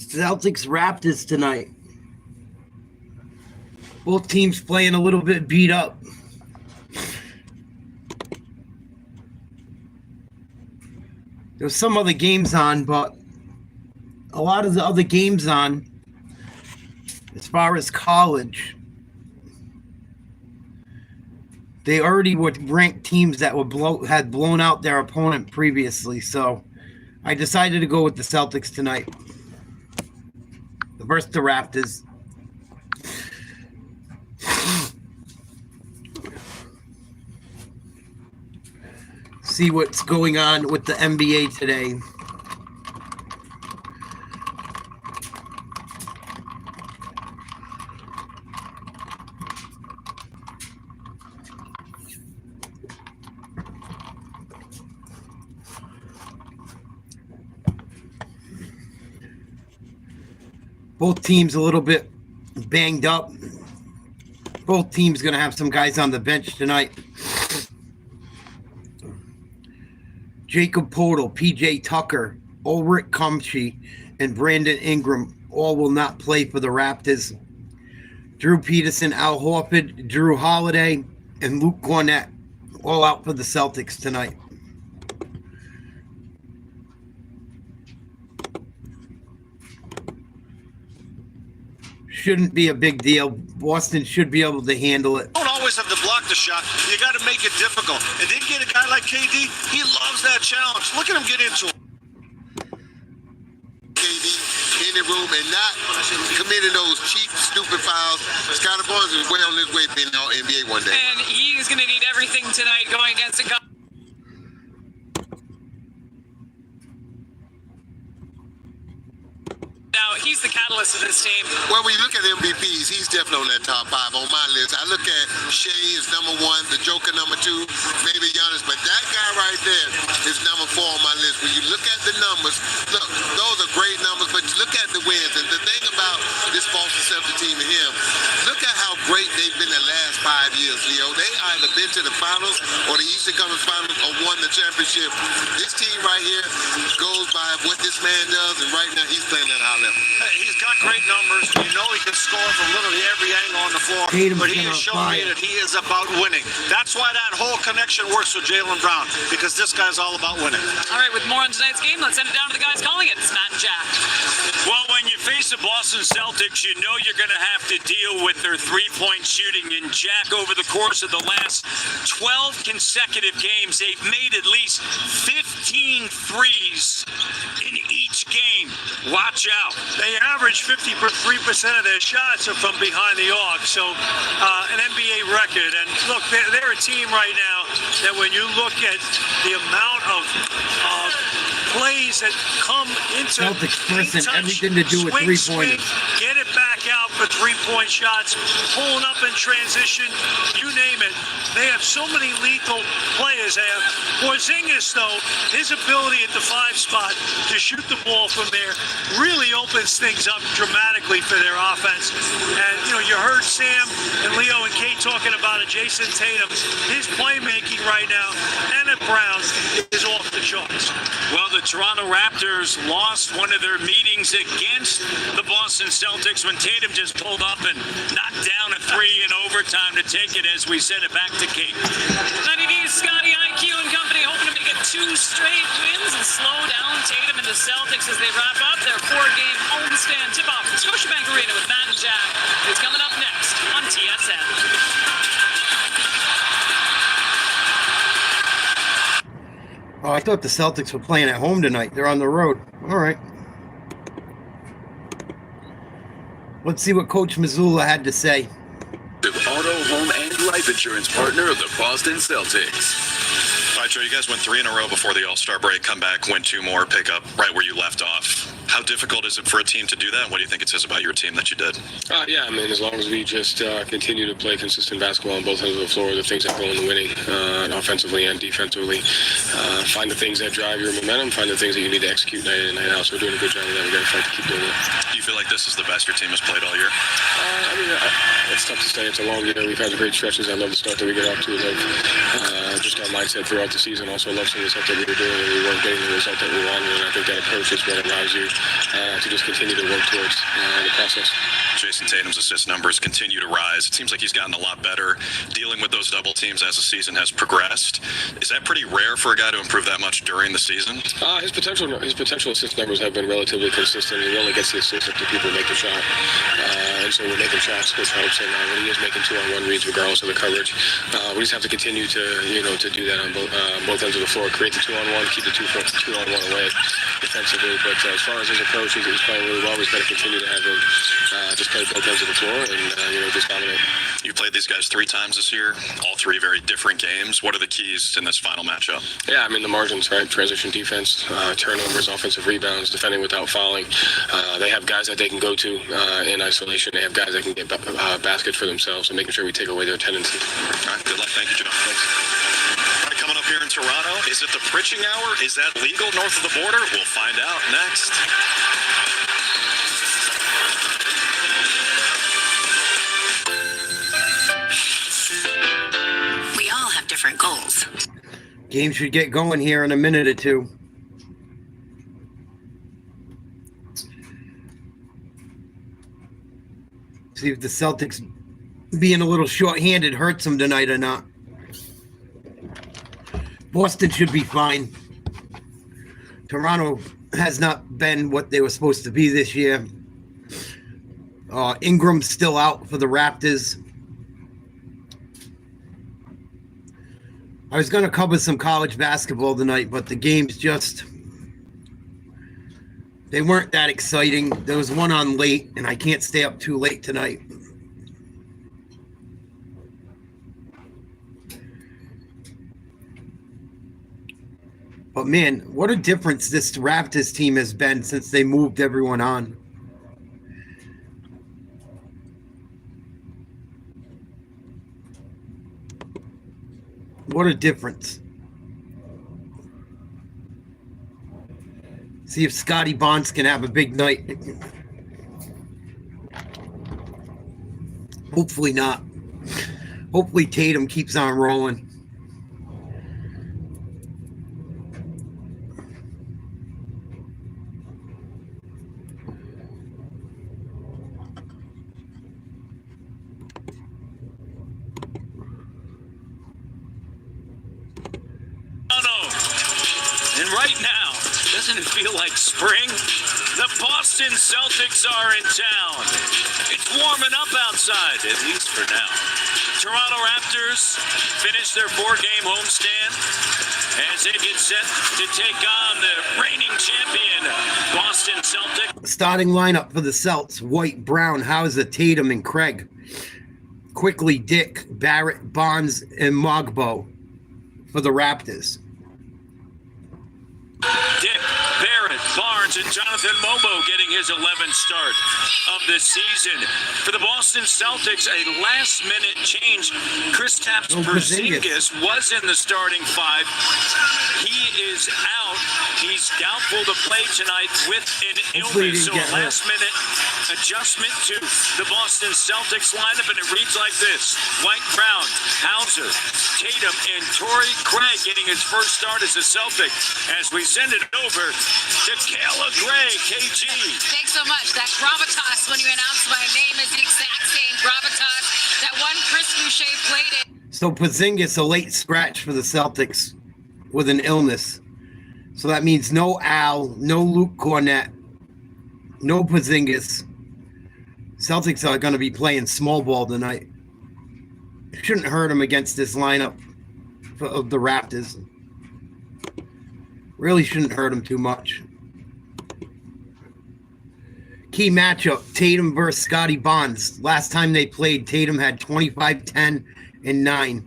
Celtics Raptors tonight. Both teams playing a little bit beat up. There's some other games on, but a lot of the other games on, as far as college, they already were ranked teams that had blown out their opponent previously. So I decided to go with the Celtics tonight versus the Raptors. See what's going on with the NBA today. Both teams a little bit banged up. Both teams going to have some guys on the bench tonight. Jacob Podol, PJ Tucker, Ulrich Kumsky, and Brandon Ingram all will not play for the Raptors. Drew Peterson, Al Horford, Drew Holiday, and Luke Cornett all out for the Celtics tonight. Shouldn't be a big deal. Boston should be able to handle it. Don't always have to block the shot. You got to make it difficult. And then get a guy like KD. He loves that challenge. Look at him get into it. KD in the room and not committing those cheap, stupid fouls. Scottie Barnes is well on his way to being all NBA one day. And he's going to need everything tonight going against a guy. Now, he's the catalyst of this team. Well, when you look at MVPs, he's definitely on that top 5 on my list. I look at Shea is number 1, the Joker number 2, maybe Giannis, but that guy right there is number 4 on my list. When you look at the numbers, look, those are great numbers, but look at the wins. And the thing about this Boston Celtics team and him, look at how great they've been the last 5 years, Leo. They either been to the finals or the Eastern Conference Finals or won the championship. This team right here goes by what this man does, and right now he's playing at a high level. He's got great numbers. You know he can score from literally every angle on the floor. But he has shown me that he is about winning. That's why that whole connection works with Jaylen Brown, because this guy's all about winning. All right, with more on tonight's game, let's send it down to the guys calling it. It's Matt and Jack. Well, when you face the Boston Celtics, you know you're going to have to deal with their three-point shooting. And Jack, over the course of the last 12 consecutive games, they've made at least 15 threes in each game. Watch out. They average 53% of their shots are from behind the arc, so an NBA record. And look, they're a team right now that when you look at the amount of plays that come into Celtics pressing everything to do with three-pointers. Get it back out for three-point shots, pulling up in transition, you name it. They have so many lethal players. They have Porzingis, though, his ability at the 5 spot to shoot the ball from there really opens things up dramatically for their offense. And, you know, you heard Sam and Leo and Kate talking about it. Jason Tatum, his playmaking right now, and at Brown is off the charts. Well, the Toronto Raptors lost one of their meetings against the Boston Celtics when Tatum just pulled up and knocked down a 3 in overtime to take it, as we sent it back to Kate. 90D's Scotty, IQ, and company hoping to make it 2 straight wins and slow down Tatum and the Celtics as they wrap up their 4-game homestand tip-off at Scotiabank Arena with Matt and Jack. It's coming up next on TSN. Oh, I thought the Celtics were playing at home tonight. They're on the road. All right. Let's see what Coach Mazzulla had to say. The auto, home, and life insurance partner of the Boston Celtics. All right, Joe, you guys went 3 in a row before the All-Star break, come back, win 2 more, pick up right where you left off. How difficult is it for a team to do that? What do you think it says about your team that you did? Yeah, I mean, as long as we just continue to play consistent basketball on both ends of the floor, the things that go into winning, offensively and defensively, find the things that drive your momentum, find the things that you need to execute night in and night out. So we're doing a good job of that. We got to fight to keep doing it. Do you feel like this is the best your team has played all year? I mean, it's tough to say. It's a long year. We've had great stretches. I love the start that we get off to. I love just our mindset throughout the season. Also love some of the stuff that we were doing and we weren't getting the result that we wanted. And I think that approach is what allows you to just continue to work towards the process. Jason Tatum's assist numbers continue to rise. It seems like he's gotten a lot better dealing with those double teams as the season has progressed. Is that pretty rare for a guy to improve that much during the season? His potential assist numbers have been relatively consistent. He only gets the assist if the people make the shot. And so we're making shots, which helps. And when he is making 2-on-1 reads, regardless of the coverage, we just have to continue to do that on both ends of the floor. Create the 2-on-1, keep the 2-on-1 away defensively. But as far as his approach, he's playing really well. We've got to continue to have him just play both ends of the floor and just dominate. You played these guys 3 times this year, all 3 very different games. What are the keys in this final matchup? Yeah, I mean the margins, right? Transition defense, turnovers, offensive rebounds, defending without fouling. They have guys that they can go to in isolation. They have guys that can get baskets for themselves, and making sure we take away their tendencies. All right, good luck. Thank you, Joe. Thanks. All right, coming up here in Toronto, is it the Pritching Hour? Is that legal north of the border? We'll find out next. We all have different goals. Game should get going here in a minute or two. See if the Celtics being a little short-handed hurts them tonight or not. Boston should be fine. Toronto has not been what they were supposed to be this year. Ingram's still out for the Raptors. I was going to cover some college basketball tonight, but the games they weren't that exciting. There was one on late, and I can't stay up too late tonight. But man, what a difference this Raptors team has been since they moved everyone on. What a difference. See if Scotty Barnes can have a big night. Hopefully not. Hopefully Tatum keeps on rolling. And right now, doesn't it feel like spring? The Boston Celtics are in town. It's warming up outside, at least for now. Toronto Raptors finish their 4-game homestand as they get set to take on the reigning champion, Boston Celtics. Starting lineup for the Celts: White, Brown, Hauser, Tatum, and Craig. Quickly, Dick, Barrett, Bonds, and Mogbo for the Raptors. Dick, Barrett, Barnes, and Jonathan Momo getting his 11th start of the season. For the Boston Celtics, a last-minute change. Kristaps Porzingis was in the starting 5. He is out. He's doubtful to play tonight with an illness. So a last-minute adjustment to the Boston Celtics lineup, and it reads like this: White, Brown, Hauser, Tatum, and Torrey Craig getting his first start as a Celtic. As we send it over to Kayla Gray, KG. Thanks so much. That gravitas when you announce my name is the exact same gravitas that one Chris Boucher played it. So Porzingis, a late scratch for the Celtics with an illness. So that means no Al, no Luke Cornett, no Porzingis. Celtics are going to be playing small ball tonight. Shouldn't hurt them against this lineup of the Raptors. Really shouldn't hurt them too much. Key matchup: Tatum versus Scotty Barnes. Last time they played, Tatum had 25, 10, and 9.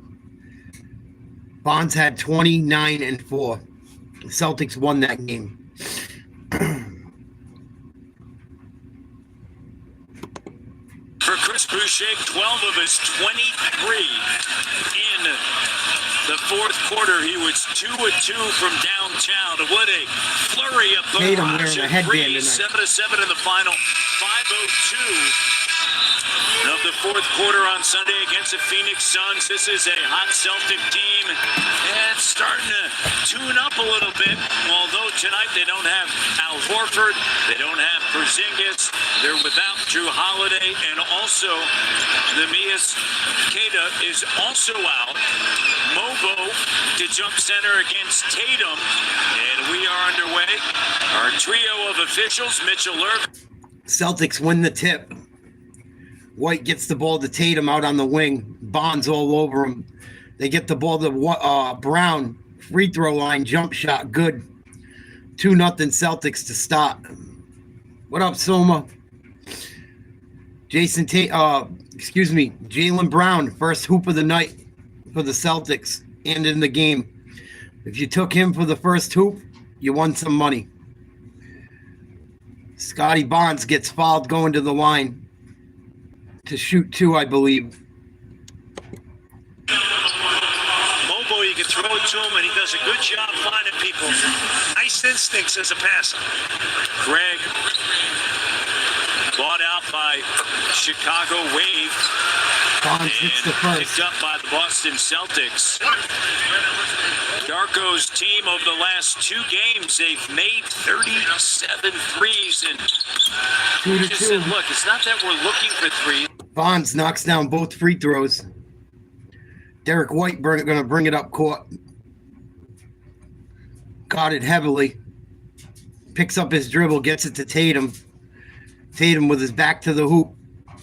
Barnes had 29 and 4. The Celtics won that game. For Chris Boucher, 12 of his 23 in the fourth quarter. He was 2 of 2 from downtown. What a flurry of barrage of threes. 7-7 in the final. 5:02 of the fourth quarter on Sunday against the Phoenix Suns. This is a hot Celtic team, and it's starting to tune up a little bit. Although tonight. They don't have Al Horford. They don't have Porzingis. They're without Drew Holiday. And also, Neemias Queta is also out. Mobo to jump center against Tatum. And we are underway. Our trio of officials, Mitchell Irvin. Celtics win the tip. White gets the ball to Tatum out on the wing. Bonds all over him. They get the ball to Brown. Free throw line, jump shot, good. 2-0 Celtics to start. What up, Soma? Jaylen Brown, first hoop of the night for the Celtics and in the game. If you took him for the first hoop, you won some money. Scotty Bonds gets fouled going to the line to shoot 2, I believe. Mobo, you can throw it to him, and he does a good job finding people. Nice instincts as a passer. Greg bought out by Chicago Wave. Bonds hits the first. Picked up by the Boston Celtics. Darko's team over the last 2 games, they've made 37 threes. And 2-2. Look, it's not that we're looking for threes. Bonds knocks down both free throws. Derek White going to bring it up court. Got it heavily. Picks up his dribble, gets it to Tatum. Tatum with his back to the hoop.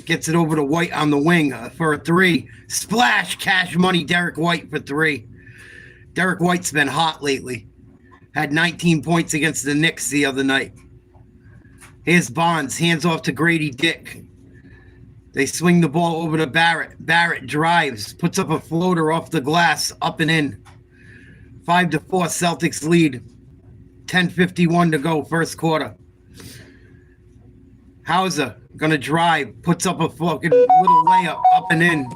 Gets it over to White on the wing for a 3. Splash, cash money, Derek White for 3. Derek White's been hot lately. Had 19 points against the Knicks the other night. Here's Bonds, hands off to Grady Dick. They swing the ball over to Barrett. Barrett drives, puts up a floater off the glass, up and in. 5-4 Celtics lead. 10:51 to go, first quarter. Hauser gonna drive, puts up a fucking little layup, up and in.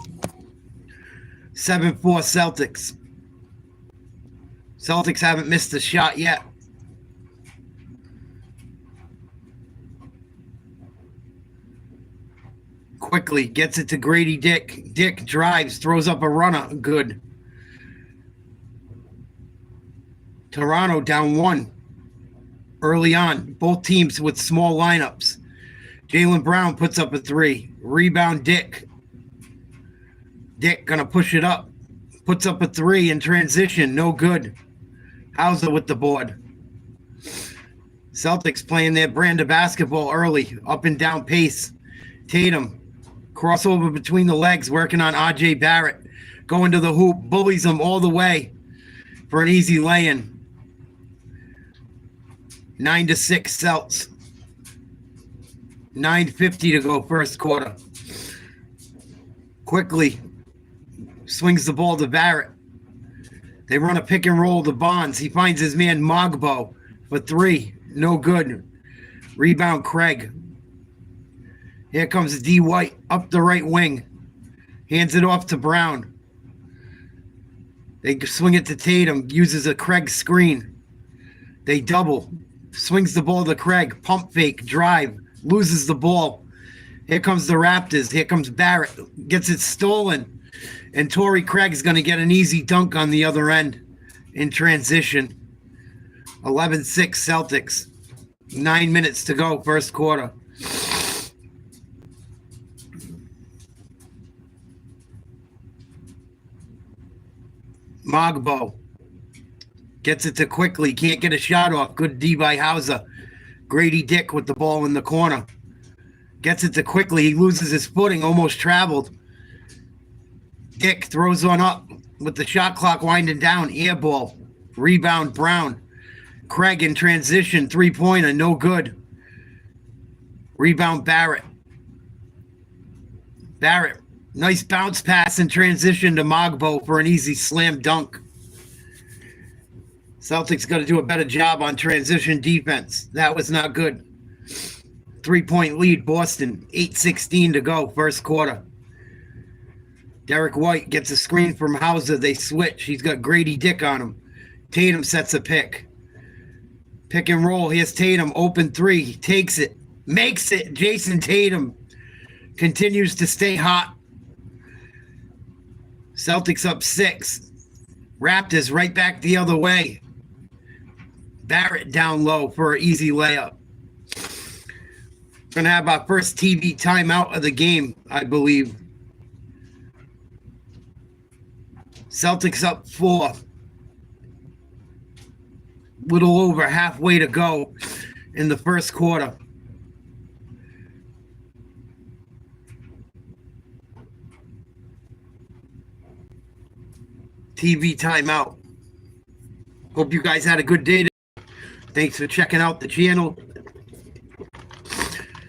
7-4 Celtics. Celtics haven't missed a shot yet. Quickly gets it to Grady Dick. Dick drives, throws up a runner. Good. Toronto down 1 early on. Both teams with small lineups. Jaylen Brown puts up a 3. Rebound Dick. Dick gonna push it up. Puts up a 3 in transition. No good. Hauser with the board. Celtics playing their brand of basketball early. Up and down pace. Tatum. Crossover between the legs, working on R.J. Barrett. Going to the hoop. Bullies him all the way for an easy lay-in. 9-6 Celts. 9:50 to go, first quarter. Quickly swings the ball to Barrett. They run a pick and roll to Bonds. He finds his man Mogbo for 3. No good. Rebound Craig. Here comes D. White up the right wing. Hands it off to Brown. They swing it to Tatum. Uses a Craig screen. They double. Swings the ball to Craig. Pump fake. Drive. Loses the ball. Here comes the Raptors. Here comes Barrett. Gets it stolen. And Torrey Craig's going to get an easy dunk on the other end in transition. 11-6 Celtics. 9 minutes to go, first quarter. Mogbo gets it to Quickly. Can't get a shot off. Good D by Hauser. Grady Dick with the ball in the corner. Gets it to Quickly. He loses his footing. Almost traveled. Dick throws one up with the shot clock winding down. Air ball. Rebound Brown. Craig in transition. 3-pointer. No good. Rebound Barrett. Barrett. Nice bounce pass in transition to Mogbo for an easy slam dunk. Celtics got to do a better job on transition defense. That was not good. 3-point lead, Boston. 8:16 to go, first quarter. Derek White gets a screen from Hauser. They switch. He's got Grady Dick on him. Tatum sets a pick. Pick and roll. Here's Tatum. Open 3. He takes it. Makes it. Jason Tatum continues to stay hot. Celtics up 6. Raptors right back the other way. Barrett down low for an easy layup. Going to have our first TV timeout of the game, I believe. Celtics up 4. Little over halfway to go in the first quarter. TV timeout. Hope you guys had a good day. Thanks for checking out the channel.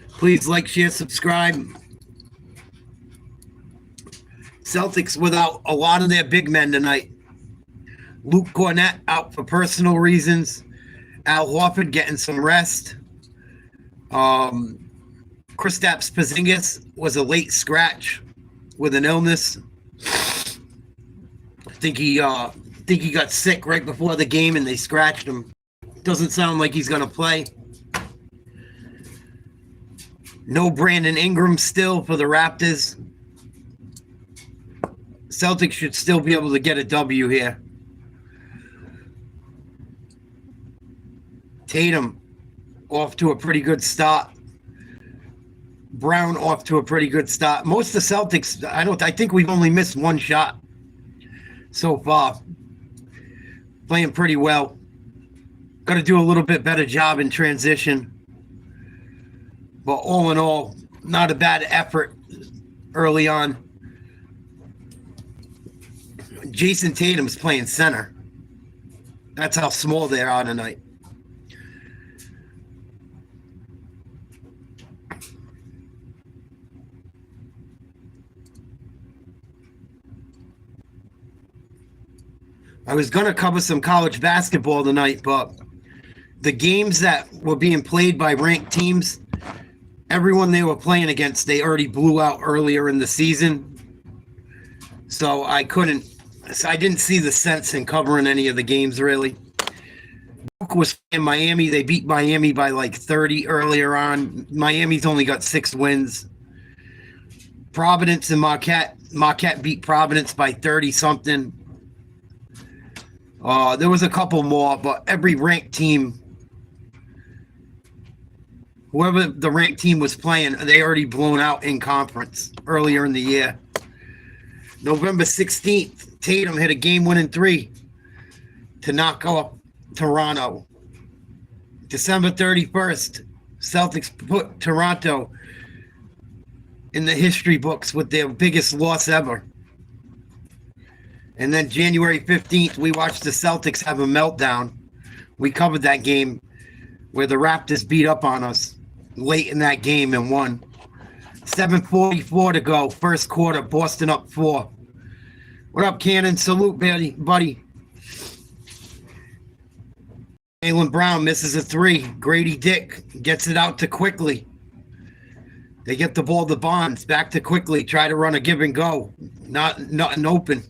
Please like, share, subscribe. Celtics without a lot of their big men tonight. Luke Cornett out for personal reasons. Al Horford getting some rest. Kristaps Porzingis was a late scratch with an illness. I think he got sick right before the game and they scratched him. Doesn't sound like he's gonna play. No Brandon Ingram still for the Raptors. Celtics should still be able to get a W here. Tatum off to a pretty good start. Brown off to a pretty good start. Most of the Celtics, I think we've only missed one shot so far. Playing pretty well. Got to do a little bit better job in transition. But all in all, not a bad effort early on. Jason Tatum's playing center. That's how small they are tonight. I was going to cover some college basketball tonight, but the games that were being played by ranked teams, everyone they were playing against, they already blew out earlier in the season. So I didn't see the sense in covering any of the games, really. Duke was in Miami. They beat Miami by like 30 earlier on. Miami's only got 6 wins. Providence and Marquette. Marquette beat Providence by 30-something. There was a couple more, but every ranked team, whoever the ranked team was playing, they already blown out in conference earlier in the year. November 16th, Tatum hit a game-winning 3 to knock off Toronto. December 31st, Celtics put Toronto in the history books with their biggest loss ever. And then January 15th, we watched the Celtics have a meltdown. We covered that game where the Raptors beat up on us late in that game and won. 7:44 to go, first quarter, Boston up 4. What up, Cannon? Salute, buddy. Jaylen Brown misses a 3. Grady Dick gets it out to Quickly. They get the ball to Bonds, back to Quickly, try to run a give and go. Nothing open.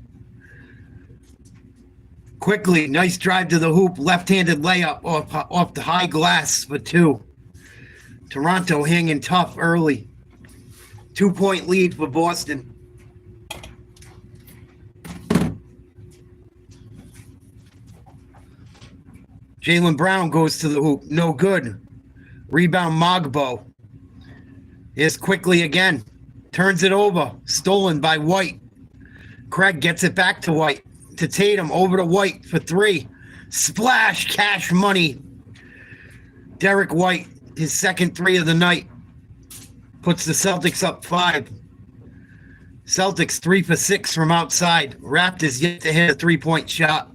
Quickly, nice drive to the hoop, left-handed layup off the high glass for 2. Toronto hanging tough early. 2-point lead for Boston. Jaylen Brown goes to the hoop, no good. Rebound Mogbo. Here's Quickly again. Turns it over, stolen by White. Craig gets it back to White. To Tatum, over to White for 3. Splash, cash money. Derek White, his second 3 of the night, puts the Celtics up 5. Celtics 3 for 6 from outside. Raptors yet to hit a 3-point shot.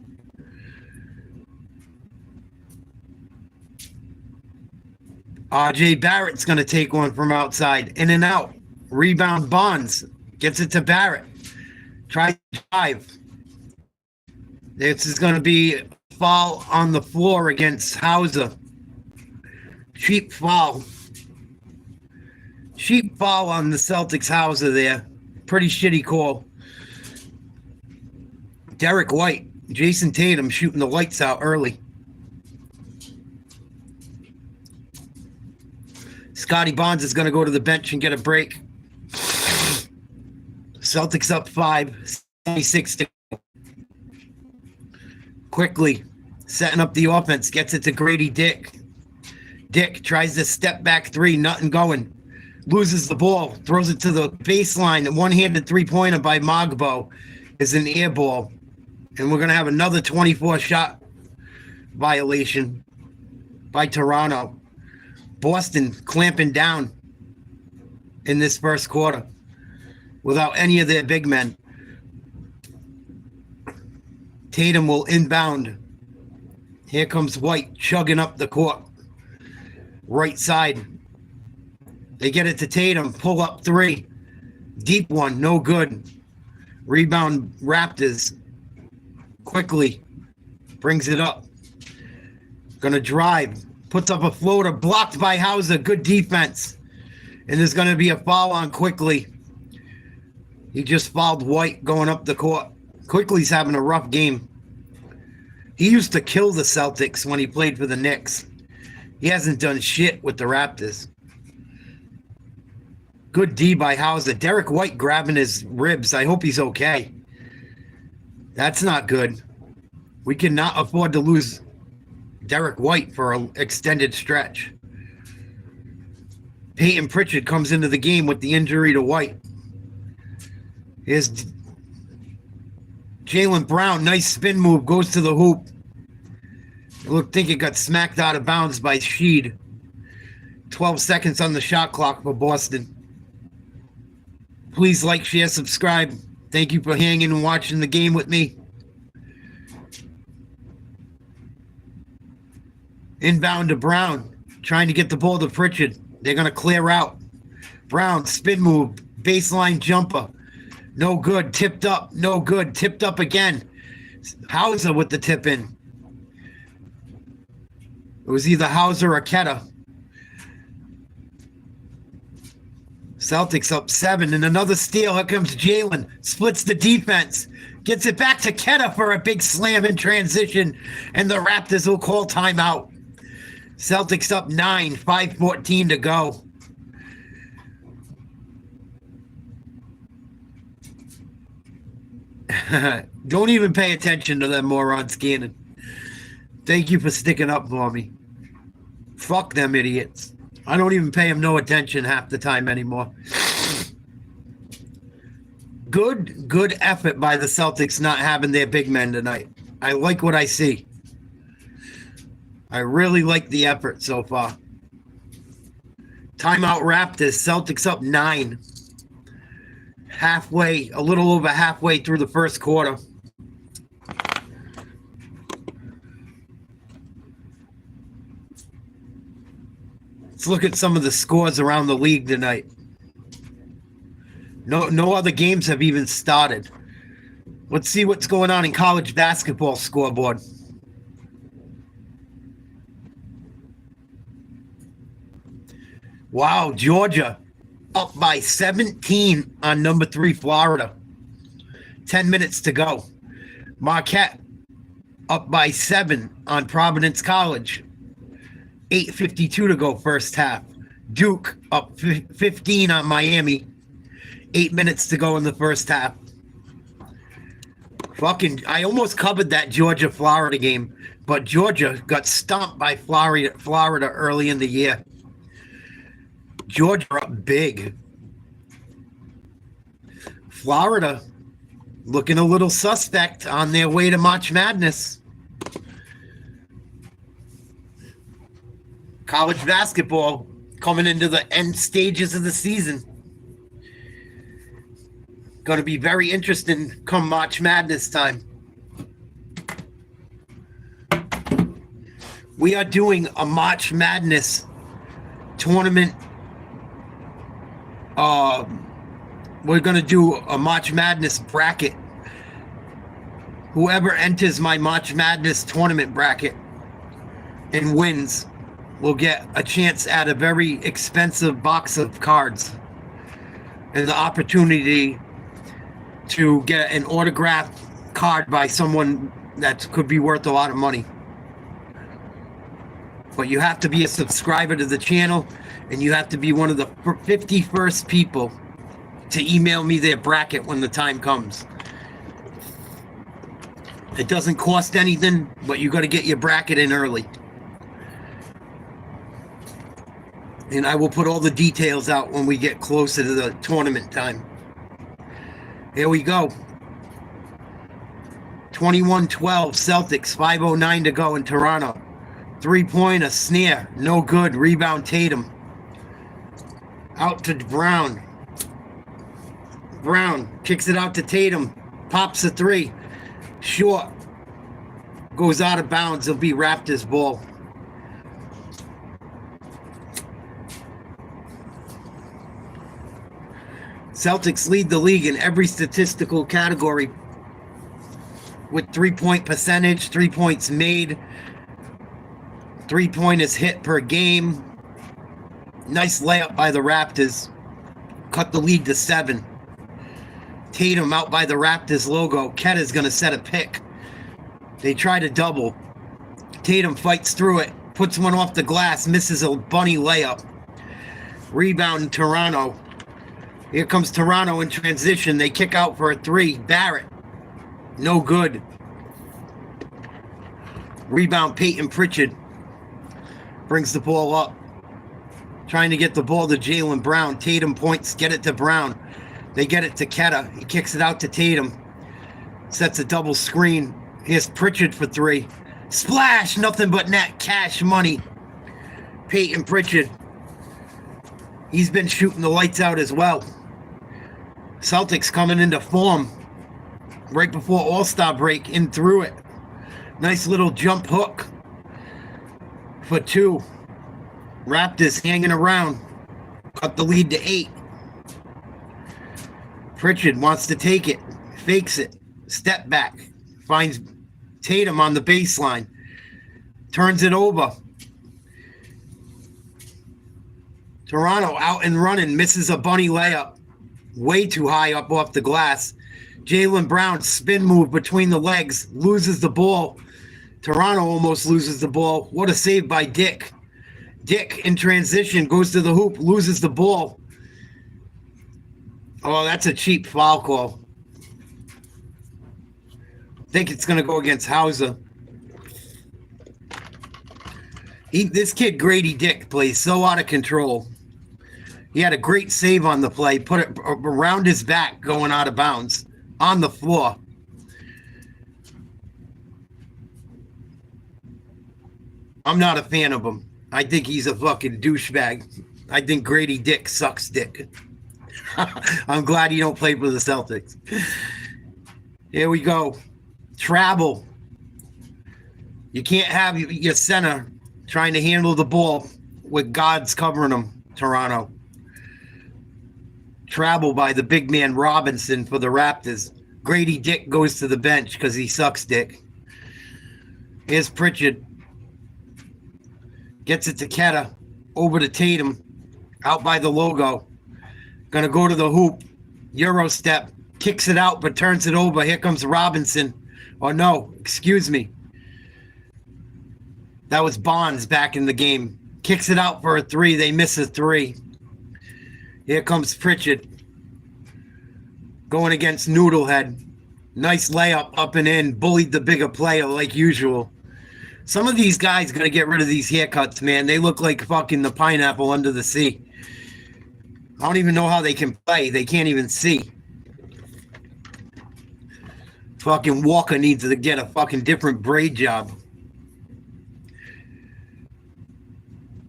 RJ Barrett's going to take one from outside. In and out. Rebound Bonds. Gets it to Barrett. Tries to drive. This is going to be a foul on the floor against Hauser. Cheap foul. Cheap foul on the Celtics Hauser there. Pretty shitty call. Derek White. Jason Tatum shooting the lights out early. Scotty Bonds is going to go to the bench and get a break. Celtics up 5. 76 to Quickly Setting up the offense. Gets it to Grady Dick. Dick tries to step back three. Nothing going. Loses the ball. Throws it to the baseline. The one-handed three-pointer by Mogbo is an air ball. And we're going to have another 24-shot violation by Toronto. Boston clamping down in this first quarter without any of their big men. Tatum will inbound. Here comes White chugging up the court. Right side. They get it to Tatum. Pull up three. Deep one. No good. Rebound Raptors. Quickly. Brings it up. Gonna drive. Puts up a floater. Blocked by Hauser. Good defense. And there's gonna be a foul on Quickly. He just fouled White going up the court. Quickly's having a rough game. He used to kill the Celtics when he played for the Knicks. He hasn't done shit with the Raptors. Good D by Hauser. Derek White grabbing his ribs. I hope he's okay. That's not good. We cannot afford to lose Derek White for an extended stretch. Peyton Pritchard comes into the game with the injury to White. Here's Jaylen Brown. Nice spin move. Goes to the hoop. Think it got smacked out of bounds by Sheed. 12 seconds on the shot clock for Boston. Please like, share, subscribe. Thank you for hanging and watching the game with me. Inbound to Brown. Trying to get the ball to Pritchard. They're going to clear out. Brown, spin move. Baseline jumper. No good. Tipped up. No good. Tipped up again. Hauser with the tip in. It was either Hauser or Ketta. Celtics up 7 and another steal. Here comes Jalen. Splits the defense. Gets it back to Ketta for a big slam in transition. And the Raptors will call timeout. Celtics up 9. 5:14 to go. Don't even pay attention to them morons scanning. Thank you for sticking up for me. Fuck them idiots. I don't even pay them no attention half the time anymore. Good effort by the Celtics not having their big men tonight. I like what I see. I really like the effort so far. Timeout Raptors. Celtics up 9. Halfway, a little over halfway through the first quarter. Let's look at some of the scores around the league tonight. No other games have even started. Let's see what's going on in college basketball scoreboard. Wow, Georgia up by 17 on number 3 Florida. 10 minutes to go. Marquette up by 7 on Providence College. 8:52 to go first half. Duke up 15 on Miami. 8 minutes to go in the first half. I almost covered that Georgia-Florida game, but Georgia got stomped by Florida early in the year. Georgia up big. Florida looking a little suspect on their way to March Madness. College basketball coming into the end stages of the season. Going to be very interesting come March Madness time. We are doing a March Madness tournament. We're going to do a March Madness bracket. Whoever enters my March Madness tournament bracket and wins will get a chance at a very expensive box of cards and the opportunity to get an autographed card by someone that could be worth a lot of money. But you have to be a subscriber to the channel, and you have to be one of the 51st people to email me their bracket when the time comes. It doesn't cost anything, but you got to get your bracket in early. And I will put all the details out when we get closer to the tournament time. Here we go. 21-12 Celtics, 5:09 to go in Toronto. 3-pointer, snare, no good. Rebound Tatum. Out to Brown. Brown kicks it out to Tatum. Pops a three. Short. Goes out of bounds. It'll be Raptors ball. Celtics lead the league in every statistical category with 3-point percentage, 3 points made, 3-pointers hit per game. Nice layup by the Raptors. Cut the lead to 7. Tatum out by the Raptors logo. Ketta's going to set a pick. They try to double. Tatum fights through it. Puts one off the glass. Misses a bunny layup. Rebound in Toronto. Here comes Toronto in transition. They kick out for a 3. Barrett. No good. Rebound Peyton Pritchard. Brings the ball up. Trying to get the ball to Jaylen Brown. Tatum points. Get it to Brown. They get it to Ketta. He kicks it out to Tatum. Sets a double screen. Here's Pritchard for 3. Splash! Nothing but net. Cash money. Peyton Pritchard. He's been shooting the lights out as well. Celtics coming into form right before All-Star break. In through it. Nice little jump hook for 2. Raptors hanging around. Cut the lead to 8. Pritchard wants to take it. Fakes it. Step back. Finds Tatum on the baseline. Turns it over. Toronto out and running. Misses a bunny layup. Way too high up off the glass. Jaylen Brown spin move between the legs. Loses the ball. Toronto almost loses the ball. What a save by Dick. Dick in transition goes to the hoop. Loses the ball. Oh, that's a cheap foul call. I think it's going to go against Hauser. This kid, Grady Dick, plays so out of control. He had a great save on the play. Put it around his back going out of bounds. On the floor. I'm not a fan of him. I think he's a fucking douchebag. I think Grady Dick sucks dick. I'm glad he don't play for the Celtics. Here we go. Travel. You can't have your center trying to handle the ball with guards covering him, Toronto. Travel by the big man Robinson for the Raptors. Grady Dick goes to the bench because he sucks dick. Here's Pritchard. Gets it to Ketta. Over to Tatum. Out by the logo. Gonna go to the hoop. Euro step. Kicks it out but turns it over. Here comes Robinson. Oh no, excuse me. That was Bonds back in the game. Kicks it out for a 3. They miss a 3. Here comes Pritchard. Going against Noodlehead. Nice layup up and in. Bullied the bigger player like usual. Some of these guys got to get rid of these haircuts, man. They look like fucking the pineapple under the sea. I don't even know how they can play. They can't even see. Fucking Walker needs to get a fucking different braid job.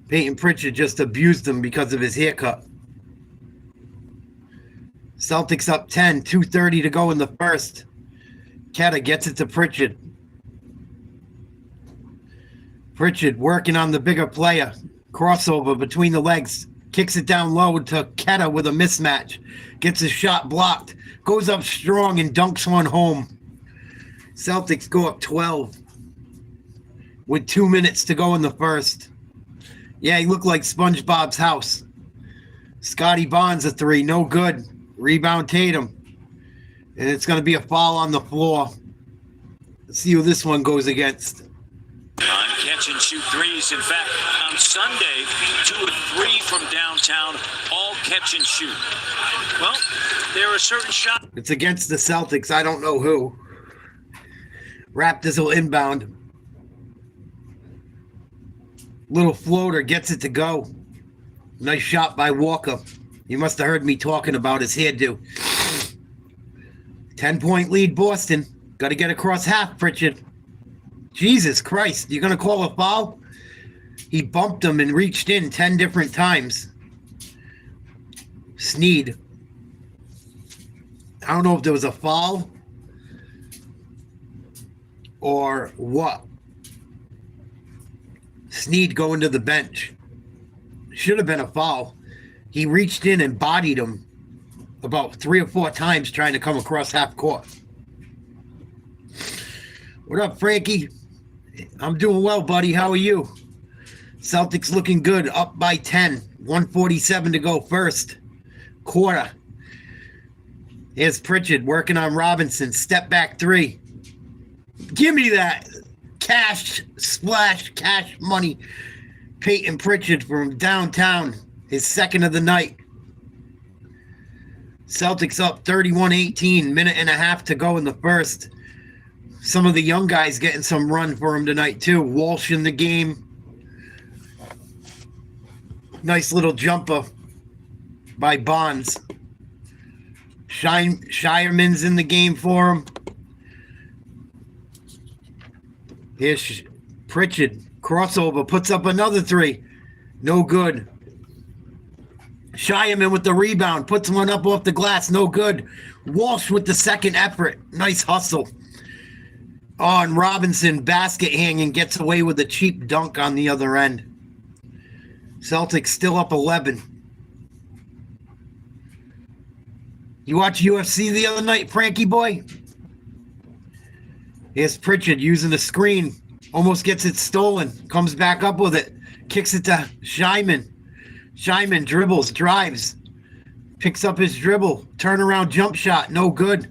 Peyton Pritchard just abused him because of his haircut. Celtics up 10, 2:30 to go in the first. Ketta gets it to Pritchard. Pritchard working on the bigger player. Crossover between the legs. Kicks it down low to Ketta with a mismatch. Gets his shot blocked. Goes up strong and dunks one home. Celtics go up 12 with 2 minutes to go in the first. Yeah, he looked like SpongeBob's house. Scotty Bonds a 3, no good. Rebound Tatum. And it's going to be a foul on the floor. Let's see who this one goes against. On catch and shoot threes. In fact, on Sunday, 2 of 3 from downtown, all catch and shoot. Well, there are certain shots. It's against the Celtics. I don't know who. Raptors will inbound. Little floater gets it to go. Nice shot by Walker. You must have heard me talking about his hairdo. 10-point lead, Boston. Got to get across half, Pritchard. Jesus Christ, you going to call a foul? He bumped him and reached in 10 different times. Sneed. I don't know if there was a foul or what. Sneed going to the bench. Should have been a foul. He reached in and bodied him about 3 or 4 times trying to come across half court. What up, Frankie? I'm doing well, buddy. How are you? Celtics looking good, up by 10. 147 to go first quarter. Here's Pritchard working on Robinson. Step back 3. Give me that. Cash, splash, cash money. Peyton Pritchard from downtown. His second of the night. Celtics up 31-18. Minute and a half to go in the first. Some of the young guys getting some run for him tonight, too. Walsh in the game. Nice little jumper by Bonds. Shireman's in the game for him. Here's Pritchard. Crossover. Puts up another 3. No good. Shireman with the rebound. Puts one up off the glass. No good. Walsh with the second effort. Nice hustle. Oh, and Robinson basket hanging gets away with a cheap dunk on the other end. Celtics still up 11. You watch UFC the other night, Frankie boy? Here's Pritchard using the screen. Almost gets it stolen. Comes back up with it. Kicks it to Shireman. Shireman dribbles, drives. Picks up his dribble. Turnaround jump shot. No good.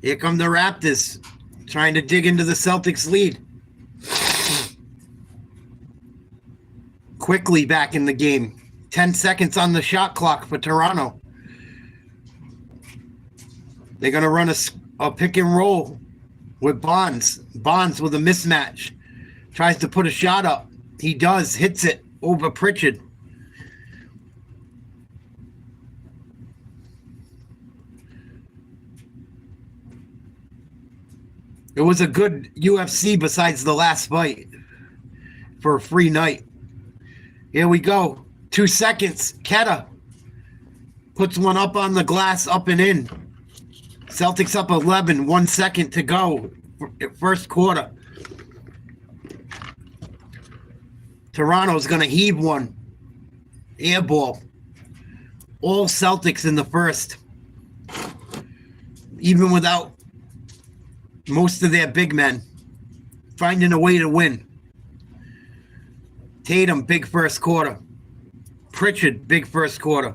Here come the Raptors. Trying to dig into the Celtics lead. Quickly back in the game. 10 seconds on the shot clock for Toronto. They're going to run a pick and roll with Bonds. Bonds with a mismatch. Tries to put a shot up. He does. Hits it over Pritchard. It was a good UFC besides the last fight for a free night. Here we go. 2 seconds. Keta puts one up on the glass, up and in. Celtics up 11. 1 second to go. First quarter. Toronto's going to heave one. Air ball. All Celtics in the first. Even without most of their big men. Finding a way to win. Tatum, big first quarter. Pritchard, big first quarter.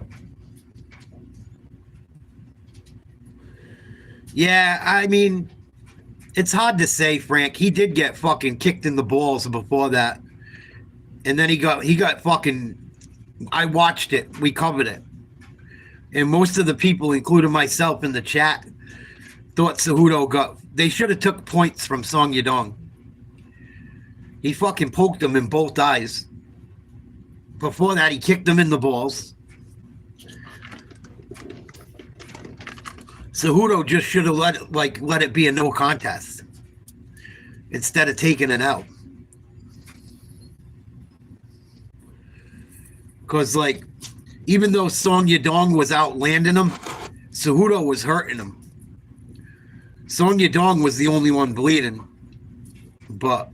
Yeah, I mean, it's hard to say, Frank. He did get fucking kicked in the balls before that. And then he got fucking, I watched it. We covered it. And most of the people, including myself in the chat, thought Cejudo they should have took points from Song Yadong. He fucking poked him in both eyes. Before that, he kicked him in the balls. Cejudo just should have let it be a no contest instead of taking it out. Because, even though Song Yadong was out landing him, Cejudo was hurting him. Song Yadong was the only one bleeding. But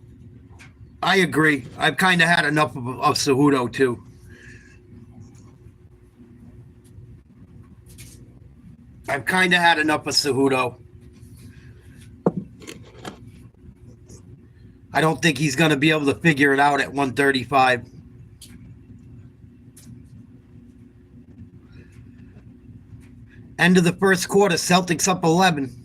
I agree. I've kind of had enough of Cejudo, too. I've kind of had enough of Cejudo. I don't think he's going to be able to figure it out at 135. End of the first quarter, Celtics up 11.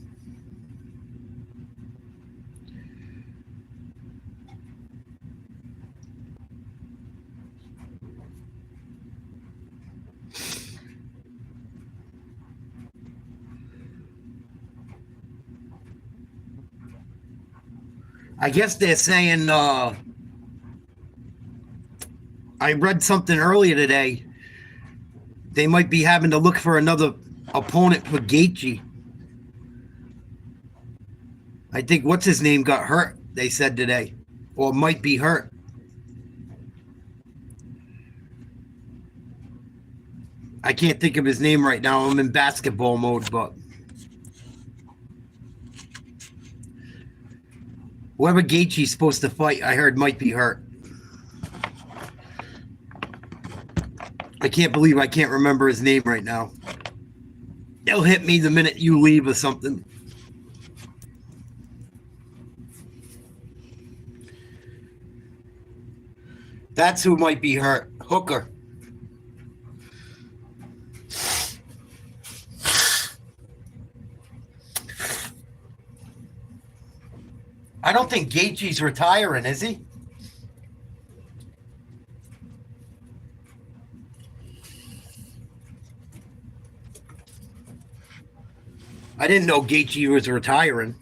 I guess they're saying, I read something earlier today. They might be having to look for another opponent for Gaethje. I think what's his name got hurt, they said today, or might be hurt. I can't think of his name right now. I'm in basketball mode, but whoever Gaethje's supposed to fight, I heard might be hurt. I can't believe I can't remember his name right now. They'll hit me the minute you leave or something. That's who might be hurt. Hooker. I don't think Gaethje's retiring, is he? I didn't know Gaethje was retiring.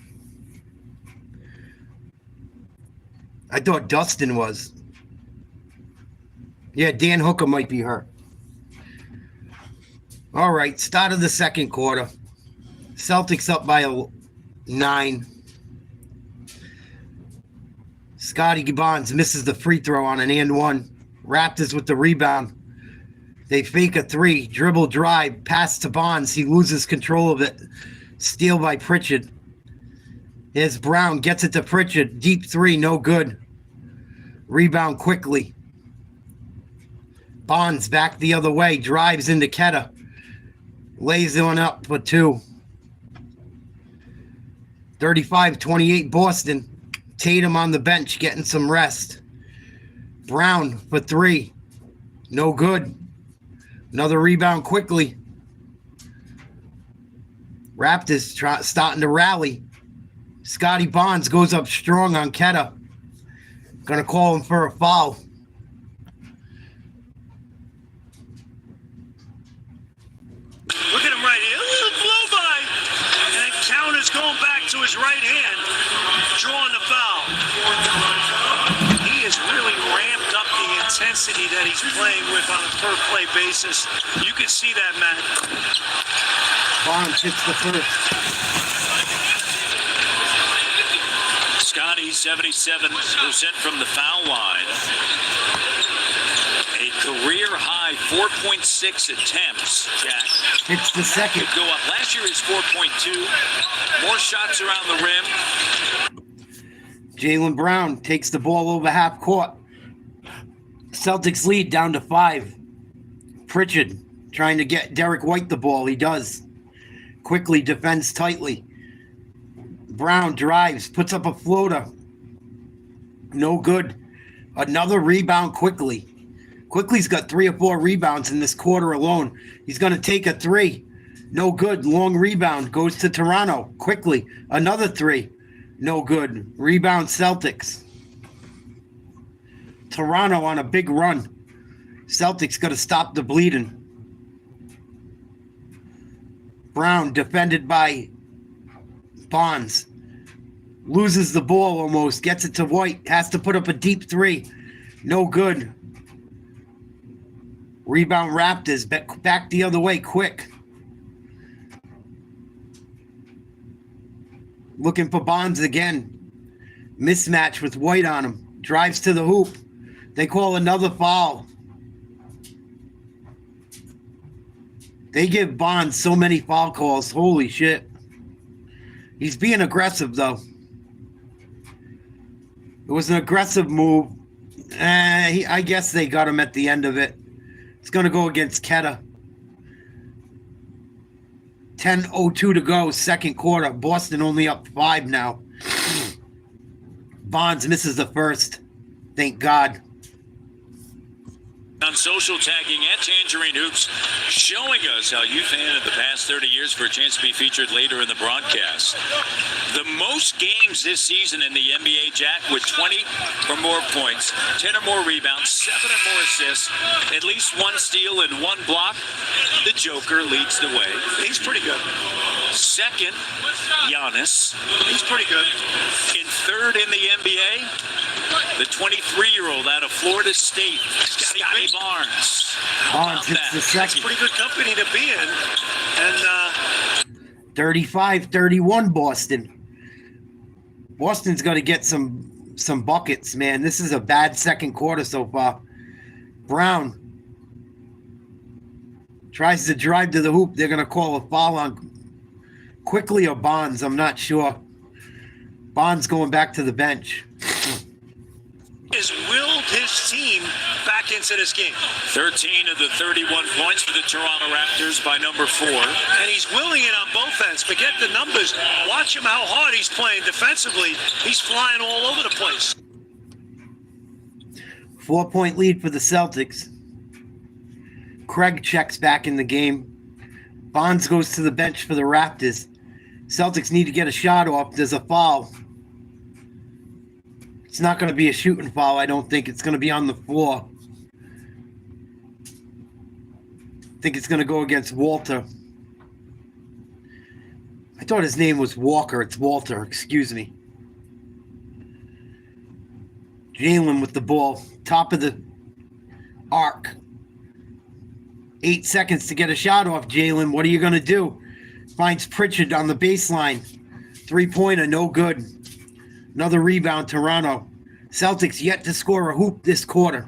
I thought Dustin was. Yeah, Dan Hooker might be hurt. All right, start of the second quarter. Celtics up by 9. Scotty Barnes misses the free throw on an and one. Raptors with the rebound. They fake a 3, dribble drive, pass to Barnes. He loses control of it. Steal by Pritchard. Here's Brown, gets it to Pritchard. Deep 3, no good. Rebound quickly. Barnes back the other way, drives into Ketta. Lays one up for 2. 35-28 Boston. Tatum on the bench getting some rest. Brown for 3. No good. Another rebound quickly. Raptors starting to rally. Scotty Barnes goes up strong on Ketta. Gonna call him for a foul. Look at him right here. A little blow by. And Counters going back to his right hand. Drawing the foul. He has really ramped up the intensity that he's playing with on a per play basis. You can see that, Matt. Barnes hits the first. Scotty, 77% from the foul line. A career-high 4.6 attempts, Jack. Hits the second. Could go up. Last year is 4.2. More shots around the rim. Jaylen Brown takes the ball over half court. Celtics lead down to 5. Pritchard trying to get Derek White the ball. He does. Quickly defends tightly. Brown drives, puts up a floater. No good. Another rebound quickly. Quickly's got 3 or 4 rebounds in this quarter alone. He's going to take a 3. No good. Long rebound. Goes to Toronto. Quickly. Another 3. No good. Rebound Celtics. Toronto on a big run. Celtics got to stop the bleeding. Brown defended by Barnes. Loses the ball almost. Gets it to White. Has to put up a deep 3. No good. Rebound Raptors. Back the other way quick. Looking for Barnes again. Mismatch with White on him. Drives to the hoop. They call another foul. They give Barnes so many foul calls. Holy shit. He's being aggressive, though. It was an aggressive move. I guess they got him at the end of it. It's going to go against Ketta. 10:02 to go, second quarter. Boston only up 5 now. Barnes misses the first. Thank God. on social, tagging at Tangerine Hoops, showing us how you fan of the past 30 years for a chance to be featured later in the broadcast. The most games this season in the NBA, Jack, with 20 or more points, 10 or more rebounds, 7 or more assists, at least 1 steal and 1 block. The Joker leads the way. He's pretty good. Second, Giannis. He's pretty good. In third in the NBA, the 23-year-old out of Florida State, Scotty Barnes. Barnes hits the second. Pretty good company to be in. And 35-31 Boston. Boston's got to get some buckets, man. This is a bad second quarter so far. Brown tries to drive to the hoop. They're going to call a foul on Quickly or Bonds. I'm not sure. Bonds going back to the bench. has willed his team back into this game. 13 of the 31 points for the Toronto Raptors by number 4. And he's willing it on both ends. Forget the numbers. Watch him how hard he's playing defensively. He's flying all over the place. 4-point lead for the Celtics. Craig checks back in the game. Bonds goes to the bench for the Raptors. Celtics need to get a shot off. There's a foul. It's not going to be a shooting foul, I don't think. It's going to be on the floor. I think it's going to go against Walter. I thought his name was Walker. It's Walter. Excuse me. Jalen with the ball. Top of the arc. 8 seconds to get a shot off, Jalen. What are you going to do? Finds Pritchard on the baseline. 3-pointer, no good. Another rebound, Toronto. Celtics yet to score a hoop this quarter.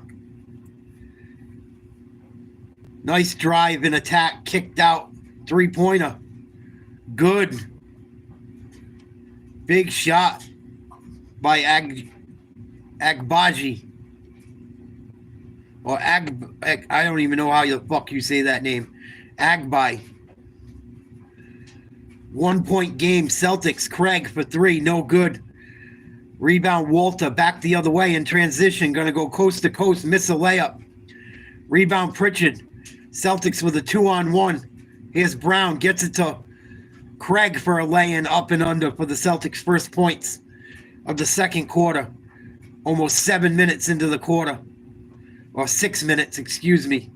Nice drive and attack, kicked out. 3-pointer. Good. Big shot by Agbaji. Or I don't even know how the fuck you say that name. Agbai. 1-point game. Celtics. Craig for 3. No good. Rebound Walter. Back the other way in transition. Going to go coast to coast. Miss a layup. Rebound Pritchard. Celtics with a 2-on-1. Here's Brown. Gets it to Craig for a lay-in up and under for the Celtics' first points of the second quarter. Almost 7 minutes into the quarter. Or 6 minutes, excuse me.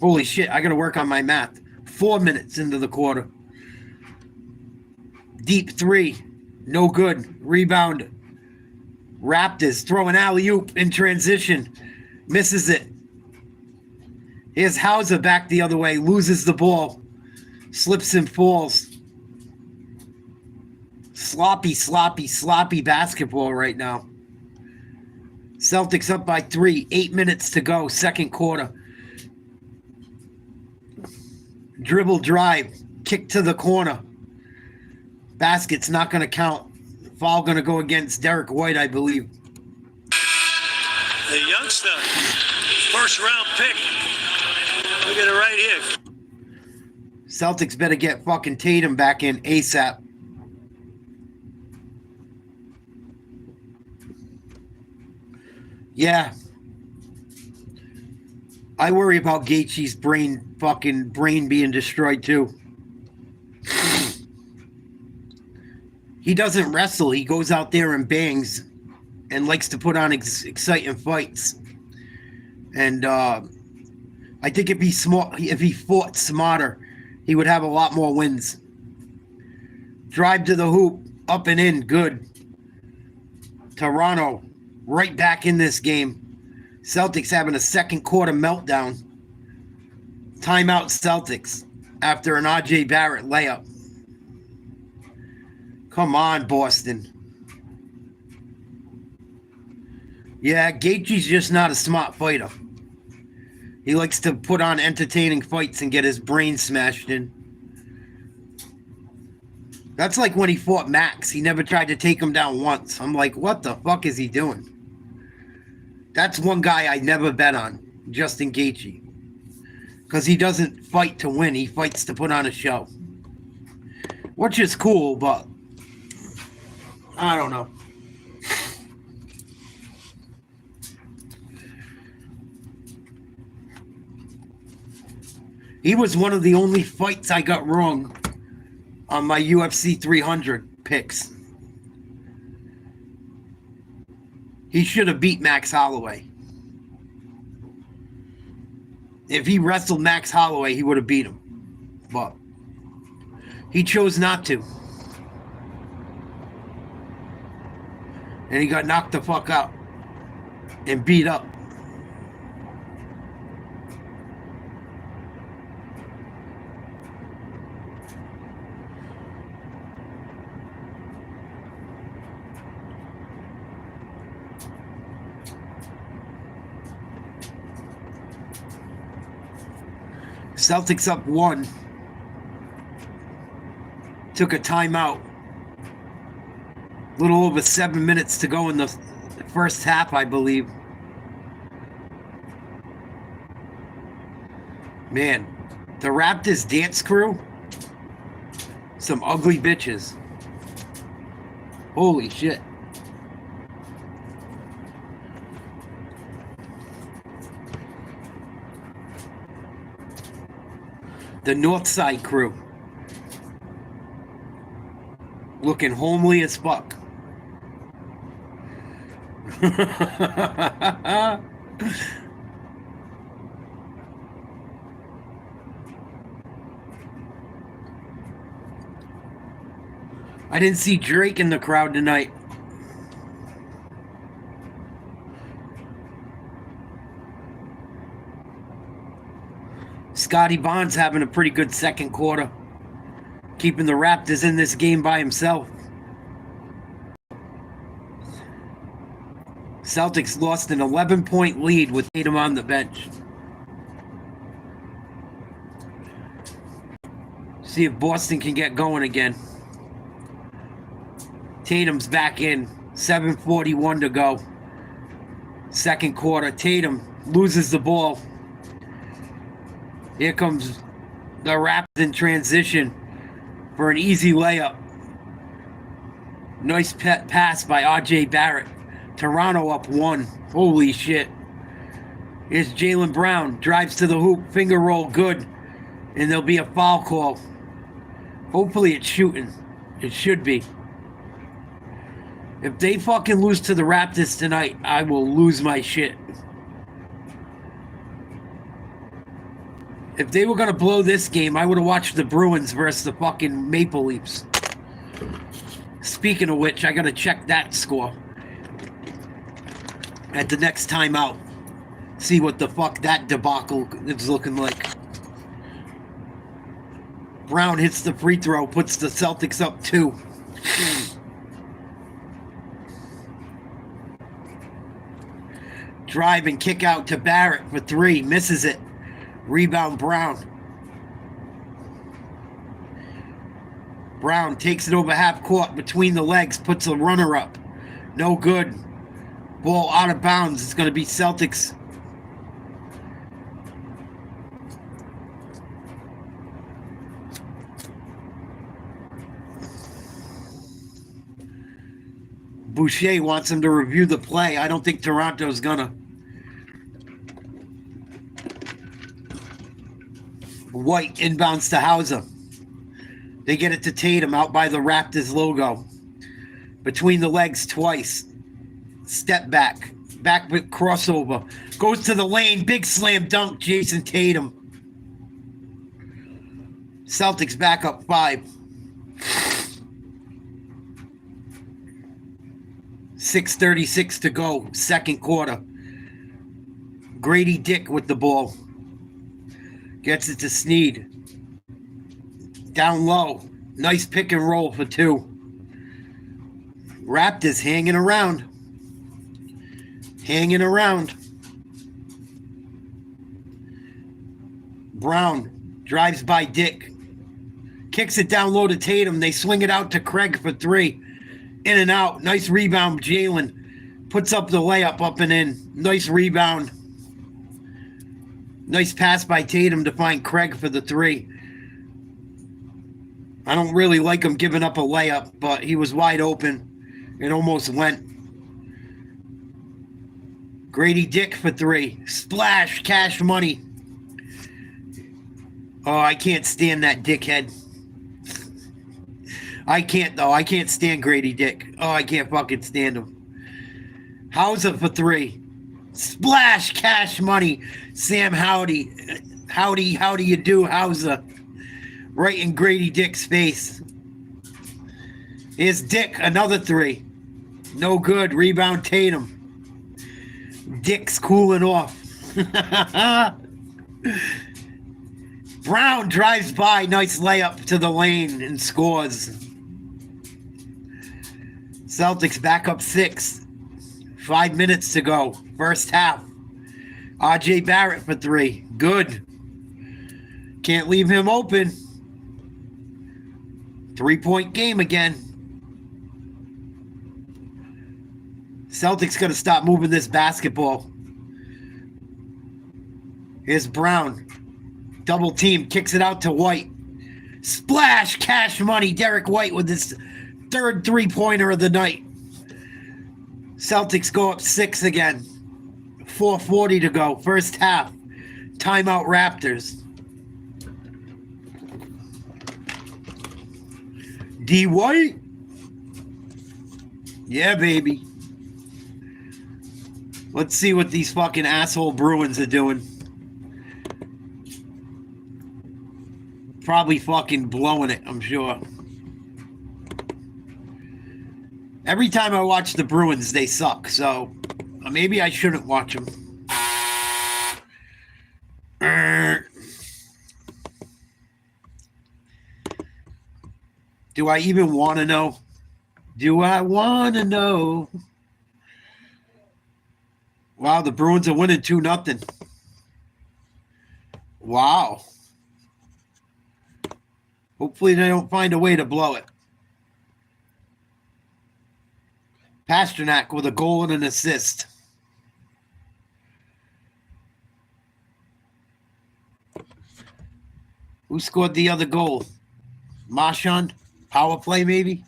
Holy shit, I got to work on my math. 4 minutes into the quarter. Deep 3. No good. Rebound. Raptors throw an alley-oop in transition. Misses it. Here's Hauser back the other way. Loses the ball. Slips and falls. Sloppy basketball right now. Celtics up by 3. 8 minutes to go. Second quarter. Dribble drive. Kick to the corner. Basket's not going to count. Foul going to go against Derek White, I believe. The youngster. First round pick. Look at it right here. Celtics better get fucking Tatum back in ASAP. Yeah. I worry about Gaethje's brain being destroyed too. He doesn't wrestle. He goes out there and bangs and likes to put on exciting fights. And I think if he fought smarter, he would have a lot more wins. Drive to the hoop, up and in, good. Toronto right back in this game. Celtics having a second quarter meltdown. Timeout Celtics after an R.J. Barrett layup. Come on, Boston. Yeah, Gaethje's just not a smart fighter. He likes to put on entertaining fights and get his brain smashed in. That's like when he fought Max. He never tried to take him down once. I'm like, what the fuck is he doing? That's one guy I never bet on, Justin Gaethje. Because he doesn't fight to win. He fights to put on a show. Which is cool, but I don't know. He was one of the only fights I got wrong on my UFC 300 picks. He should have beat Max Holloway. If he wrestled Max Holloway, he would have beat him. But he chose not to. And he got knocked the fuck out and beat up. Celtics up 1. Took a timeout. A little over 7 minutes to go in the first half, I believe. Man, the Raptors dance crew, some ugly bitches. Holy shit. The Northside crew. Looking homely as fuck. I didn't see Drake in the crowd tonight. Scotty Barnes having a pretty good second quarter. Keeping the Raptors in this game by himself. Celtics lost an 11-point lead with Tatum on the bench. See if Boston can get going again. Tatum's back in. 7:41 to go. Second quarter. Tatum loses the ball. Here comes the Raptors in transition for an easy layup. Nice pass by R.J. Barrett. Toronto up 1. Holy shit. Here's Jaylen Brown. Drives to the hoop. Finger roll. Good. And there'll be a foul call. Hopefully it's shooting. It should be. If they fucking lose to the Raptors tonight, I will lose my shit. If they were going to blow this game, I would have watched the Bruins versus the fucking Maple Leafs. Speaking of which, I got to check that score at the next timeout. See what the fuck that debacle is looking like. Brown hits the free throw, puts the Celtics up 2. Drive and kick out to Barrett for 3. Misses it. Rebound Brown. Brown takes it over half court between the legs. Puts a runner up. No good. Ball out of bounds. It's going to be Celtics. Boucher wants him to review the play. I don't think Toronto's gonna. White inbounds to Hauser. They get it to Tatum out by the Raptors logo. Between the legs twice. Step back. Back with crossover. Goes to the lane. Big slam dunk. Jason Tatum. Celtics back up 5. 6:36 to go. Second quarter. Grady Dick with the ball. Gets it to Snead. Down low. Nice pick and roll for 2. Raptors hanging around. Hanging around. Brown drives by Dick. Kicks it down low to Tatum. They swing it out to Craig for 3. In and out. Nice rebound. Jalen puts up the layup up and in. Nice rebound. Nice pass by Tatum to find Craig for the 3. I don't really like him giving up a layup, but he was wide open. It almost went. Grady Dick for 3. Splash. Cash money. Oh, I can't stand that dickhead. I can't, though. I can't stand Grady Dick. Oh, I can't fucking stand him. Hauser for 3. Splash cash money. Sam Howdy. Howdy, how do you do, Hauser? Right in Grady Dick's face. Here's Dick, another 3. No good. Rebound Tatum. Dick's cooling off. Brown drives by. Nice layup to the lane and scores. Celtics back up 6. 5 minutes to go. First half. RJ Barrett for 3. Good. Can't leave him open. 3-point game again. Celtics got to stop moving this basketball. Here's Brown. Double team. Kicks it out to White. Splash cash money. Derek White with his 3rd 3-pointer of the night. Celtics go up 6 again. 4:40 to go. First half. Timeout Raptors. D. White. Yeah, baby. Let's see what these fucking asshole Bruins are doing. Probably fucking blowing it, I'm sure. Every time I watch the Bruins, they suck. So maybe I shouldn't watch them. Do I even want to know? Do I want to know? Wow, the Bruins are winning 2-0. Wow. Hopefully they don't find a way to blow it. Pasternak with a goal and an assist. Who scored the other goal? Marchand? Power play, maybe?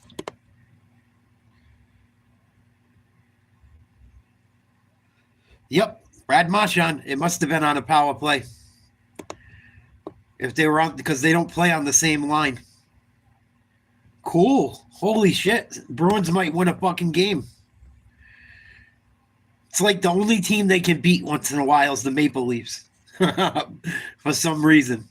Yep, Brad Marchand. It must have been on a power play. If they were on, because they don't play on the same line. Cool. Holy shit. Bruins might win a fucking game. It's like the only team they can beat once in a while is the Maple Leafs. For some reason.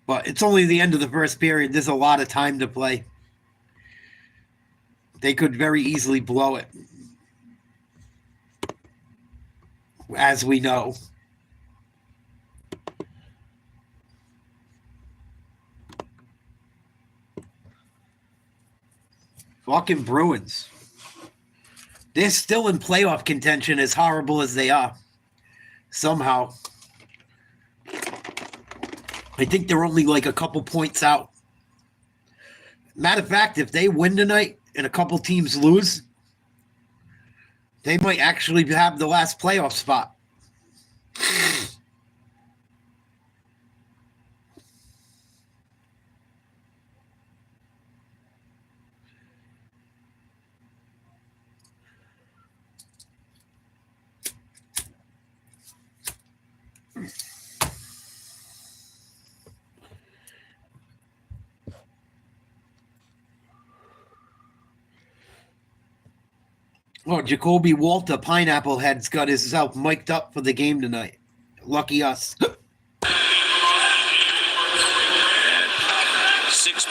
But it's only the end of the first period. There's a lot of time to play. They could very easily blow it. As we know. Fucking Bruins. They're still in playoff contention, as horrible as they are. Somehow. I think they're only like a couple points out. Matter of fact, if they win tonight and a couple teams lose, they might actually have the last playoff spot. Oh, Jacoby Walter, Pineapple Head's got himself mic'd up for the game tonight. Lucky us. 6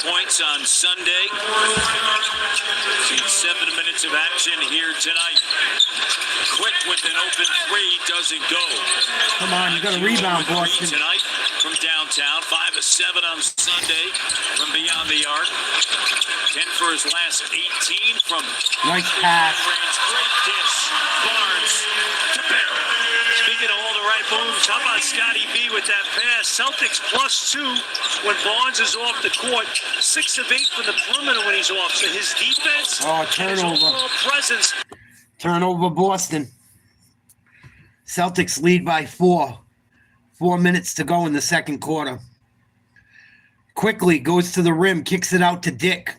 points on Sunday. 7 minutes of action here tonight. Quick with an open 3, doesn't go. Come on, you got a rebound, Boston. Tonight from downtown, 5 of 7 on Sunday from beyond the arc. 10 for his last 18 from nice pass. Great dish. Barnes to Barrett. Speaking of all the right moves, how about Scotty B with that pass? Celtics +2 when Barnes is off the court. 6 of 8 from the perimeter when he's off. So his defense, his overall presence. Turnover, Boston. Celtics lead by 4. 4 minutes to go in the second quarter. Quickly goes to the rim, kicks it out to Dick.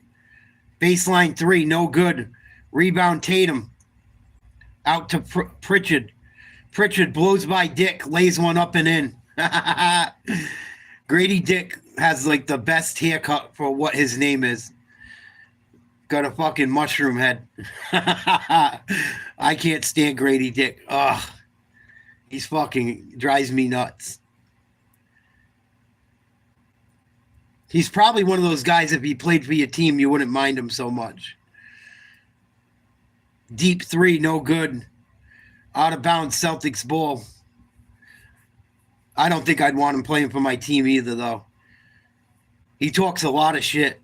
Baseline 3, no good. Rebound Tatum. Out to Pritchard. Pritchard blows by Dick, lays one up and in. Grady Dick has like the best haircut for what his name is. Got a fucking mushroom head. I can't stand Grady Dick. Ugh. He's fucking drives me nuts. He's probably one of those guys, if he played for your team, you wouldn't mind him so much. Deep three, no good. Out of bounds, Celtics ball. I don't think I'd want him playing for my team either, though. He talks a lot of shit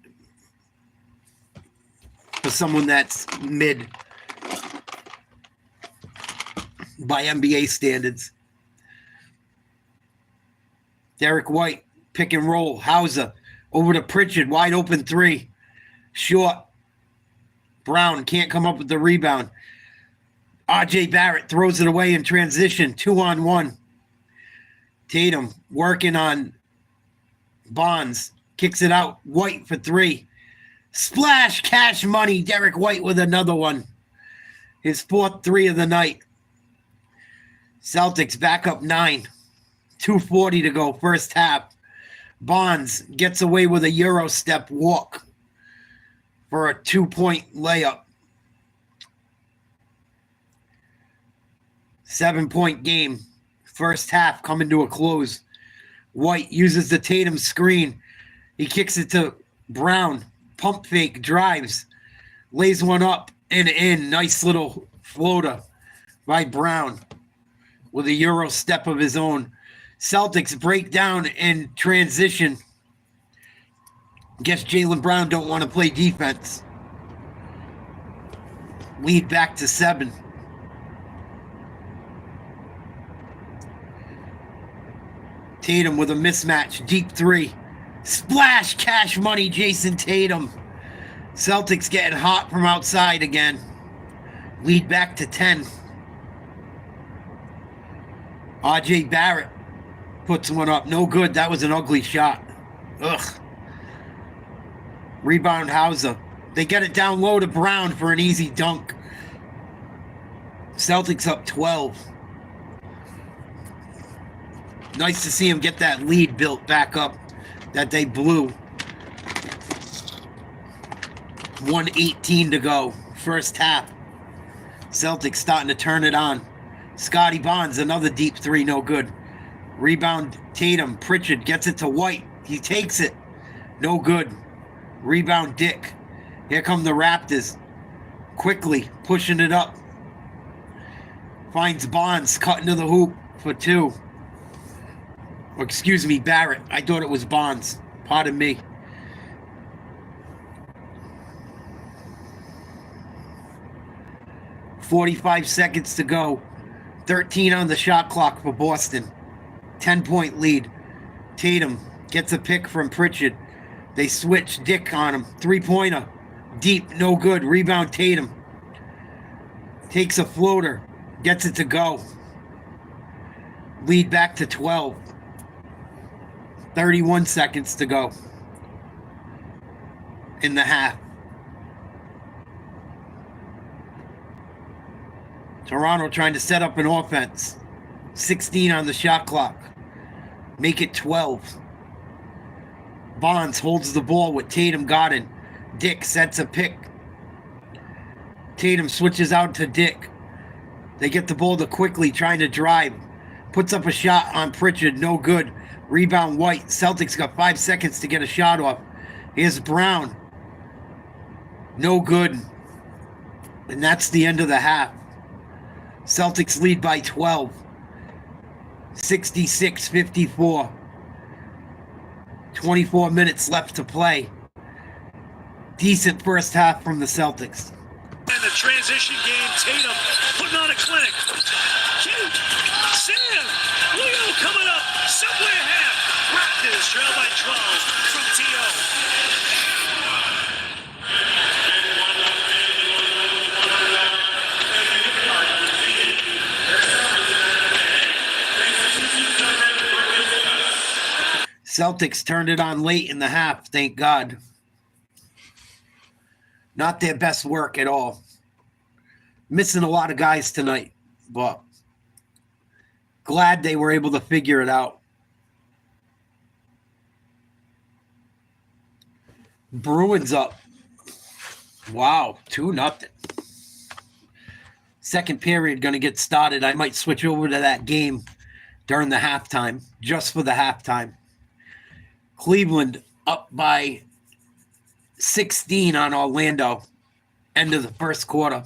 for someone that's mid by NBA standards. Derek White, pick and roll. Hauser over to Pritchard, wide open three. Short. Brown can't come up with the rebound. RJ Barrett throws it away in transition. 2-on-1. Tatum working on Bonds. Kicks it out. White for three. Splash, cash money. Derek White with another one. His fourth three of the night. Celtics back up 9. 2:40 to go, first half. Bonds gets away with a Euro step walk for a 2-point layup. 7-point game. First half coming to a close. White uses the Tatum screen. He kicks it to Brown. Pump fake, drives. Lays one up and in. Nice little floater by Brown with a Euro step of his own. Celtics break down in transition. Guess Jaylen Brown don't want to play defense. Lead back to 7. Tatum with a mismatch. Deep three. Splash, cash money, Jason Tatum. Celtics getting hot from outside again. Lead back to 10. RJ Barrett puts one up. No good. That was an ugly shot. Ugh. Rebound Hauser. They get it down low to Brown for an easy dunk. Celtics up 12. Nice to see him get that lead built back up that they blew. 1:18 to go. First half. Celtics starting to turn it on. Scotty Bonds, another deep three, no good. Rebound Tatum. Pritchard gets it to White. He takes it. No good. Rebound Dick. Here come the Raptors. Quickly pushing it up. Finds Bonds cutting to the hoop for 2. Or excuse me, Barrett. I thought it was Bonds. Pardon me. .45 seconds to go. 13 on the shot clock for Boston. 10-point lead. Tatum gets a pick from Pritchard. They switch Dick on him. 3-pointer. Deep, no good. Rebound Tatum. Takes a floater. Gets it to go. Lead back to 12. 31 seconds to go in the half. Toronto trying to set up an offense. 16 on the shot clock. Make it 12. Bonds holds the ball with Tatum Godin. Dick sets a pick. Tatum switches out to Dick. They get the ball to Quickly trying to drive. Puts up a shot on Pritchard. No good. Rebound White. Celtics got 5 seconds to get a shot off. Here's Brown. No good. And that's the end of the half. Celtics lead by 12. 66-54. 24 minutes left to play. Decent first half from the Celtics. In the transition game, Tatum putting on a clinic. Cute. Sam. Leo coming up. Subway half. Raptors trail by 12 from T.O. Celtics turned it on late in the half, thank God. Not their best work at all. Missing a lot of guys tonight, but glad they were able to figure it out. Bruins up. Wow, 2-0. Second period going to get started. I might switch over to that game during the halftime, just for the halftime. Cleveland up by 16 on Orlando. End of the first quarter.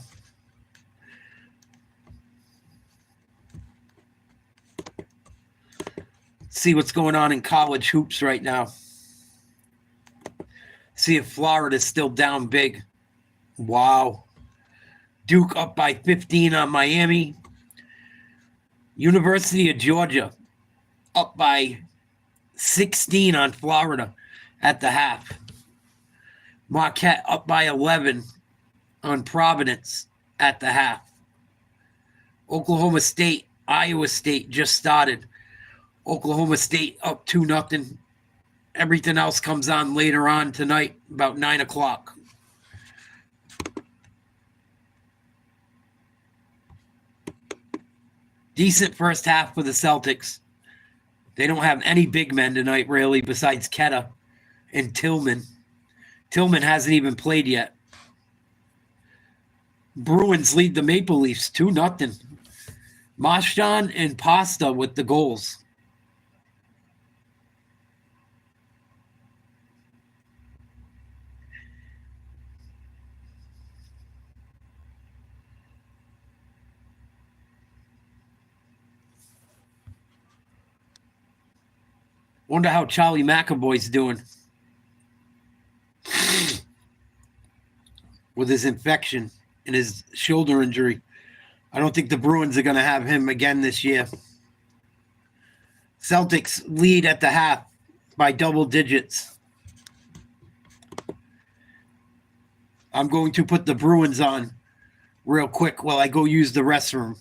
See what's going on in college hoops right now. See if Florida's still down big. Wow. Duke up by 15 on Miami. University of Georgia up by 16 on Florida at the half. Marquette up by 11 on Providence at the half. Oklahoma State, Iowa State just started. Oklahoma State up 2-0. Everything else comes on later on tonight, about 9 o'clock. Decent first half for the Celtics. They don't have any big men tonight, really, besides Ketta and Tillman. Tillman hasn't even played yet. Bruins lead the Maple Leafs 2-0. Marchand and Pasta with the goals. Wonder how Charlie McAvoy's doing with his infection and his shoulder injury. I don't think the Bruins are going to have him again this year. Celtics lead at the half by double digits. I'm going to put the Bruins on real quick while I go use the restroom.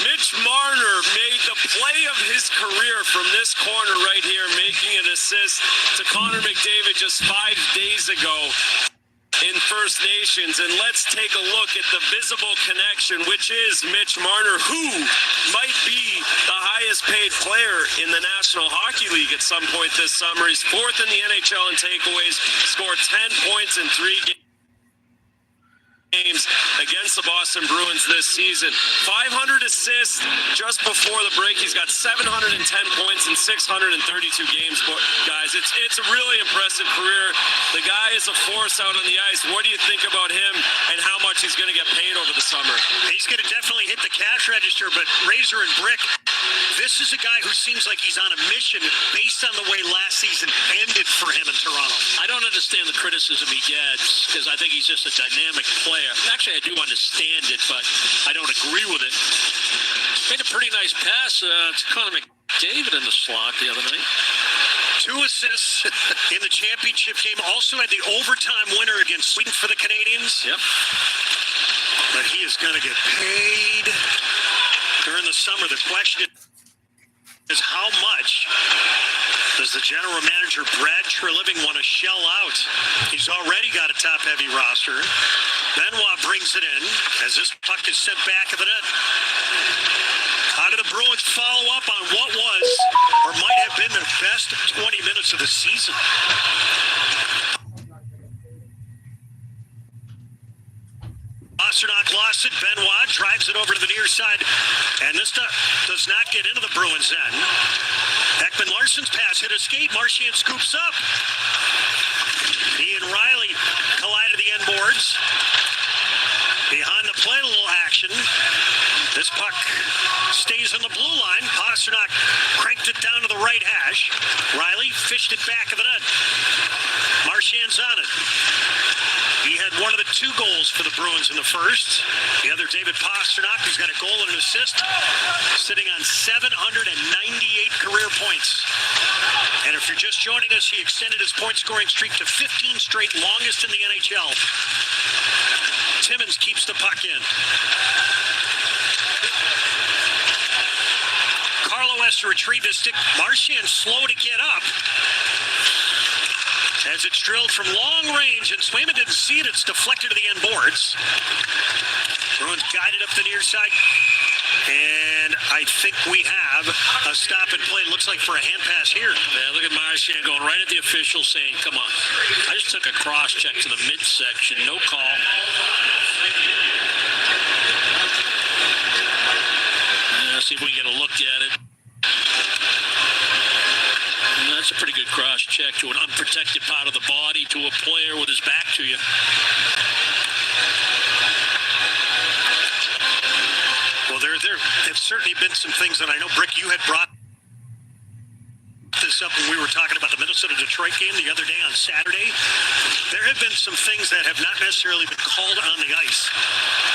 Mitch Marner made the play of his career from this corner right here, making an assist to Connor McDavid just 5 days ago in First Nations. And let's take a look at the visible connection, which is Mitch Marner, who might be the highest paid player in the National Hockey League at some point this summer. He's fourth in the NHL in takeaways, scored 10 points in 3 games against the Boston Bruins this season. 500 assists just before the break. He's got 710 points in 632 games, guys. It's a really impressive career. The guy is a force out on the ice. What do you think about him and how much he's going to get paid over the summer? He's going to definitely hit the cash register, but Razor and Brick, this is a guy who seems like he's on a mission based on the way last season ended for him in Toronto. I don't understand the criticism he gets because I think he's just a dynamic player. Actually, I do understand it, but I don't agree with it. Made a pretty nice pass to Connor McDavid in the slot the other night. 2 assists in the championship game. Also had the overtime winner against Sweden for the Canadians. Yep. But he is going to get paid during the summer. The question is how much does the general manager, Brad Treliving, want to shell out? He's already got a top-heavy roster. Benoit brings it in as this puck is sent back of the net. How do the Bruins follow up on what was or might have been their best 20 minutes of the season? Pasternak lost it. Benoit drives it over to the near side. And this does not get into the Bruins' end. Ekman Larsson's pass hit a skate. Marchand scoops up. He and Riley collide at the end boards. Behind the plate, a little action. This puck stays on the blue line. Pasternak cranked it down to the right hash. Riley fished it back of the net. Marchand's on it. He had one of the 2 goals for the Bruins in the first. The other, David Pasternak, who's got a goal and an assist, sitting on 798 career points. And if you're just joining us, he extended his point-scoring streak to 15 straight, longest in the NHL. Timmins keeps the puck in. Carlo has to retrieve his stick. Marchand slow to get up. As it's drilled from long range, and Swayman didn't see it. It's deflected to the end boards. Bruins guided up the near side. And I think we have a stop and play. Looks like for a hand pass here. Yeah, look at Marchand going right at the official saying, come on. I just took a cross check to the midsection. No call. See if we can get a look at it. That's a pretty good cross check to an unprotected part of the body to a player with his back to you. Well, there have certainly been some things that I know, Brick, you had brought this up when we were talking about the Minnesota-Detroit game the other day on Saturday. There have been some things that have not necessarily been called on the ice,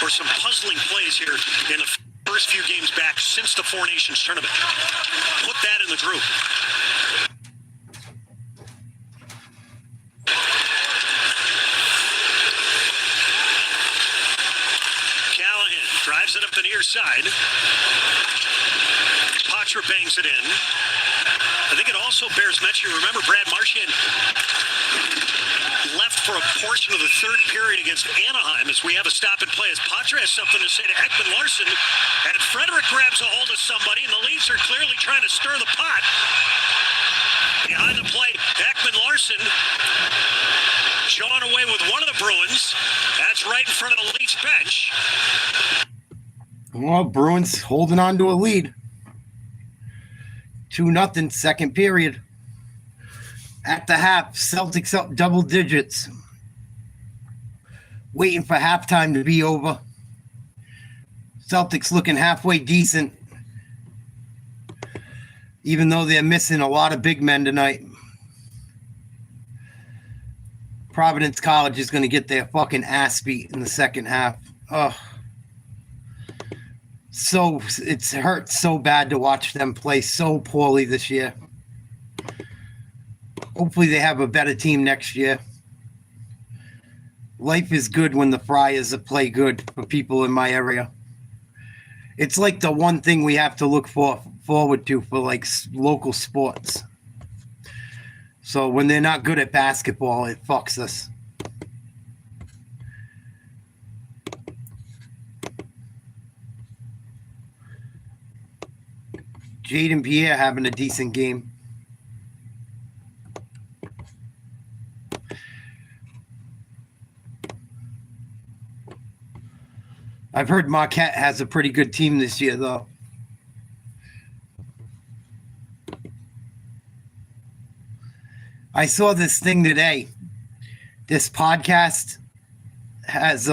or some puzzling plays here in the first few games back since the Four Nations tournament. Put that in the group. Callahan drives it up the near side. Patra bangs it in. I think it also bears mention, remember Brad Marchand left for a portion of the third period against Anaheim as we have a stop and play as Patra has something to say to Ekman Larson, and Frederick grabs a hold of somebody, and the Leafs are clearly trying to stir the pot. Behind the play, Ekman Larson jawing away with one of the Bruins. That's right in front of the Leafs bench. Well, Bruins holding on to a lead. 2-0, second period. At the half, Celtics up double digits. Waiting for halftime to be over. Celtics looking halfway decent, even though they're missing a lot of big men tonight. Providence College is going to get their fucking ass beat in the second half. Ugh. So it's hurt so bad to watch them play so poorly this year. Hopefully they have a better team next year. Life is good when the Friars play good for people in my area. It's like the one thing we have to look forward to for like local sports. So when they're not good at basketball, it fucks us. Jaden Pierre having a decent game. I've heard Marquette has a pretty good team this year, though. I saw this thing today. This podcast has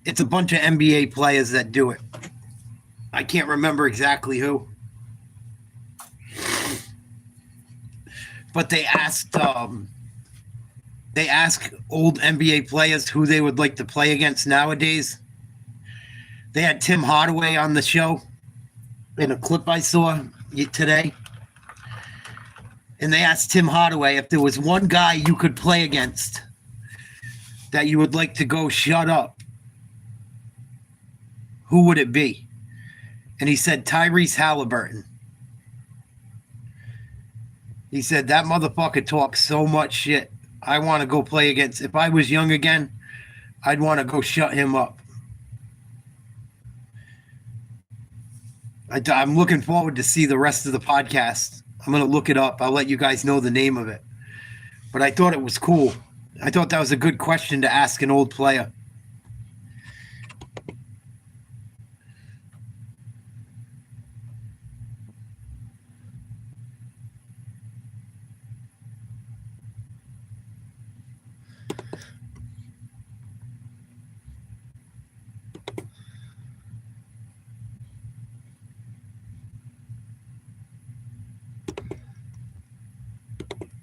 it's a bunch of NBA players that do it. I can't remember exactly who. But they ask old NBA players who they would like to play against nowadays. They had Tim Hardaway on the show in a clip I saw today. And they asked Tim Hardaway if there was one guy you could play against that you would like to go shut up, who would it be? And he said Tyrese Halliburton. He said, that motherfucker talks so much shit. I want to go play against. If I was young again, I'd want to go shut him up. I'm looking forward to see the rest of the podcast. I'm going to look it up. I'll let you guys know the name of it. But I thought it was cool. I thought that was a good question to ask an old player.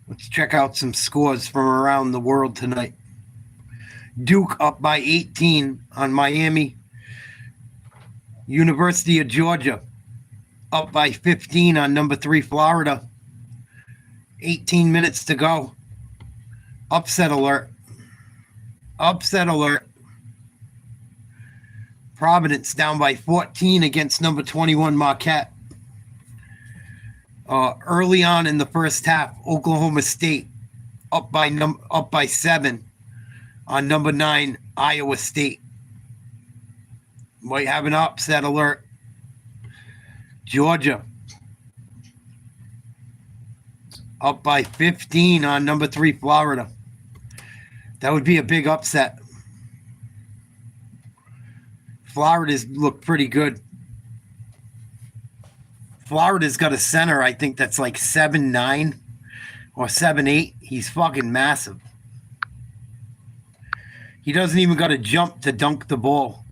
Let's check out some scores from around the world tonight. Duke up by 18 on Miami. University of Georgia up by 15 on number 3 Florida. 18 minutes to go. Upset alert. Upset alert. Providence down by 14 against number 21 Marquette. Early on in the first half, Oklahoma State up by 7 on number 9 Iowa State. Might have an upset alert. Georgia up by 15 on number 3 Florida. That would be a big upset. Florida's looked pretty good. Florida's got a center, I think, that's like 7'9" or 7'8". He's fucking massive. He doesn't even got to jump to dunk the ball.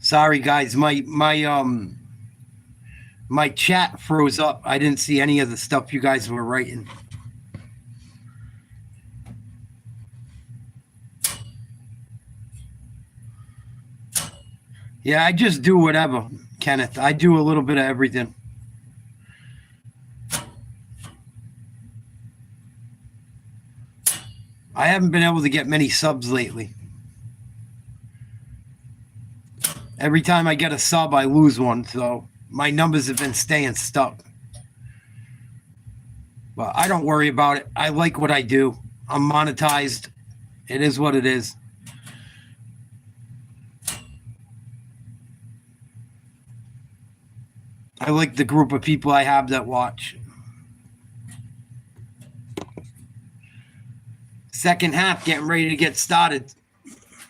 Sorry, guys. My chat froze up. I didn't see any of the stuff you guys were writing. Yeah, I just do whatever, Kenneth. I do a little bit of everything. I haven't been able to get many subs lately. Every time I get a sub, I lose one, so my numbers have been staying stuck. But I don't worry about it. I like what I do. I'm monetized. It is what it is. I like the group of people I have that watch. Second half getting ready to get started.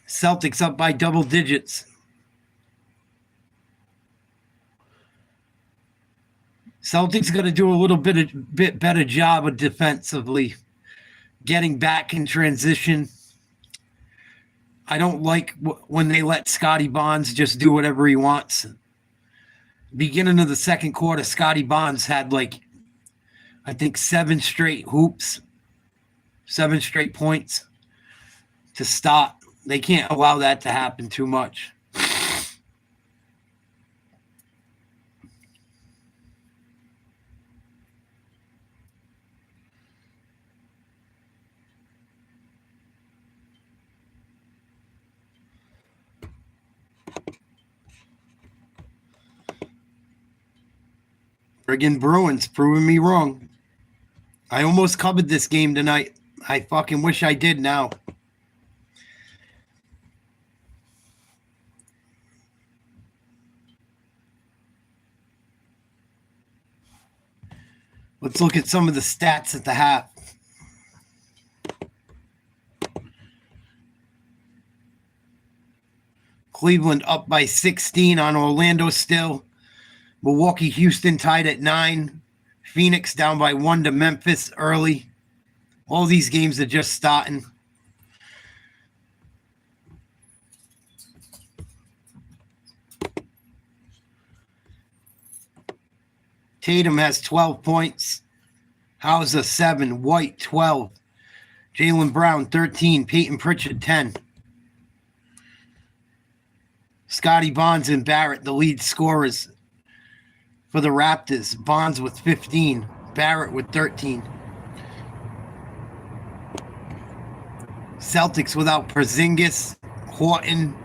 Celtics up by double digits. Celtics got to do a little bit better job of defensively getting back in transition. I don't like when they let Scotty Barnes just do whatever he wants. Beginning of the second quarter, Scotty Barnes had I think 7 straight hoops, 7 straight points to start. They can't allow that to happen too much. Friggin' Bruins proving me wrong. I almost covered this game tonight. I fucking wish I did now. Let's look at some of the stats at the half. Cleveland up by 16 on Orlando still. Milwaukee, Houston tied at 9. Phoenix down by 1 to Memphis early. All these games are just starting. Tatum has 12 points. Hauser 7. White 12. Jaylen Brown 13. Peyton Pritchard 10. Scotty Barnes and Barrett, the lead scorers for the Raptors. Barnes with 15. Barrett with 13. Celtics without Porzingis, Horton,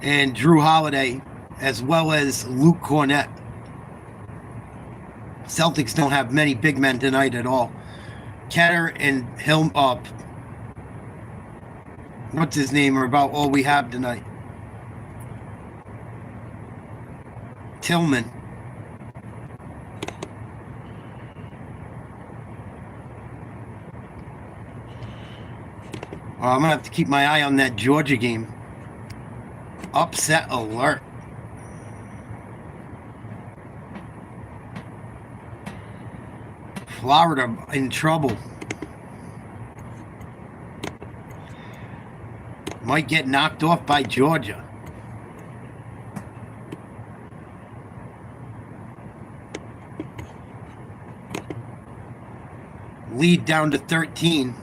and Drew Holiday, as well as Luke Cornett. Celtics don't have many big men tonight at all. Ketter and what's his name, are about all we have tonight. Tillman. I'm going to have to keep my eye on that Georgia game. Upset alert. Florida in trouble. Might get knocked off by Georgia. Lead down to 13.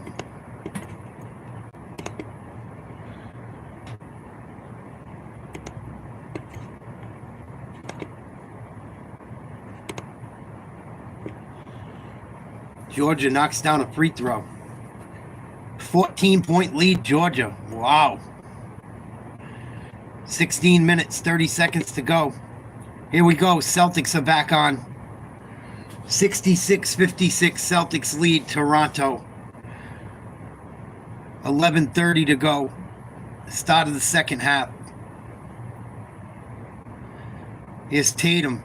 Georgia knocks down a free throw. 14-point lead, Georgia. Wow. 16 minutes, 30 seconds to go. Here we go. Celtics are back on. 66-56, Celtics lead Toronto. 11:30 to go. Start of the second half. Here's Tatum.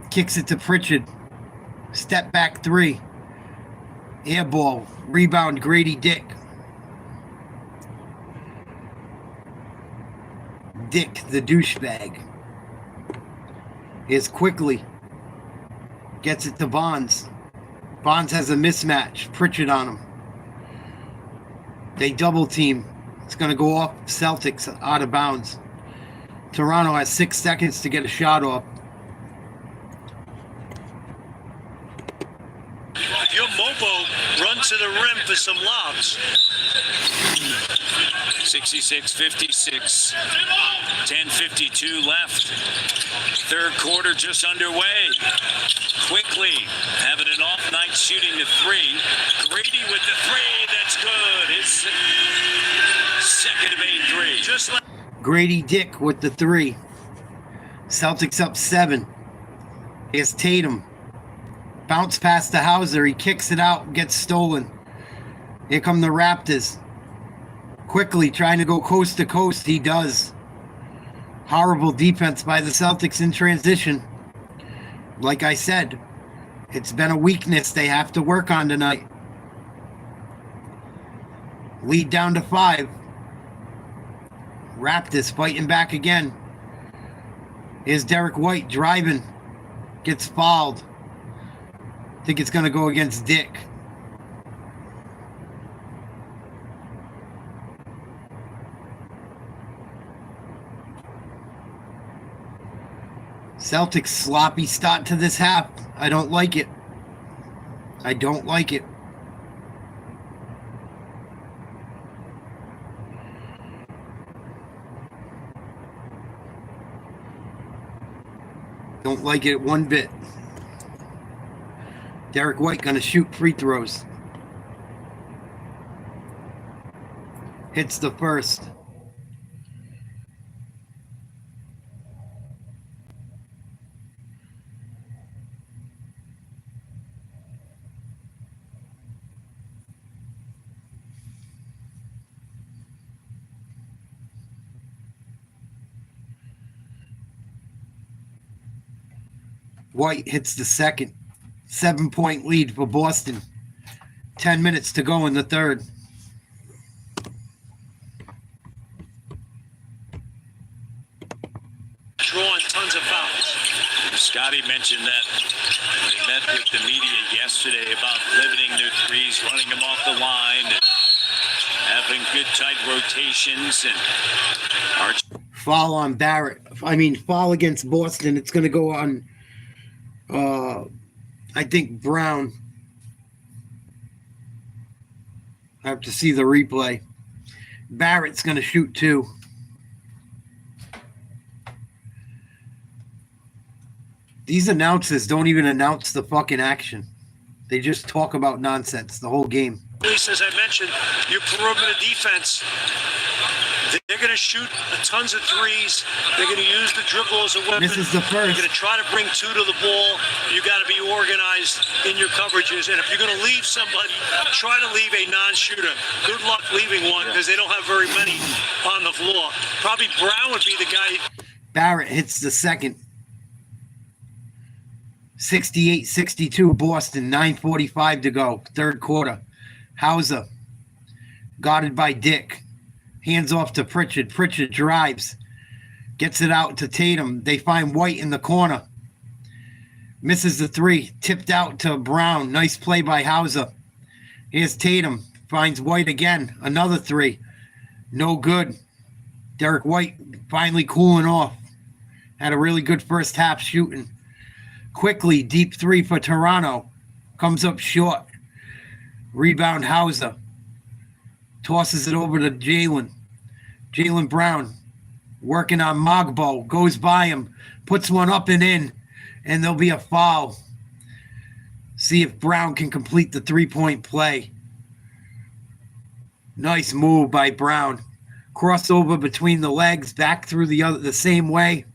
Kicks it to Pritchard. Step back three. Air ball. Rebound, Grady Dick. Dick, the douchebag. Here's Quickly. Gets it to Bonds. Bonds has a mismatch. Pritchard on him. They double team. It's going to go off Celtics out of bounds. Toronto has 6 seconds to get a shot off. If you're Mobo, run to the rim for some lobs. 66-56. 10:52 left. Third quarter just underway. Quickly having an off night, shooting the three. Grady with the three. That's good. His second of 8 threes. Just like Grady Dick with the three. Celtics up 7. Here's Tatum. Bounce pass to Hauser. He kicks it out, gets stolen. Here come the Raptors. Quickly trying to go coast to coast. He does. Horrible defense by the Celtics in transition. Like I said, it's been a weakness they have to work on tonight. Lead down to 5. Raptors fighting back again. Here's Derek White driving. Gets fouled. I think it's going to go against Dick. Celtics sloppy start to this half. I don't like it. I don't like it. Don't like it one bit. Derek White going to shoot free throws. Hits the first. White hits the second. 7-point lead for Boston. 10 minutes to go in the third. drawing tons of fouls. Scotty mentioned that they met with the media yesterday about limiting their threes, running them off the line, and having good tight rotations. And foul on Barrett. Foul against Boston. It's going to go on, I think, Brown. I have to see the replay. Barrett's going to shoot two. These announcers don't even announce the fucking action. They just talk about nonsense the whole game. As I mentioned, your perimeter defense, they're going to shoot tons of threes. They're going to use the dribble as a weapon. This is the first. They're going to try to bring two to the ball. You got to be organized in your coverages. And if you're going to leave somebody, try to leave a non-shooter. Good luck leaving one because they don't have very many on the floor. Probably Brown would be the guy. Barrett hits the second. 68-62 Boston, 9:45 to go, third quarter. Hauser, guarded by Dick. Hands off to Pritchard. Pritchard drives. Gets it out to Tatum. They find White in the corner. Misses the three. Tipped out to Brown. Nice play by Hauser. Here's Tatum. Finds White again. Another three. No good. Derek White finally cooling off. Had a really good first half shooting. Quickly, deep three for Toronto. Comes up short. Rebound Hauser. Tosses it over to Jaylen. Jaylen Brown working on Mogbo. Goes by him. Puts one up and in. And there'll be a foul. See if Brown can complete the three-point play. Nice move by Brown. Crossover between the legs, back through the same way.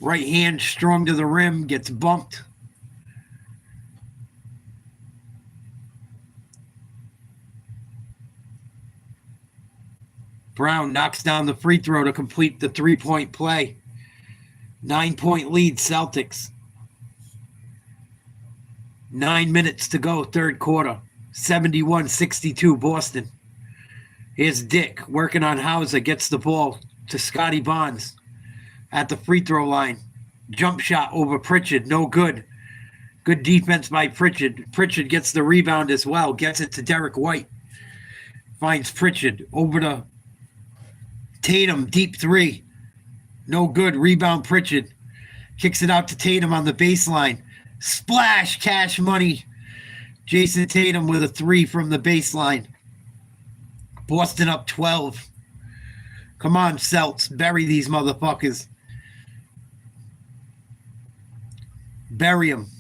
Right hand strung to the rim, gets bumped. Brown knocks down the free throw to complete the 3-point play. 9-point lead, Celtics. 9 minutes to go, third quarter. 71-62, Boston. Here's Dick working on Hauser, gets the ball to Scotty Barnes at the free throw line. Jump shot over Pritchard, no good. Good defense by Pritchard. Pritchard gets the rebound as well, gets it to Derek White. Finds Pritchard over to Tatum, deep three. No good, rebound Pritchard. Kicks it out to Tatum on the baseline. Splash, Cash Money. Jason Tatum with a three from the baseline. Boston up 12. Come on, Celts. Bury these motherfuckers. Bury them.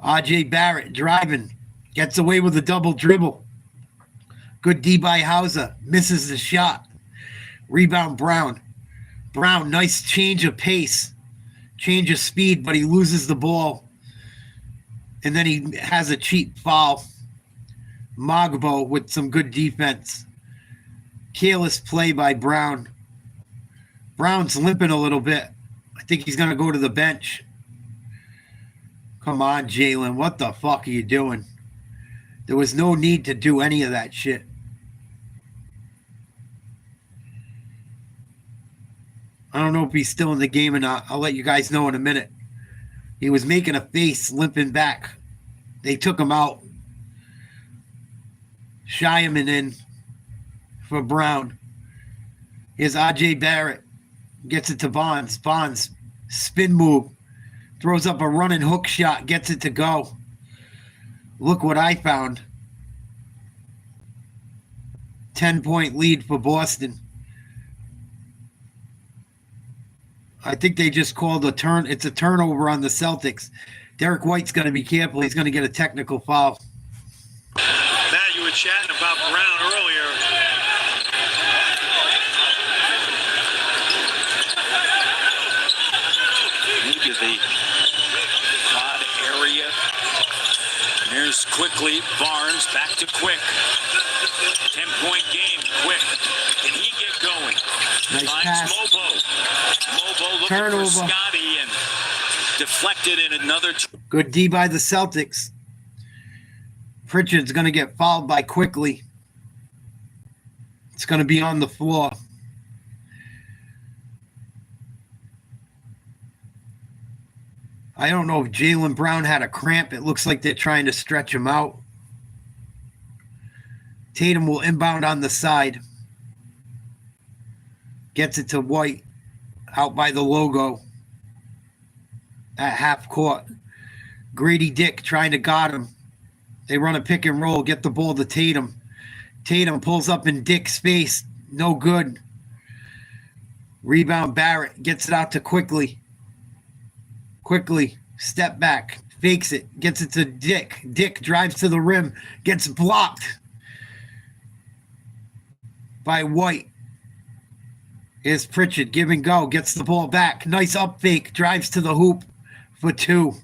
RJ Barrett driving. Gets away with a double dribble. Good D by Hauser. Misses the shot. Rebound Brown. Brown, nice change of pace. Change of speed, but he loses the ball. And then he has a cheap foul. Mogbo with some good defense. Careless play by Brown. Brown's limping a little bit. I think he's going to go to the bench. Come on, Jalen. What the fuck are you doing? There was no need to do any of that shit. I don't know if he's still in the game or not. I'll let you guys know in a minute. He was making a face, limping back. They took him out. Shireman in for Brown. Here's RJ Barrett. Gets it to Bonds. Bonds, spin move. Throws up a running hook shot. Gets it to go. Look what I found. 10-point lead for Boston. I think they just called a turn. It's a turnover on the Celtics. Derek White's going to be careful. He's going to get a technical foul. Matt, you were chatting about Brown earlier. Look at the quad area. And here's quickly Barnes back to Quick. 10-point game. Quick. Can he get going? Nice Finds pass. Mobo looking Turnover. for Scotty and deflected in another. Good D by the Celtics. Pritchard's going to get fouled by Quickly. It's going to be on the floor. I don't know if Jaylen Brown had a cramp. It looks like they're trying to stretch him out. Tatum will inbound on the side. Gets it to White. Out by the logo. At half court. Grady Dick trying to guard him. They run a pick and roll. Get the ball to Tatum. Tatum pulls up in Dick's face. No good. Rebound Barrett. Gets it out to Quickly. Quickly. Step back. Fakes it. Gets it to Dick. Dick drives to the rim. Gets blocked by White. Here's Pritchard. Give and go. Gets the ball back. Nice up fake. Drives to the hoop for two.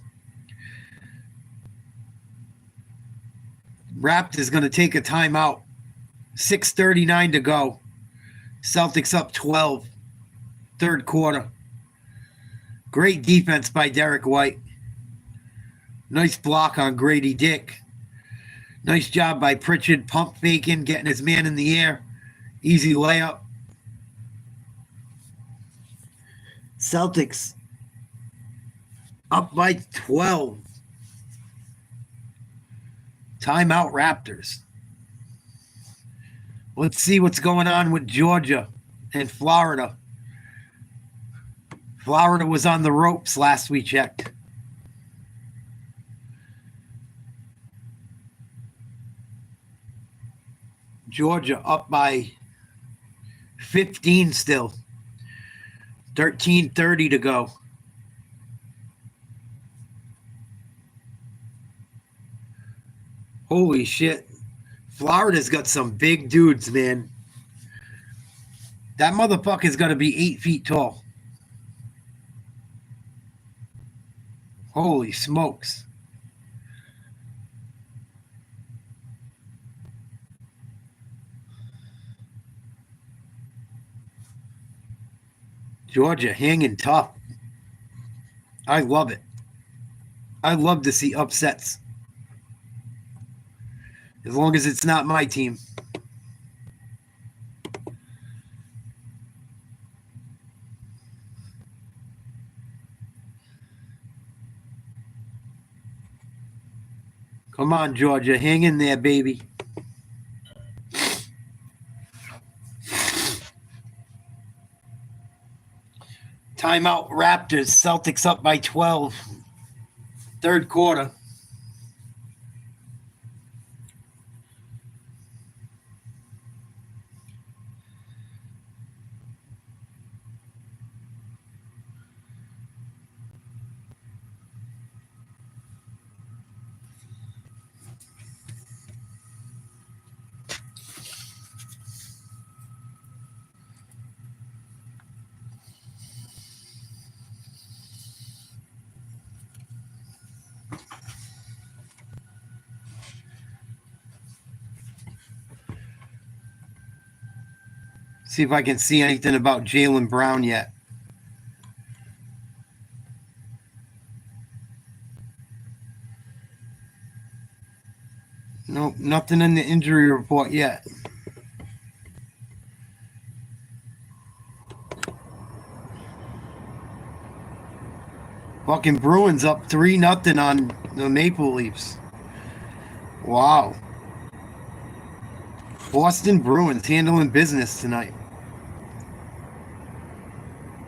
Raptors going to take a timeout. 6:39 to go. Celtics up 12. Third quarter. Great defense by Derek White. Nice block on Grady Dick. Nice job by Pritchard. Pump faking. Getting his man in the air. Easy layup. Celtics up by 12. Timeout Raptors. Let's see what's going on with Georgia and Florida. Florida was on the ropes last we checked. Georgia up by 15 still. 13:30 to go. Holy shit. Florida's got some big dudes, man. That motherfucker's got to be 8 feet tall. Holy smokes. Georgia hanging tough. I love it. I love to see upsets. As long as it's not my team. Come on, Georgia. Hang in there, baby. Timeout Raptors. Celtics up by 12. Third quarter. See if I can see anything about Jaylen Brown yet. Nope, nothing in the injury report yet. Fucking Bruins up 3-0 on the Maple Leafs. Wow. Boston Bruins handling business tonight.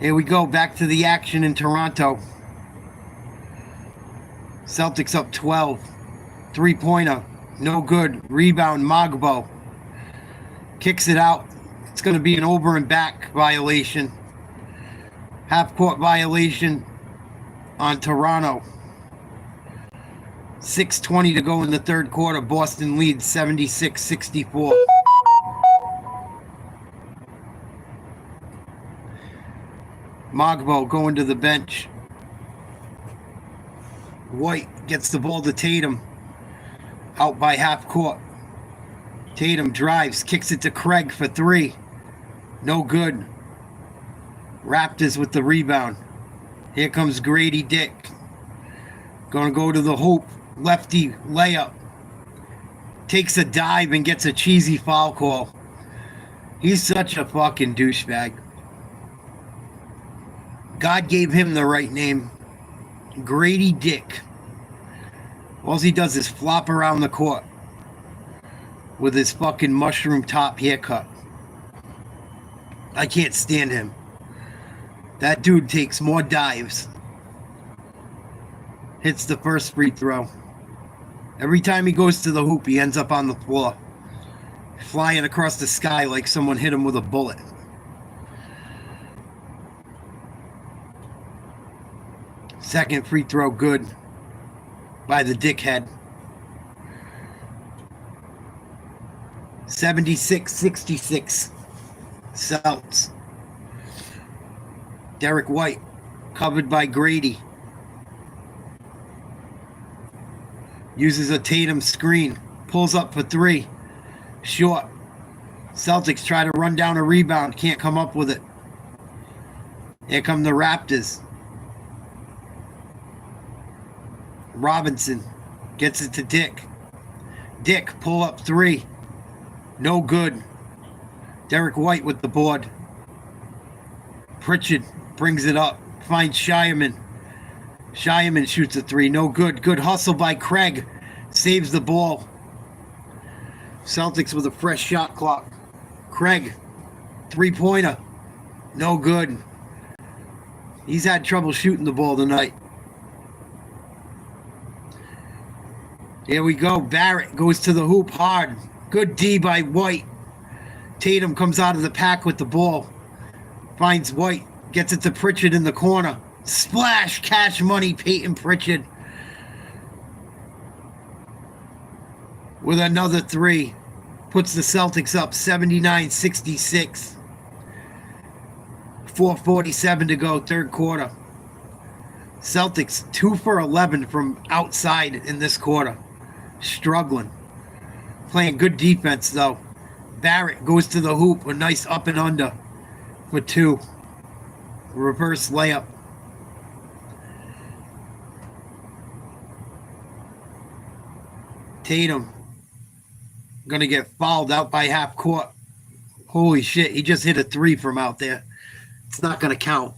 Here we go, back to the action in Toronto. Celtics up 12. Three-pointer, no good. Rebound, Magbo. Kicks it out. It's going to be an over and back violation. Half-court violation on Toronto. 6:20 to go in the third quarter. Boston leads 76-64. Magbo going to the bench. White gets the ball to Tatum. Out by half court. Tatum drives, kicks it to Craig for three. No good. Raptors with the rebound. Here comes Grady Dick. Gonna go to the hoop. Lefty layup. Takes a dive and gets a cheesy foul call. He's such a fucking douchebag. God gave him the right name. Grady Dick. All he does is flop around the court with his fucking mushroom top haircut. I can't stand him. That dude takes more dives. Hits the first free throw. Every time he goes to the hoop, he ends up on the floor, flying across the sky like someone hit him with a bullet. Second free throw good by the dickhead. 76-66 Celts. Derek White covered by Grady. Uses a Tatum screen. Pulls up for three. Short. Celtics try to run down a rebound. Can't come up with it. Here come the Raptors. Robinson gets it to Dick. Dick, pull up three. No good. Derek White with the board. Pritchard brings it up. Finds Shireman. Shireman shoots a three. No good. Good hustle by Craig. Saves the ball. Celtics with a fresh shot clock. Craig. Three-pointer. No good. He's had trouble shooting the ball tonight. Here we go. Barrett goes to the hoop hard. Good D by White. Tatum comes out of the pack with the ball. Finds White. Gets it to Pritchard in the corner. Splash. Cash money. Peyton Pritchard. With another three. puts the Celtics up 79-66. 4:47 to go, third quarter. Celtics 2 for 11 from outside in this quarter. Struggling. Playing good defense, though. Barrett goes to the hoop. A nice up and under for 2. Reverse layup. Tatum going to get fouled out by half court. Holy shit, he just hit a 3 from out there. It's not going to count.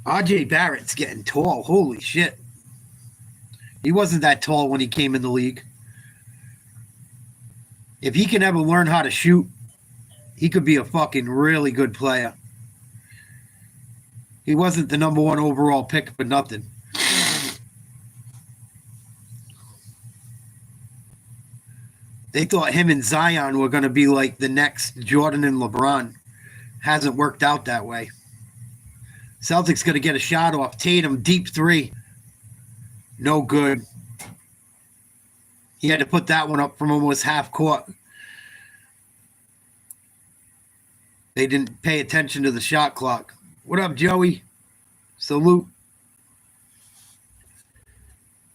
RJ Barrett's getting tall. Holy shit. He wasn't that tall when he came in the league. If he can ever learn how to shoot, he could be a fucking really good player. He wasn't the number 1 overall pick for nothing. They thought him and Zion were going to be like the next Jordan and LeBron. Hasn't worked out that way. Celtics going to get a shot off. Tatum, deep 3. No good. He had to put that one up from almost half court. They didn't pay attention to the shot clock. What up, Joey? Salute.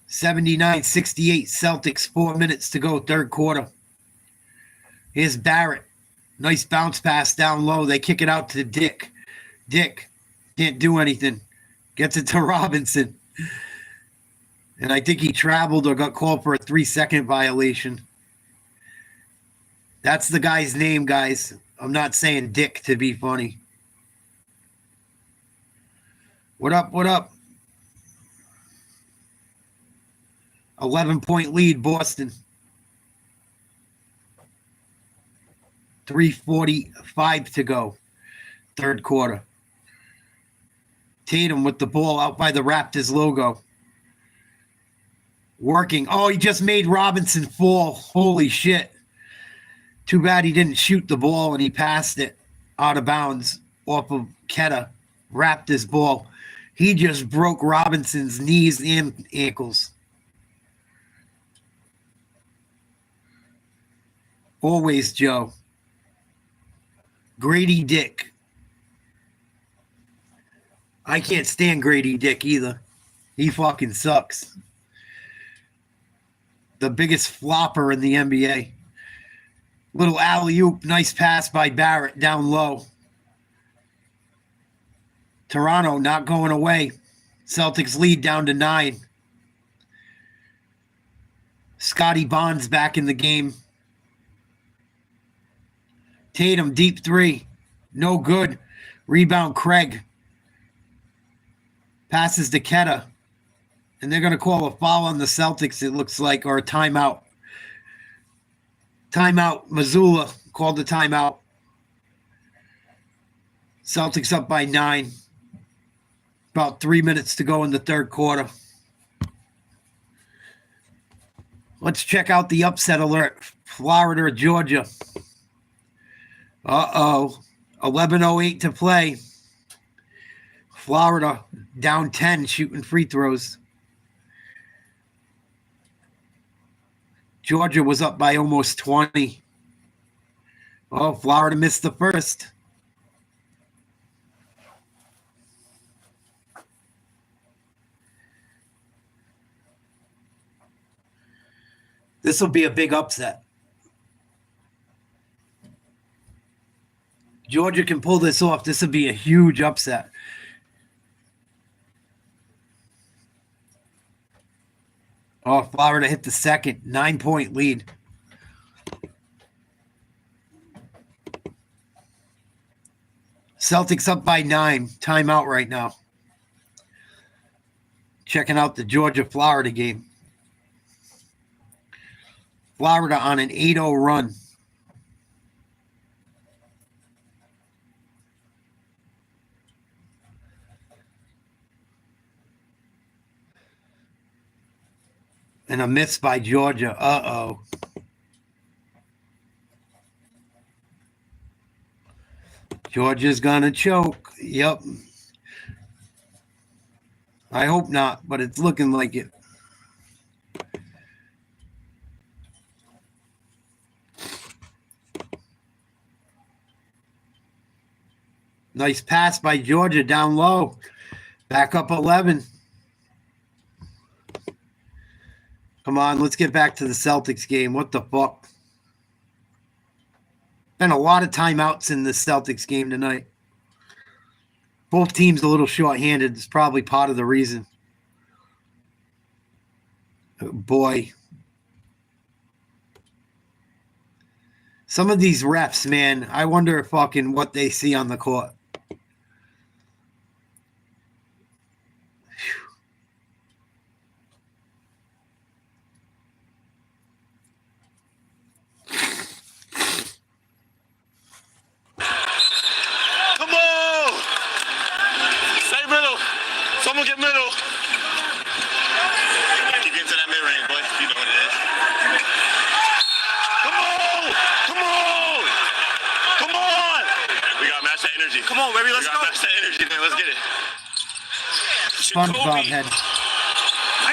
79-68 Celtics, 4 minutes to go, third quarter. Here's Barrett. Nice bounce pass down low. They kick it out to Dick. Dick can't do anything. Gets it to Robinson. And I think he traveled or got called for a 3-second violation. That's the guy's name, guys. I'm not saying Dick to be funny. What up, what up? 11-point lead, Boston. 3:45 to go. Third quarter. Tatum with the ball out by the Raptors logo. Working. Oh, he just made Robinson fall. Holy shit. Too bad he didn't shoot the ball and he passed it out of bounds off of Keta. Raptors ball. He just broke Robinson's knees and ankles. Always Joe. Grady Dick. I can't stand Grady Dick either. He fucking sucks. The biggest flopper in the NBA. Little alley-oop. Nice pass by Barrett down low. Toronto not going away. Celtics lead down to 9. Scotty Barnes back in the game. Tatum, deep 3. No good. Rebound, Craig. Passes to Keta. And they're going to call a foul on the Celtics, it looks like, or a timeout. Timeout. Missoula called the timeout. Celtics up by 9. About 3 minutes to go in the third quarter. Let's check out the upset alert. Florida, Georgia. Uh-oh. 11:08 to play. Florida down 10 shooting free throws. Georgia was up by almost 20. Oh, Florida missed the first. This will be a big upset. Georgia can pull this off. This will be a huge upset. Oh, Florida hit the second. 9-point lead. Celtics up by 9. Timeout right now. Checking out the Georgia-Florida game. Florida on an 8-0 run. And a miss by Georgia. Uh-oh. Georgia's going to choke. Yep. I hope not, but it's looking like it. Nice pass by Georgia down low. Back up 11. Come on, let's get back to the Celtics game. What the fuck? Been a lot of timeouts in the Celtics game tonight. Both teams a little short-handed. It's probably part of the reason. Oh, boy. Some of these refs, man, I wonder fucking what they see on the court. Come on! Stay middle. Someone get middle. Keep getting to that mid-range, boy. You know what it is. Come on! Come on! Come on! We got to match that energy. Come on, baby. Let's go. Match that energy, man. Let's get it. SpongeBob head.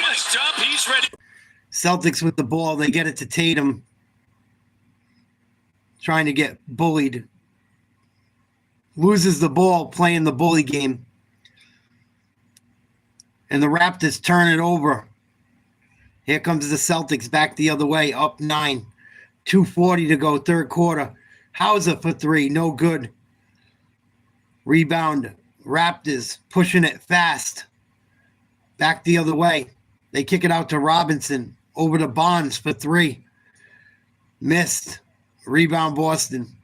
Nice job. He's ready. Celtics with the ball. They get it to Tatum. Trying to get bullied. Loses the ball playing the bully game. And the Raptors turn it over. Here comes the Celtics back the other way, up 9. 2:40 to go, third quarter. Hauser for 3, no good. Rebound. Raptors pushing it fast. Back the other way. They kick it out to Robinson. Over to Bonds for 3. Missed. Rebound Boston.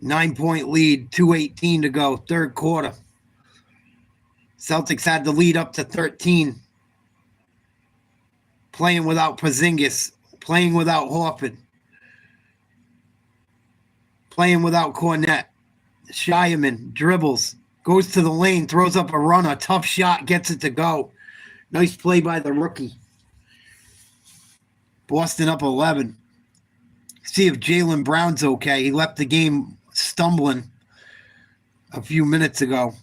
9-point lead, 2:18 to go, third quarter. Celtics had the lead up to 13. Playing without Porzingis, playing without Horford, playing without Cornette. Shireman dribbles, goes to the lane, throws up a runner, tough shot, gets it to go. Nice play by the rookie. Boston up 11. See if Jaylen Brown's okay. He left the game stumbling a few minutes ago.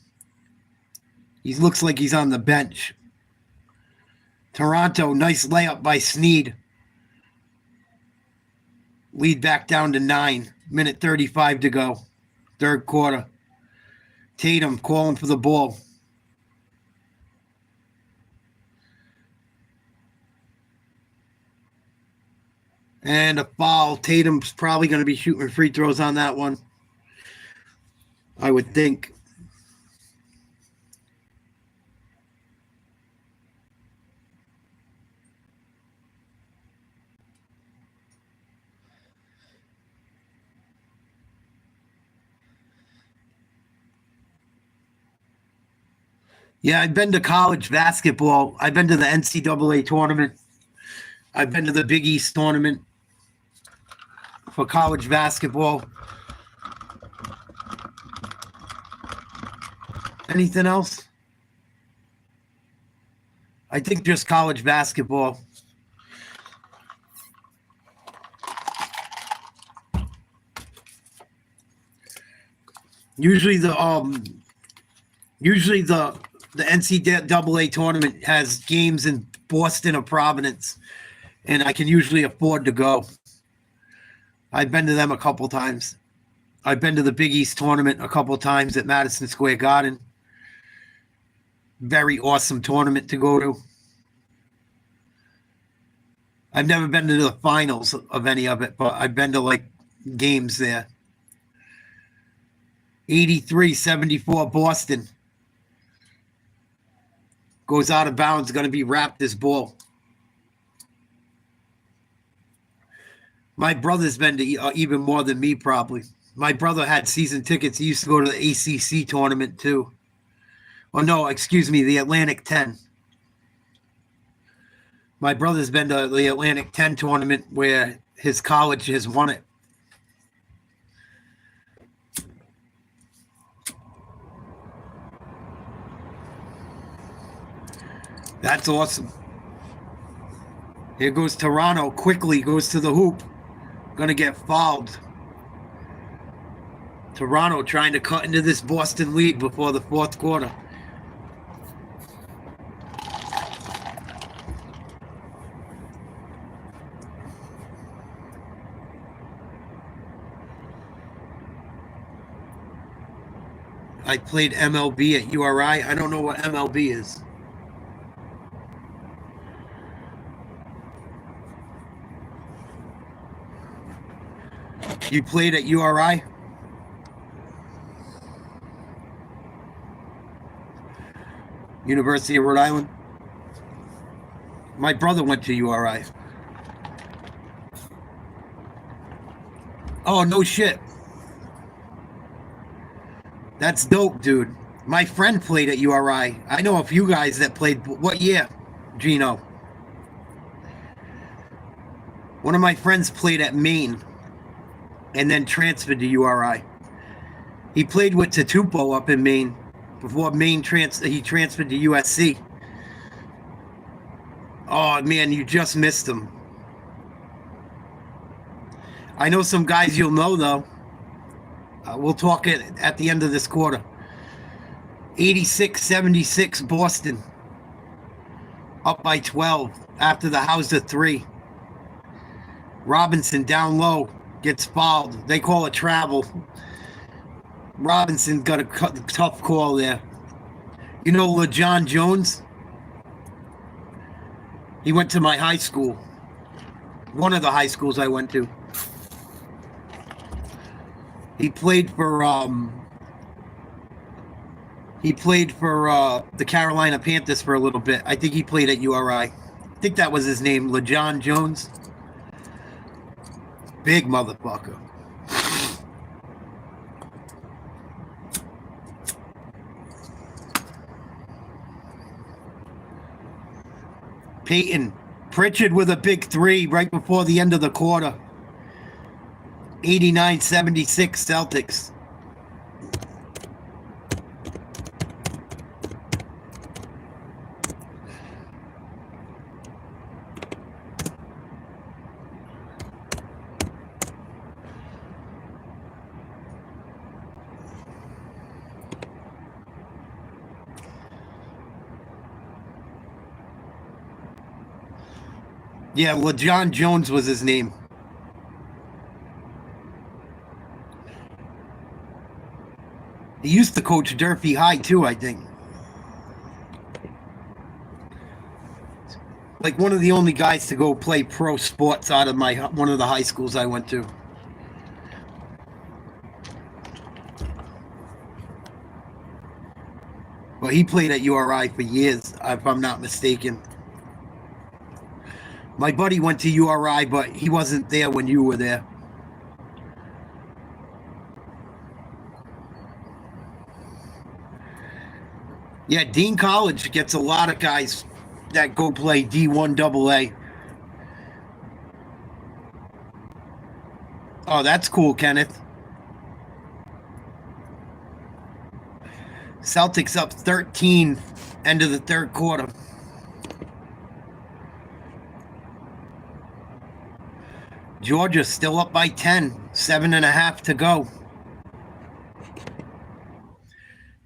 He looks like he's on the bench. Toronto, nice layup by Snead. Lead back down to 9. Minute 35 to go. Third quarter. Tatum calling for the ball. And a foul. Tatum's probably going to be shooting free throws on that one, I would think. Yeah, I've been to college basketball. I've been to the NCAA tournament. I've been to the Big East tournament for college basketball. Anything else? I think just college basketball. Usually the NCAA tournament has games in Boston or Providence, and I can usually afford to go. I've been to them a couple times. I've been to the Big East tournament a couple times at Madison Square Garden. Very awesome tournament to go to. I've never been to the finals of any of it, but I've been to like games there. 83-74 Boston. Goes out of bounds, going to be Raptors ball. My brother's been to even more than me, probably. My brother had season tickets. He used to go to the ACC tournament, too. Oh, no, excuse me, the Atlantic 10. My brother's been to the Atlantic 10 tournament where his college has won it. That's awesome. Here goes Toronto. Quickly goes to the hoop. Going to get fouled. Toronto trying to cut into this Boston lead before the fourth quarter. I played MLB at URI. I don't know what MLB is. You played at URI? University of Rhode Island? My brother went to URI. Oh, no shit. That's dope, dude. My friend played at URI. I know a few guys that played. What year, Gino? One of my friends played at Maine and then transferred to URI. He played with Tatupo up in Maine before Maine he transferred to USC. Oh, man, you just missed him. I know some guys you'll know, though. We'll talk at the end of this quarter. 86-76 Boston. Up by 12 after the Hauser 3. Robinson down low. Gets fouled. They call it travel. Robinson got a tough call there. You know LeJon Jones? He went to my high school. One of the high schools I went to. He played for the Carolina Panthers for a little bit. I think he played at URI. I think that was his name, LeJon Jones. Big motherfucker. Peyton Pritchard with a big 3 right before the end of the quarter. 89-76 Celtics. Yeah, LeJon Jones was his name. He used to coach Durfee High, too, I think. Like one of the only guys to go play pro sports out of one of the high schools I went to. Well, he played at URI for years, if I'm not mistaken. My buddy went to URI, but he wasn't there when you were there. Yeah, Dean College gets a lot of guys that go play D1 AA. Oh, that's cool, Kenneth. Celtics up 13, end of the third quarter. Georgia still up by 10, 7.5 to go.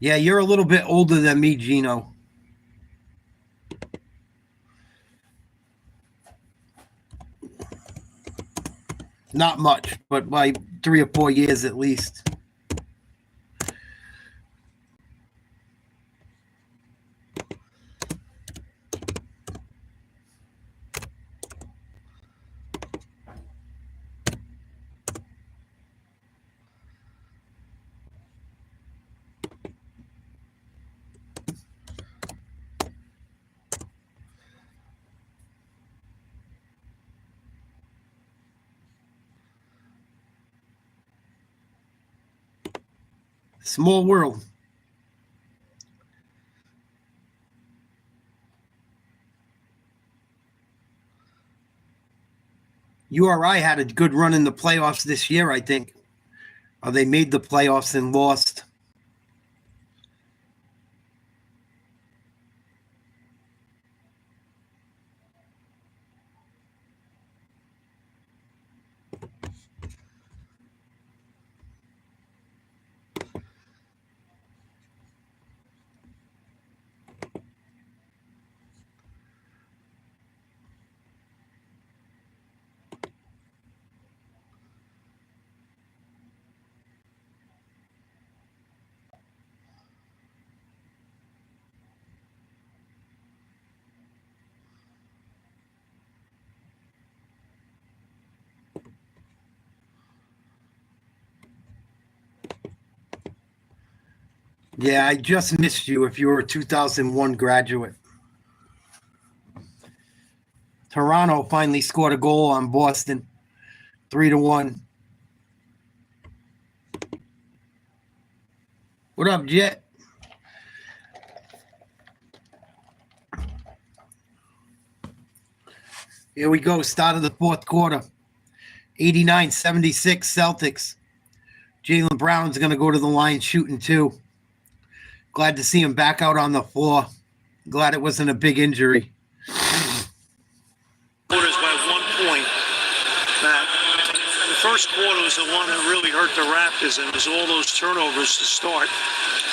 Yeah, you're a little bit older than me, Gino. Not much, but by 3 or 4 years at least. Small world. URI had a good run in the playoffs this year, I think. They made the playoffs and lost. Yeah, I just missed you if you were a 2001 graduate. Toronto finally scored a goal on Boston, 3-1. What up, Jet? Here we go. Start of the fourth quarter. 89-76 Celtics. Jaylen Brown's going to go to the line shooting 2. Glad to see him back out on the floor. Glad it wasn't a big injury. Quarters by 1 point. Matt, the first quarter was the one that really hurt the Raptors, and it was all those turnovers to start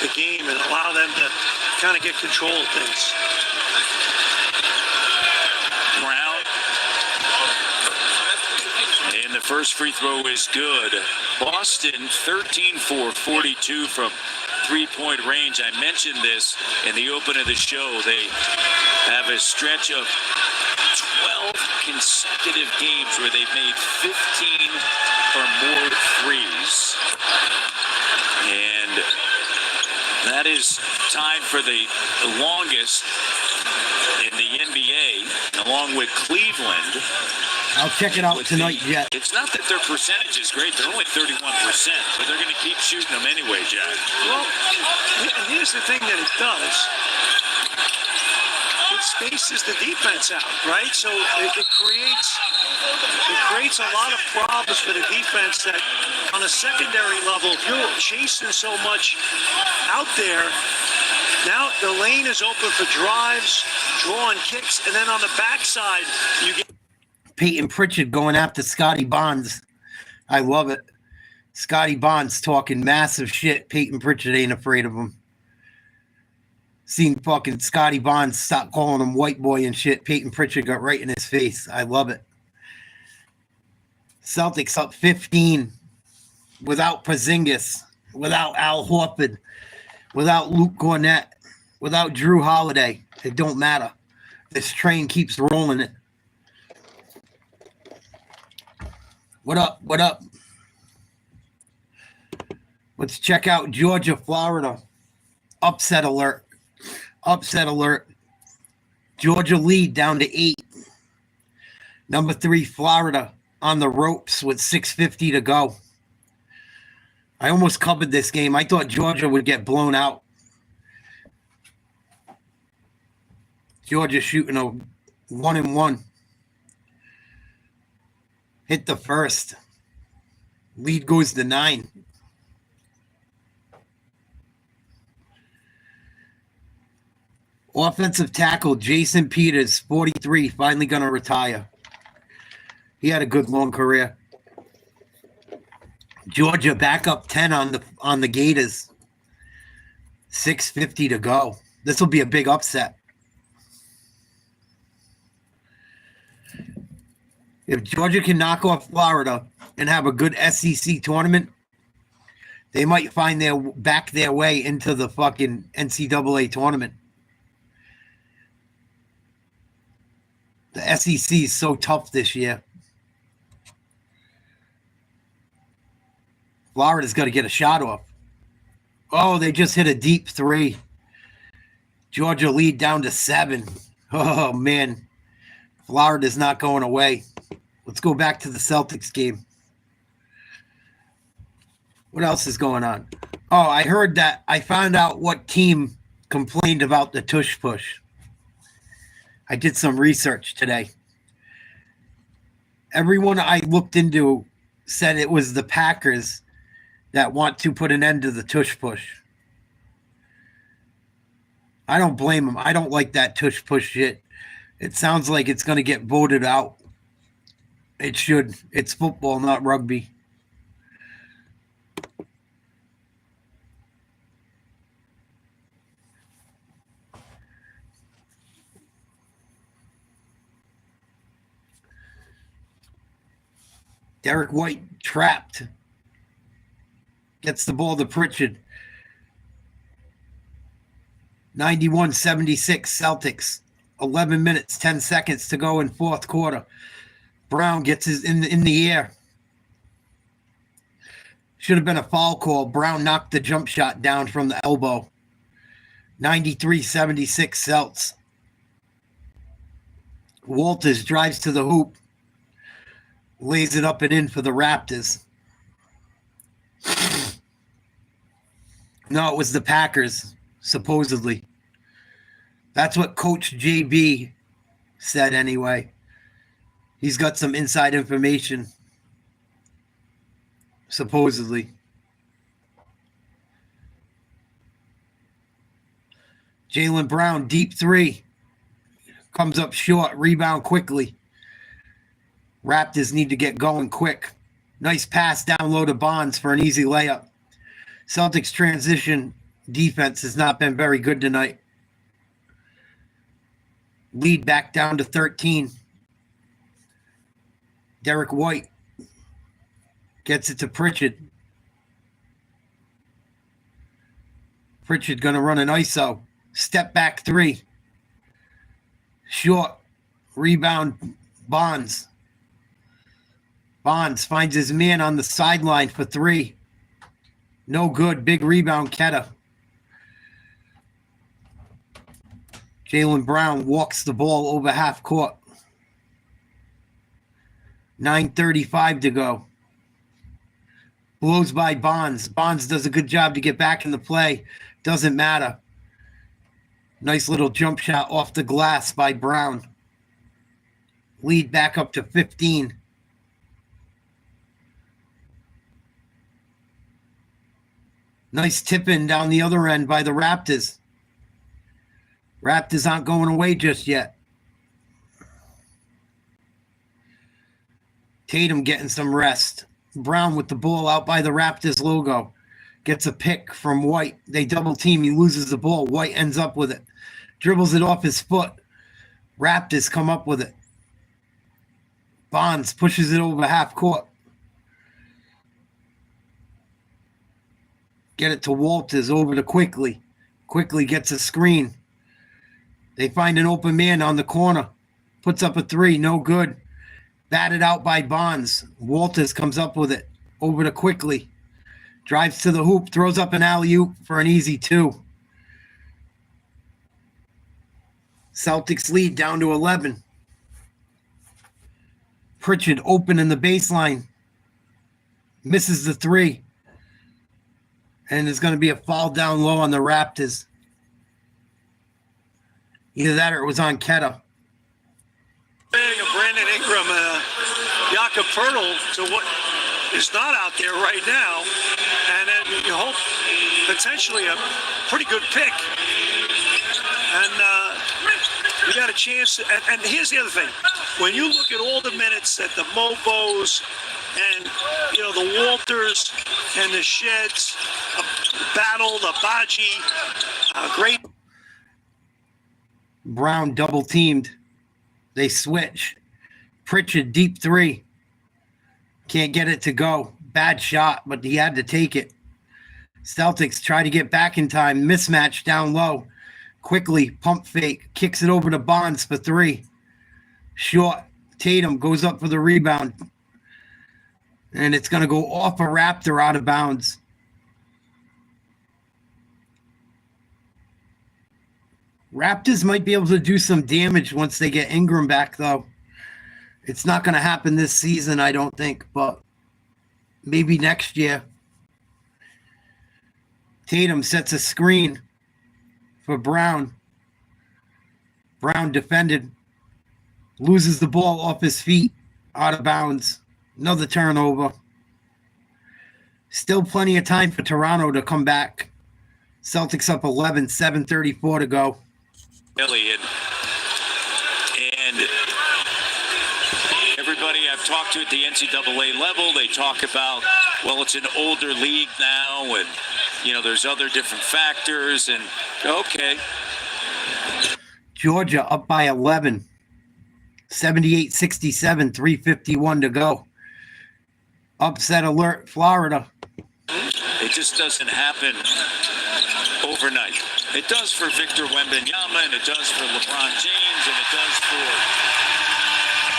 the game and allow them to kind of get control of things. Brown. And the first free throw is good. Boston 13 for 42 from three-point range. I mentioned this in the open of the show. They have a stretch of 12 consecutive games where they've made 15 or more threes. And that is tied for the longest in the NBA, along with Cleveland. I'll check it out tonight, Jet. It's not that their percentage is great. They're only 31%, but they're going to keep shooting them anyway, Jack. Well, here's the thing that it does. It spaces the defense out, right? So it creates a lot of problems for the defense that on a secondary level, if you're chasing so much out there, now the lane is open for drives, drawing kicks, and then on the backside, you get Peyton Pritchard going after Scotty Barnes. I love it. Scotty Barnes talking massive shit. Peyton Pritchard ain't afraid of him. Seen fucking Scotty Barnes stop calling him white boy and shit. Peyton Pritchard got right in his face. I love it. Celtics up 15 without Porzingis, without Al Horford, without Luke Cornett, without Drew Holiday. It don't matter. This train keeps rolling it. What up? What up? Let's check out Georgia, Florida. Upset alert. Upset alert. Georgia lead down to 8. Number 3, Florida on the ropes with 6:50 to go. I almost covered this game. I thought Georgia would get blown out. Georgia shooting a 1-1. Hit the first. Lead goes to 9. Offensive tackle Jason Peters, 43, finally going to retire. He had a good long career. Georgia back up 10 on the Gators. 6:50 to go. This will be a big upset. If Georgia can knock off Florida and have a good SEC tournament, they might find their way into the fucking NCAA tournament. The SEC is so tough this year. Florida's got to get a shot off. Oh, they just hit a deep 3. Georgia lead down to 7. Oh, man. Florida's not going away. Let's go back to the Celtics game. What else is going on? Oh, I heard that. I found out what team complained about the tush push. I did some research today. Everyone I looked into said it was the Packers that want to put an end to the tush push. I don't blame them. I don't like that tush push shit. It sounds like it's going to get voted out. It should. It's football, not rugby. Derek White trapped. Gets the ball to Pritchard. 91-76 Celtics. 11 minutes, 10 seconds to go in fourth quarter. Brown gets his in the air. Should have been a foul call. Brown knocked the jump shot down from the elbow. 93-76 Celts. Walters drives to the hoop. Lays it up and in for the Raptors. No, it was the Packers, supposedly. That's what Coach JB said anyway. He's got some inside information, supposedly. Jaylen Brown, deep three. Comes up short, rebound quickly. Raptors need to get going quick. Nice pass down low to Bonds for an easy layup. Celtics transition defense has not been very good tonight. Lead back down to 13. Derek White gets it to Pritchard. Pritchard going to run an ISO. Step back three. Short. Rebound Bonds. Bonds finds his man on the sideline for three. No good. Big rebound, Ketta. Jaylen Brown walks the ball over half court. 9:35 to go. Blows by Bonds. Bonds does a good job to get back in the play. Doesn't matter. Nice little jump shot off the glass by Brown. Lead back up to 15. Nice tip in down the other end by the Raptors. Raptors aren't going away just yet. Tatum getting some rest. Brown with the ball out by the Raptors logo. Gets a pick from White. They double team. He loses the ball. White ends up with it. Dribbles it off his foot. Raptors come up with it. Bonds pushes it over half court. Get it to Walters, over to Quickly. Quickly gets a screen. They find an open man on the corner. Puts up a three, no good. Batted out by Bonds. Walters comes up with it. Over to Quickly. Drives to the hoop, throws up an alley-oop for an easy two. Celtics lead down to 11. Pritchard open in the baseline. Misses the three. And there's going to be a foul down low on the Raptors. Either that or it was on Ketta. Brandon Ingram, Jakob Poeltl to what is not out there right now. And then you hope potentially a pretty good pick. And we got a chance. And here's the other thing. When you look at all the minutes that the Mobos and, the Walters and the Sheds battle, the Baji, great. Brown double teamed. They switch. Pritchard deep three. Can't get it to go. Bad shot, but he had to take it. Celtics try to get back in time. Mismatch down low. Quickly, pump fake. Kicks it over to Bonds for three. Short. Tatum goes up for the rebound. And it's going to go off a Raptor out of bounds. Raptors might be able to do some damage once they get Ingram back, though. It's not going to happen this season, I don't think, but maybe next year. Tatum sets a screen for Brown. Brown defended. Loses the ball off his feet, out of bounds. Another turnover. Still plenty of time for Toronto to come back. Celtics up 11, 7:34 to go. Elliott. And everybody I've talked to at the NCAA level, they talk about, well, it's an older league now, and, there's other different factors, and okay. Georgia up by 11. 78-67, 3:51 to go. Upset alert, Florida. It just doesn't happen overnight. It does for Victor Wembanyama, and it does for LeBron James, and it does for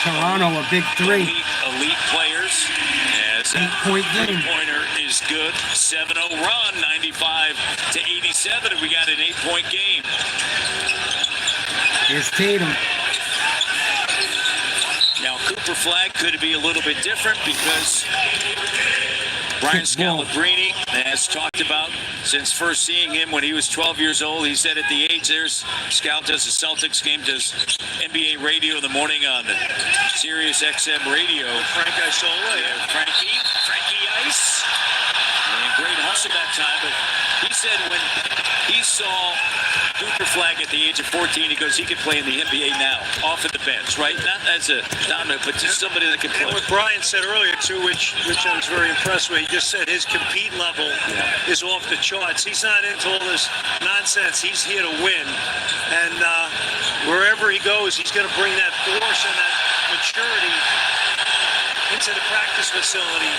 Toronto, a big three. Elite players, as Celtics. 8-point game. Pointer is good. 7-0 run, 95-87, and we got an 8-point game. Here's Tatum. Now, Cooper Flag could be a little bit different because Brian Scalabrine has talked about since first seeing him when he was 12 years old. He said at the age there's Scout does a Celtics game, does NBA radio in the morning on Sirius XM radio. Frank Isola. Yeah, Frankie Ice. And great hustle that time, but he said when he saw Cooper Flag at the age of 14, he goes, he could play in the NBA now, off at the bench, right? Not as a dominant, but just somebody that can play. And what Brian said earlier, too, which I was very impressed with, he just said his compete level is off the charts. He's not into all this nonsense. He's here to win. And wherever he goes, he's going to bring that force and that maturity into the practice facility.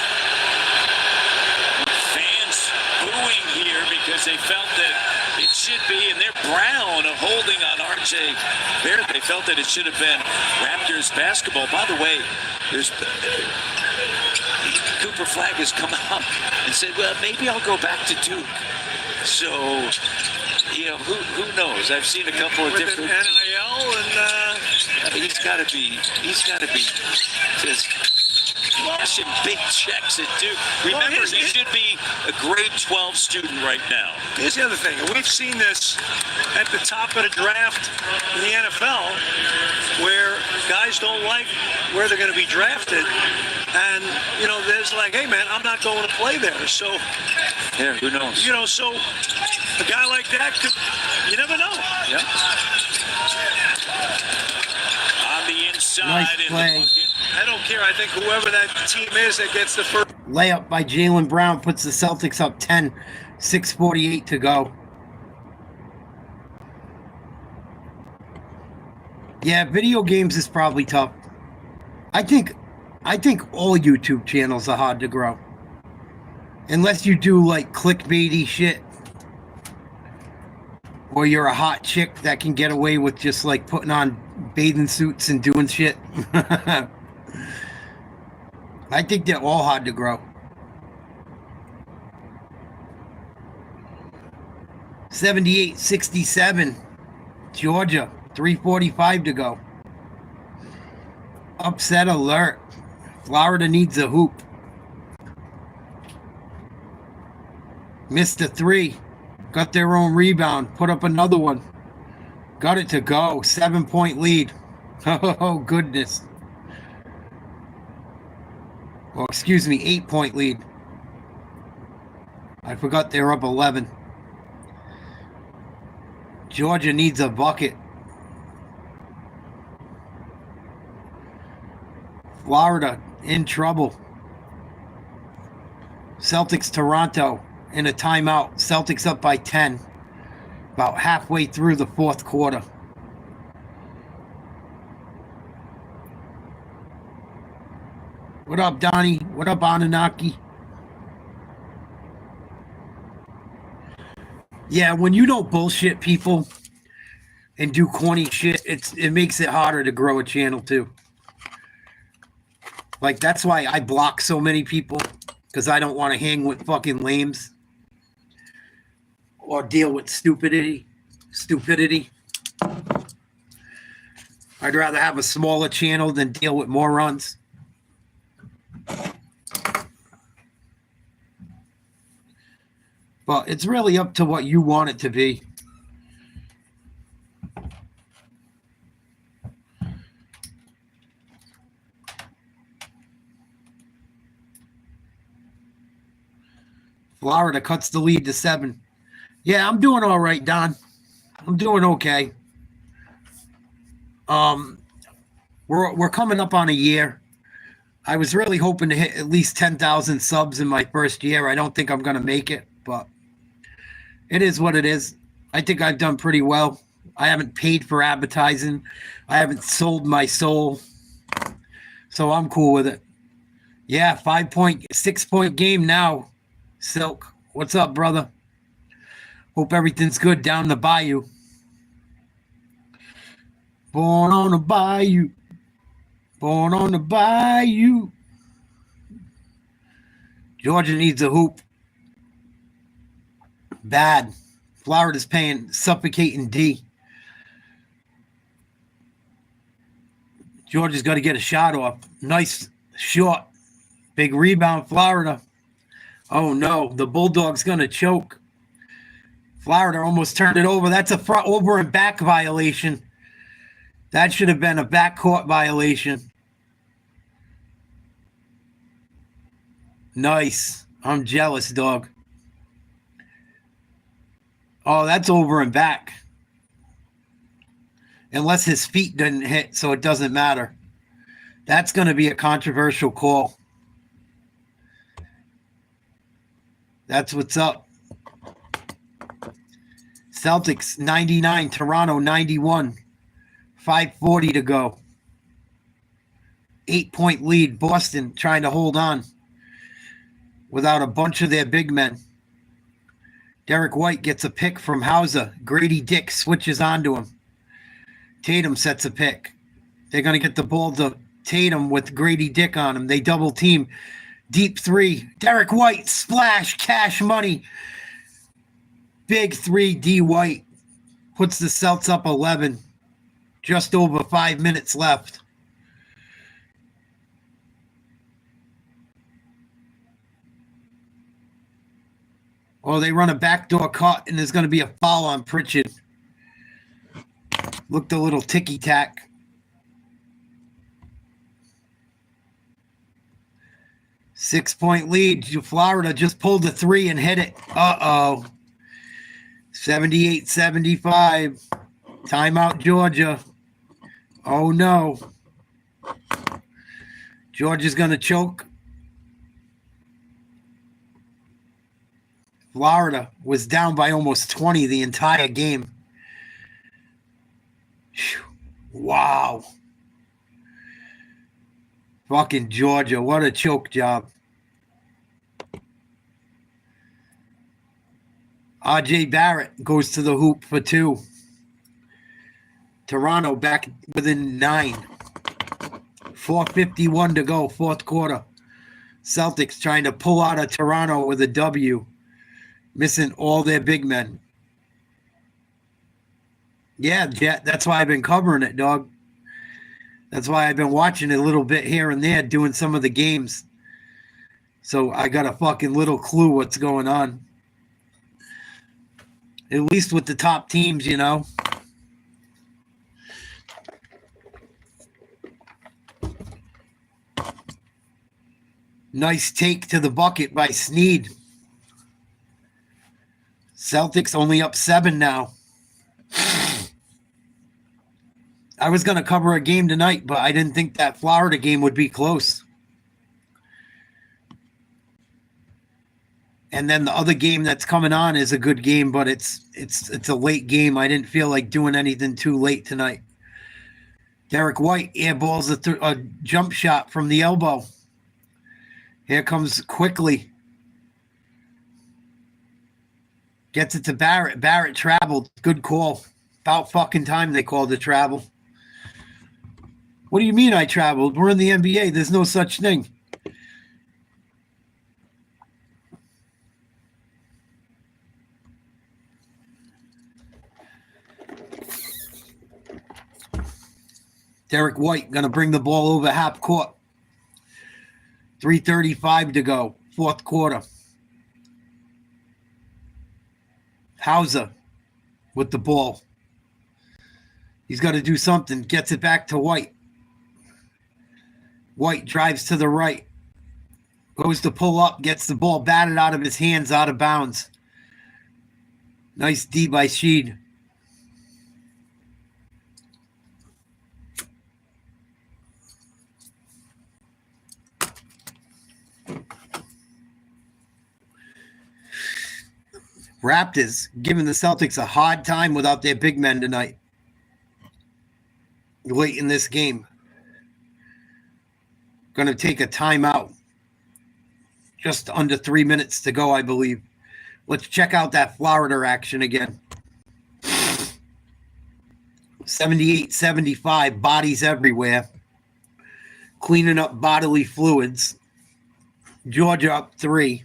Fans booing here because they felt that it should be, and they're Brown holding on RJ Barrett. They felt that it should have been Raptors basketball. By the way, there's Cooper Flag has come out and said, well, maybe I'll go back to Duke. So, you know, who knows? I've seen a couple of different NIL and he's got to be just cashing big checks at Duke. Remember, he should be a grade 12 student right now. Here's the other thing. We've seen this at the top of the draft in the NFL where guys don't like where they're going to be drafted. And, you know, there's like, hey, man, I'm not going to play there. So, yeah, who knows? You know, so a guy like that could, you never know. Yeah. On the inside. Nice play. I don't care. I think whoever that team is that gets the first Layup by Jaylen Brown puts the Celtics up 10, 6:48 to go. Yeah, video games is probably tough. I think all YouTube channels are hard to grow. Unless you do like clickbaity shit. Or you're a hot chick that can get away with just like putting on bathing suits and doing shit. I think they're all hard to grow. 78-67. Georgia. 3:45 to go. Upset alert. Florida needs a hoop. Missed a three. Got their own rebound. Put up another one. Got it to go. 7-point lead. Oh, goodness. Well, excuse me, 8-point lead. I forgot they're up 11. Georgia needs a bucket. Florida in trouble. Celtics Toronto in a timeout. Celtics up by 10. About halfway through the fourth quarter. What up, Donnie? What up, Anunnaki? Yeah, when you don't bullshit people and do corny shit, it makes it harder to grow a channel too. Like, that's why I block so many people, because I don't want to hang with fucking lames or deal with stupidity. I'd rather have a smaller channel than deal with morons. But it's really up to what you want it to be. Florida cuts the lead to 7. Yeah, I'm doing all right, Don. I'm doing okay. We're coming up on a year. I was really hoping to hit at least 10,000 subs in my first year. I don't think I'm going to make it, but it is what it is. I think I've done pretty well. I haven't paid for advertising. I haven't sold my soul. So I'm cool with it. Yeah, 6-point game now. Silk, what's up, brother? Hope everything's good down the bayou. Born on the bayou. Born on the bayou. Georgia needs a hoop. Bad. Florida's paying suffocating D. Georgia's got to get a shot off. Nice shot. Big rebound, Florida. Oh, no. The Bulldogs going to choke. Florida almost turned it over. That's a front over and back violation. That should have been a backcourt violation. Nice. I'm jealous, dog. Oh, that's over and back. Unless his feet didn't hit, so it doesn't matter. That's going to be a controversial call. That's what's up. Celtics 99, Toronto 91. 5:40 to go. 8-point lead. Boston trying to hold on without a bunch of their big men. Derek White gets a pick from Hauser. Grady Dick switches onto him. Tatum sets a pick. They're going to get the ball to Tatum with Grady Dick on him. They double team. Deep three. Derek White, splash, cash money. Big three, D. White. Puts the Celts up 11. Just over 5 minutes left. Oh, they run a backdoor cut, and there's going to be a foul on Pritchard. Looked a little ticky-tack. Six-point lead. Florida just pulled a three and hit it. Uh-oh. 78-75. Timeout, Georgia. Oh, no. Georgia's going to choke. Florida was down by almost 20 the entire game. Wow. Fucking Georgia. What a choke job. R.J. Barrett goes to the hoop for two. Toronto back within 9. 4:51 to go, fourth quarter. Celtics trying to pull out of Toronto with a W. Missing all their big men. Yeah, that's why I've been covering it, dog. That's why I've been watching it a little bit here and there, doing some of the games. So I got a fucking little clue what's going on. At least with the top teams, you know. Nice take to the bucket by Snead. Celtics only up 7 now. I was going to cover a game tonight, but I didn't think that Florida game would be close. And then the other game that's coming on is a good game, but it's a late game. I didn't feel like doing anything too late tonight. Derek White airballs a jump shot from the elbow. Here comes quickly. Gets it to Barrett. Barrett traveled. Good call. About fucking time they called the travel. What do you mean I traveled? We're in the NBA. There's no such thing. Derek White going to bring the ball over half court. 3:35 to go. Fourth quarter. Hauser with the ball. He's got to do something. Gets it back to White. White drives to the right. Goes to pull up. Gets the ball batted out of his hands, out of bounds. Nice D by Sheed. Raptors giving the Celtics a hard time without their big men tonight. Late in this game. Going to take a timeout. Just under 3 minutes to go, I believe. Let's check out that Florida action again. 78-75, bodies everywhere. Cleaning up bodily fluids. Georgia up 3.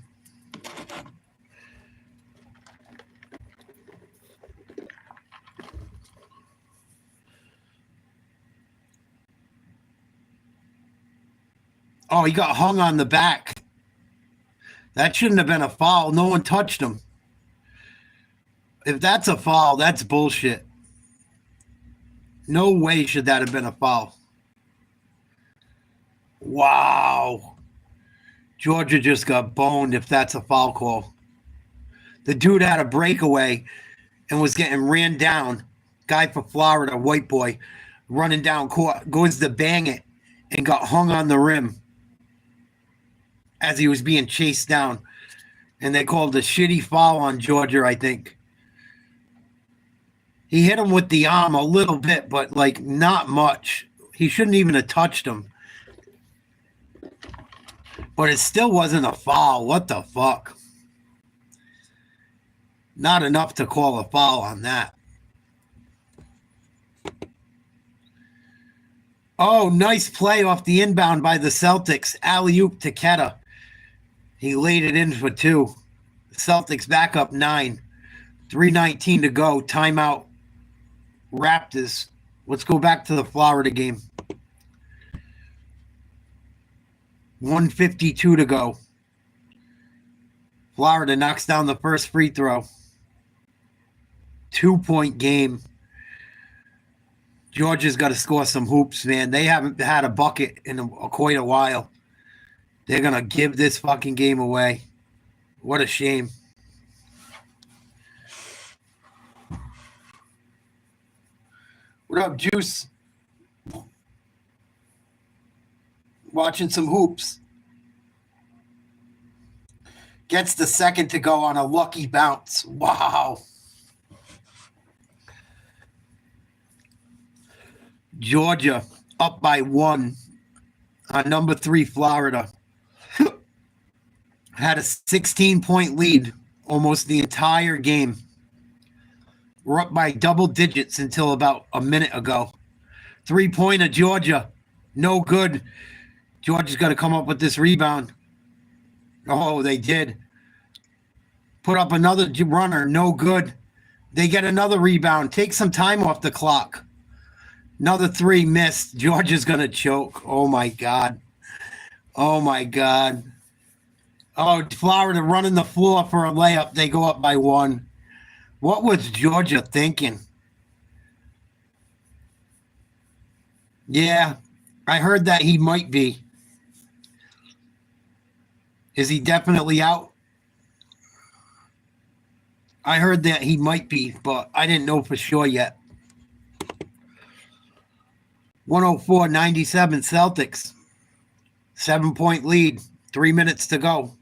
Oh, he got hung on the back. That shouldn't have been a foul. No one touched him. If that's a foul, that's bullshit. No way should that have been a foul. Wow. Georgia just got boned if that's a foul call. The dude had a breakaway and was getting ran down. Guy for Florida, white boy, running down court, goes to bang it and got hung on the rim as he was being chased down. And they called a shitty foul on Georgia, I think. He hit him with the arm a little bit, but like not much. He shouldn't even have touched him. But it still wasn't a foul. What the fuck? Not enough to call a foul on that. Oh, nice play off the inbound by the Celtics. Alley-oop to Ketta. He laid it in for 2. The Celtics back up 9. 3:19 to go. Timeout. Raptors. Let's go back to the Florida game. 1:52 to go. Florida knocks down the first free throw. 2-point game. Georgia's got to score some hoops, man. They haven't had a bucket in quite a while. They're going to give this fucking game away. What a shame. What up, Juice? Watching some hoops. Gets the second to go on a lucky bounce. Wow. Georgia up by 1 on number 3 Florida. Had a 16-point lead almost the entire game. We're up by double digits until about a minute ago. 3-pointer Georgia. No good. Georgia's got to come up with this rebound. Oh, they did. Put up another runner. No good. They get another rebound. Take some time off the clock. Another 3 missed. Georgia's going to choke. Oh, my God. Oh, my God. Oh, Florida running the floor for a layup. They go up by 1. What was Georgia thinking? Yeah, I heard that he might be. Is he definitely out? I heard that he might be, but I didn't know for sure yet. 104-97 Celtics. 7-point lead. 3 minutes to go.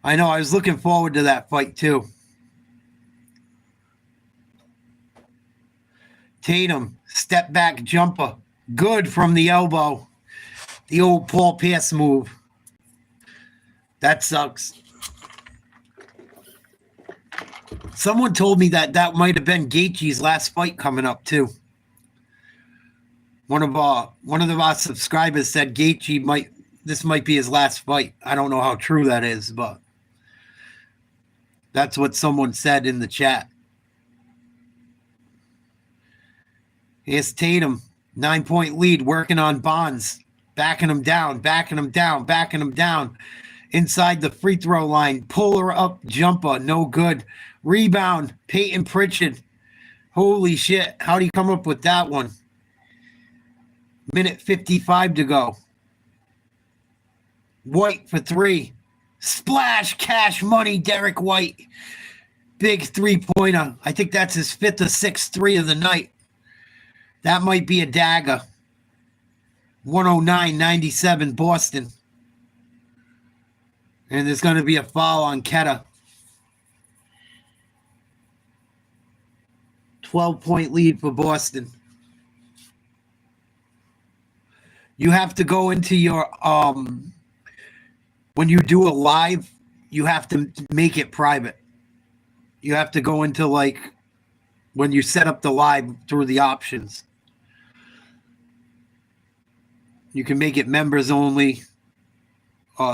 I know, I was looking forward to that fight too. Tatum, step back jumper. Good from the elbow. The old Paul Pierce move. That sucks. Someone told me that might have been Gaethje's last fight coming up too. One of our subscribers said Gaethje this might be his last fight. I don't know how true that is, but that's what someone said in the chat. Here's Tatum, 9-point lead, working on Bonds, backing him down. Inside the free throw line, puller up jumper, no good. Rebound, Peyton Pritchard. Holy shit, how do you come up with that one? Minute 55 to go. White for 3. Splash, cash money, Derek White. Big 3-pointer. I think that's his 5th or 6th 3 of the night. That might be a dagger. 109-97 Boston. And there's going to be a foul on Ketta. 12-point lead for Boston. You have to go into your when you do a live, you have to make it private. You have to go into like when you set up the live through the options. You can make it members only,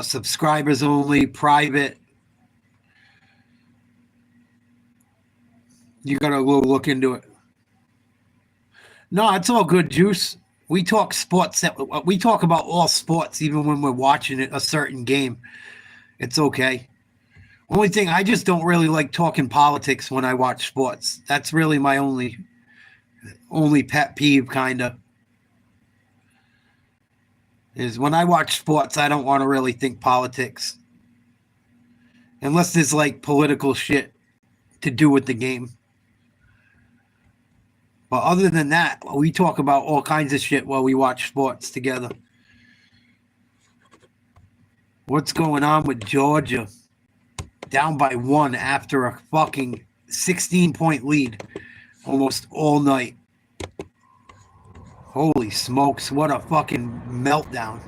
subscribers only, private. You got to go look into it. No, it's all good, Juice. We talk sports. We talk about all sports, even when we're watching a certain game. It's okay. Only thing, I just don't really like talking politics when I watch sports. That's really my only pet peeve, kind of. Is when I watch sports, I don't want to really think politics. Unless there's like political shit to do with the game. But other than that, we talk about all kinds of shit while we watch sports together. What's going on with Georgia? Down by 1 after a fucking 16-point lead almost all night. Holy smokes, what a fucking meltdown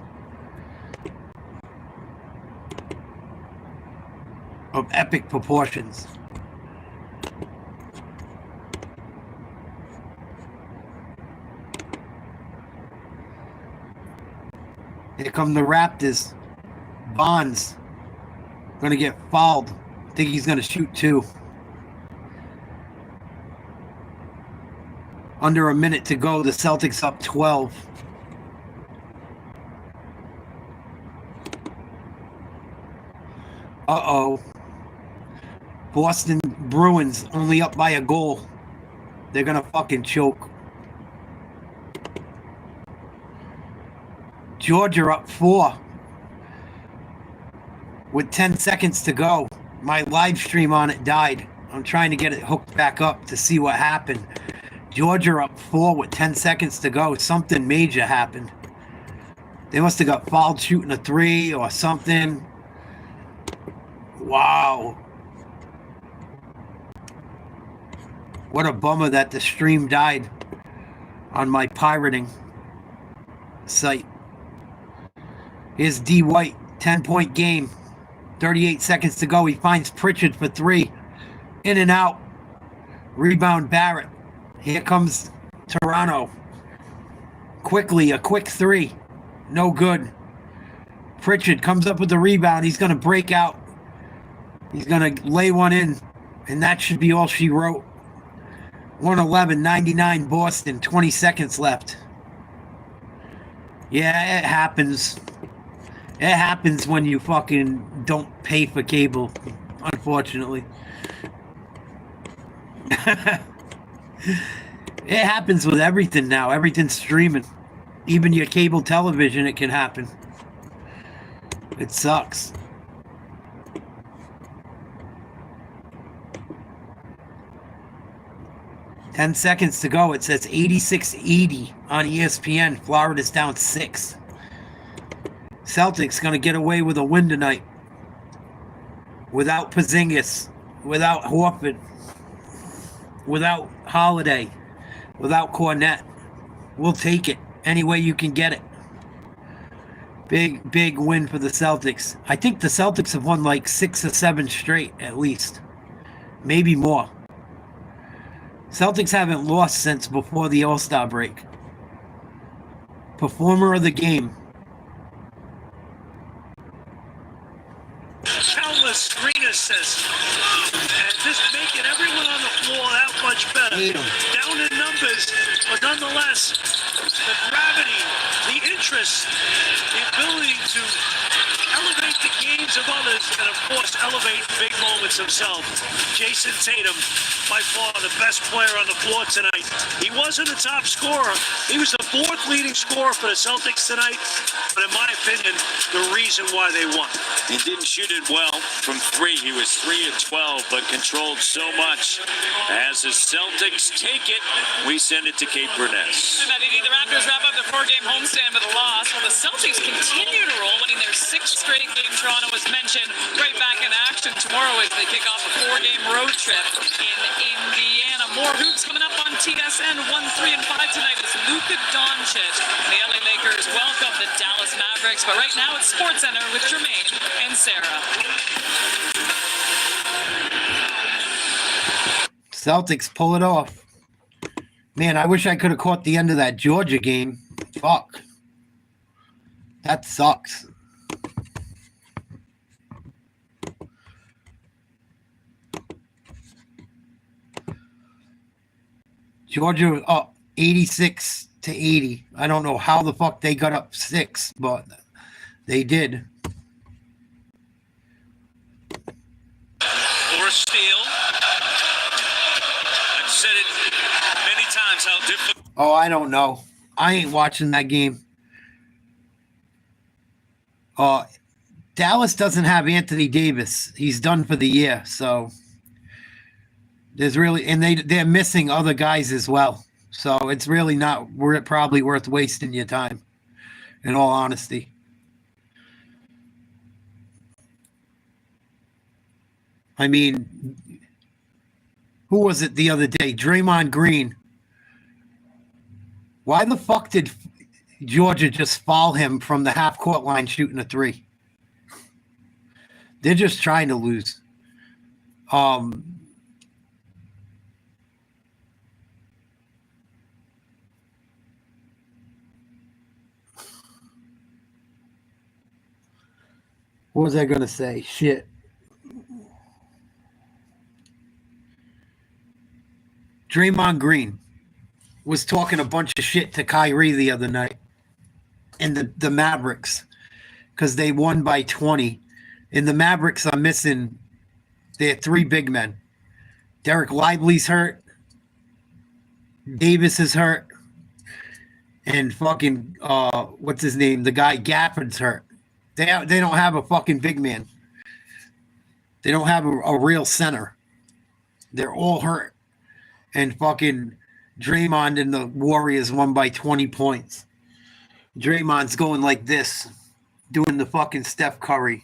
of epic proportions. Here come the Raptors. Bonds going to get fouled. I think he's going to shoot 2. Under a minute to go. The Celtics up 12. Uh-oh. Boston Bruins only up by a goal. They're going to fucking choke. Georgia up 4. With 10 seconds to go. My live stream on it died. I'm trying to get it hooked back up to see what happened. Georgia up 4 with 10 seconds to go. Something major happened. They must have got fouled shooting a 3 or something. Wow. What a bummer that the stream died on my pirating site. Here's D. White, 10-point game. 38 seconds to go. He finds Pritchard for 3. In and out. Rebound Barrett. Here comes Toronto. Quickly, a quick 3. No good. Pritchard comes up with the rebound. He's going to break out. He's going to lay one in. And that should be all she wrote. 111-99 Boston. 20 seconds left. Yeah, it happens. It happens when you fucking don't pay for cable, unfortunately. It happens with everything now. Everything's streaming. Even your cable television, it can happen. It sucks. Ten seconds to go. It says 86-80 on ESPN. Florida's down 6. Celtics going to get away with a win tonight. Without Porzingis. Without Horford. Without Holiday. Without Cornette. We'll take it any way you can get it. Big win for the Celtics. I think the Celtics have won like 6 or 7 straight at least. Maybe more. Celtics haven't lost since before the All-Star break. Performer of the game. Countless screen assists. And just making everyone on the floor that much better. Down in numbers, but nonetheless, the gravity, the interest, the ability to elevate the games of others, and of course elevate big moments himself. Jason Tatum, by far the best player on the floor tonight. He wasn't a top scorer. He was the 4th leading scorer for the Celtics tonight, but in my opinion, the reason why they won. He didn't shoot it well from 3. He was 3 of 12, but controlled so much. As the Celtics take it, we send it to Cape Burness. And the Raptors wrap up their 4-game homestand with a loss, while the Celtics continue to roll, winning their 6th straight game. Toronto was mentioned, right back in action tomorrow as they kick off a 4-game road trip in Indiana. More hoops coming up on TSN. 1, 3, and 5 tonight is Luka Doncic. The LA Lakers welcome the Dallas Mavericks, but right now it's SportsCenter with Jermaine and Sarah. Celtics pull it off. Man, I wish I could have caught the end of that Georgia game. Fuck. That sucks. Georgia up 86-80. I don't know how the fuck they got up 6, but they did. Or a steal. I've said it many times how difficult. Oh, I don't know. I ain't watching that game. Dallas doesn't have Anthony Davis. He's done for the year, so there's really, and they're missing other guys as well. So it's really not probably worth wasting your time, in all honesty. I mean, who was it the other day? Draymond Green. Why the fuck did Georgia just foul him from the half-court line shooting a three? They're just trying to lose. What was I going to say? Shit. Draymond Green was talking a bunch of shit to Kyrie the other night and the Mavericks because they won by 20. And the Mavericks are missing their 3 big men. Derek Lively's hurt. Davis is hurt. And fucking, what's his name? The guy Gafford's hurt. They don't have a fucking big man. They don't have a real center. They're all hurt. And fucking Draymond and the Warriors won by 20 points. Draymond's going like this, doing the fucking Steph Curry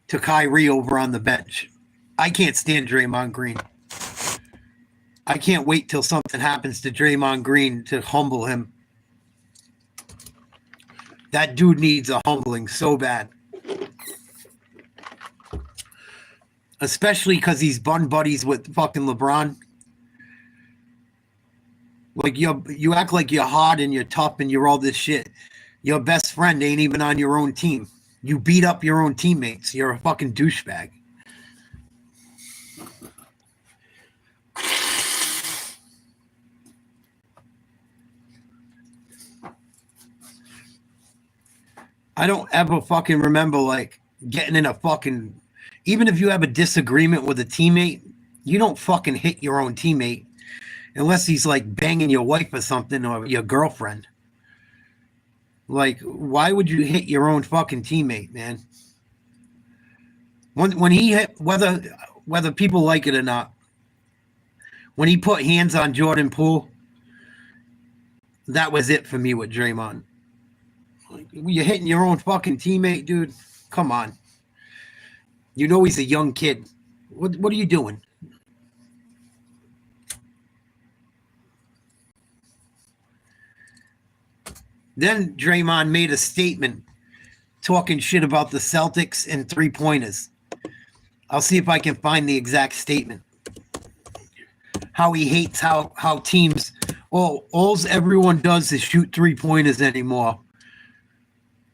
to Kyrie over on the bench. I can't stand Draymond Green. I can't wait till something happens to Draymond Green to humble him. That dude needs a humbling so bad. Especially because he's bun buddies with fucking LeBron. Like you act like you're hard and you're tough and you're all this shit. Your best friend ain't even on your own team. You beat up your own teammates. You're a fucking douchebag. I don't ever fucking remember like getting in a fucking, even if you have a disagreement with a teammate, you don't fucking hit your own teammate unless he's like banging your wife or something or your girlfriend. Like, why would you hit your own fucking teammate, man? When he hit, whether people like it or not, when he put hands on Jordan Poole, that was it for me with Draymond. Like, you're hitting your own fucking teammate, dude. Come on. You know he's a young kid. What are you doing? Then Draymond made a statement talking shit about the Celtics and 3-pointers. I'll see if I can find the exact statement. How he hates how teams, all everyone does is shoot 3-pointers anymore.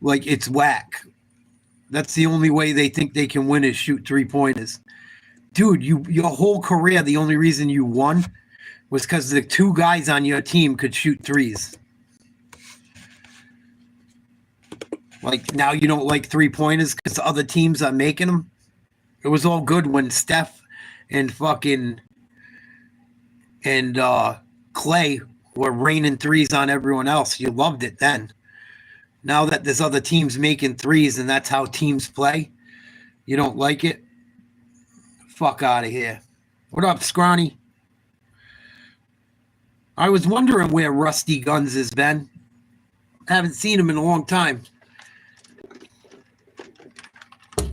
Like, it's whack. That's the only way they think they can win is shoot 3-pointers. Dude, your whole career, the only reason you won was because the 2 guys on your team could shoot threes. Like, now you don't like 3-pointers because other teams are making them? It was all good when Steph and fucking Clay were raining threes on everyone else. You loved it then. Now that there's other teams making threes and that's how teams play, you don't like it? Fuck out of here. What up, Scrawny? I was wondering where Rusty Guns has been. Haven't seen him in a long time.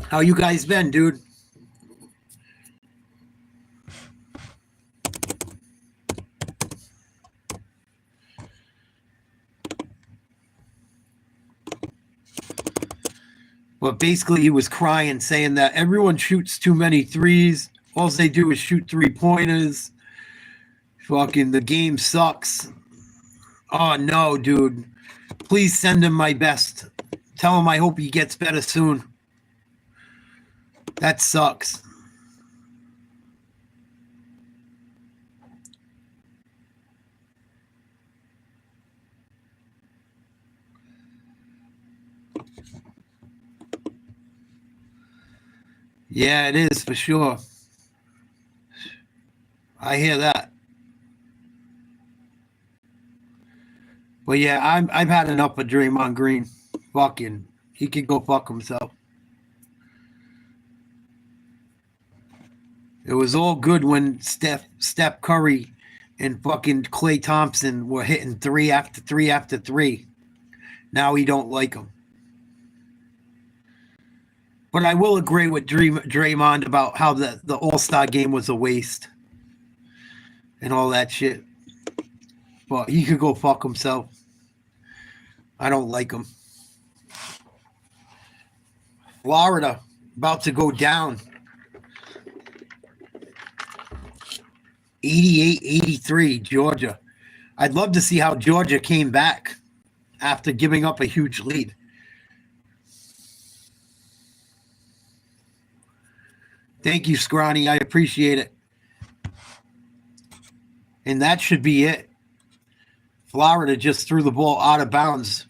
How you guys been, dude? But basically he was crying, saying that everyone shoots too many threes. All they do is shoot 3-pointers. Fucking the game sucks. Oh, no, dude. Please send him my best. Tell him I hope he gets better soon. That sucks. Yeah, it is for sure. I hear that. But yeah, I've had enough of Draymond Green. Fucking, he could go fuck himself. It was all good when Steph Curry and fucking Klay Thompson were hitting 3 after 3 after 3. Now he don't like them. But I will agree with Draymond about how the All-Star game was a waste and all that shit. But he could go fuck himself. I don't like him. Florida about to go down. 88-83, Georgia. I'd love to see how Georgia came back after giving up a huge lead. Thank you, Scrawny. I appreciate it. And that should be it. Florida just threw the ball out of bounds.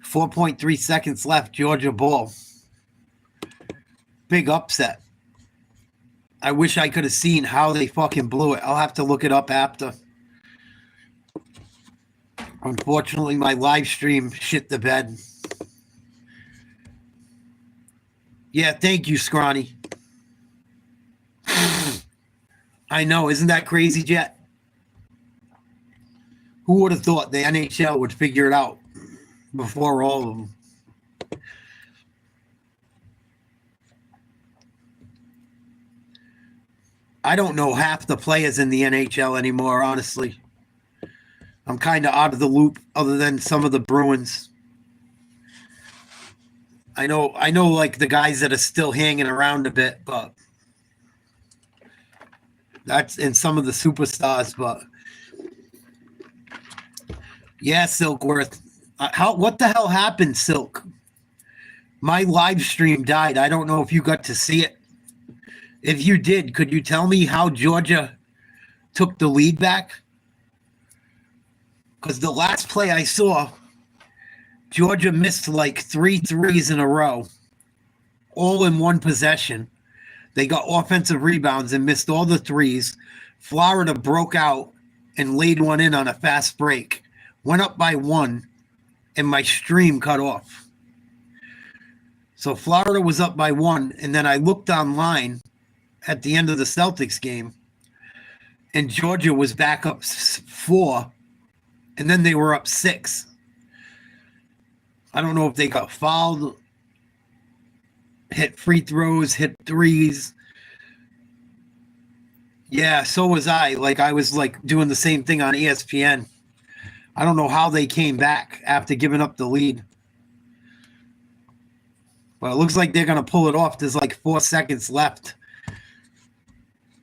4.3 seconds left, Georgia ball. Big upset. I wish I could have seen how they fucking blew it. I'll have to look it up after. Unfortunately, my live stream shit the bed. Yeah, thank you, Scrawny. I know, isn't that crazy, Jet? Who would have thought the NHL would figure it out before all of them? I don't know half the players in the NHL anymore, honestly. I'm kind of out of the loop other than some of the Bruins. I know like the guys that are still hanging around a bit, but that's in some of the superstars, but yeah, Silkworth. What the hell happened, Silk? My live stream died. I don't know if you got to see it. If you did, could you tell me how Georgia took the lead back? Because the last play I saw, Georgia missed like 3 threes in a row, all in one possession. They got offensive rebounds and missed all the threes. Florida broke out and laid one in on a fast break. Went up by 1, and my stream cut off. So Florida was up by 1, and then I looked online at the end of the Celtics game, and Georgia was back up 4, and then they were up 6. I don't know if they got fouled, hit free throws, hit threes. Yeah, so was I. Like, I was like doing the same thing on ESPN. I don't know how they came back after giving up the lead. But it looks like they're going to pull it off. There's like 4 seconds left.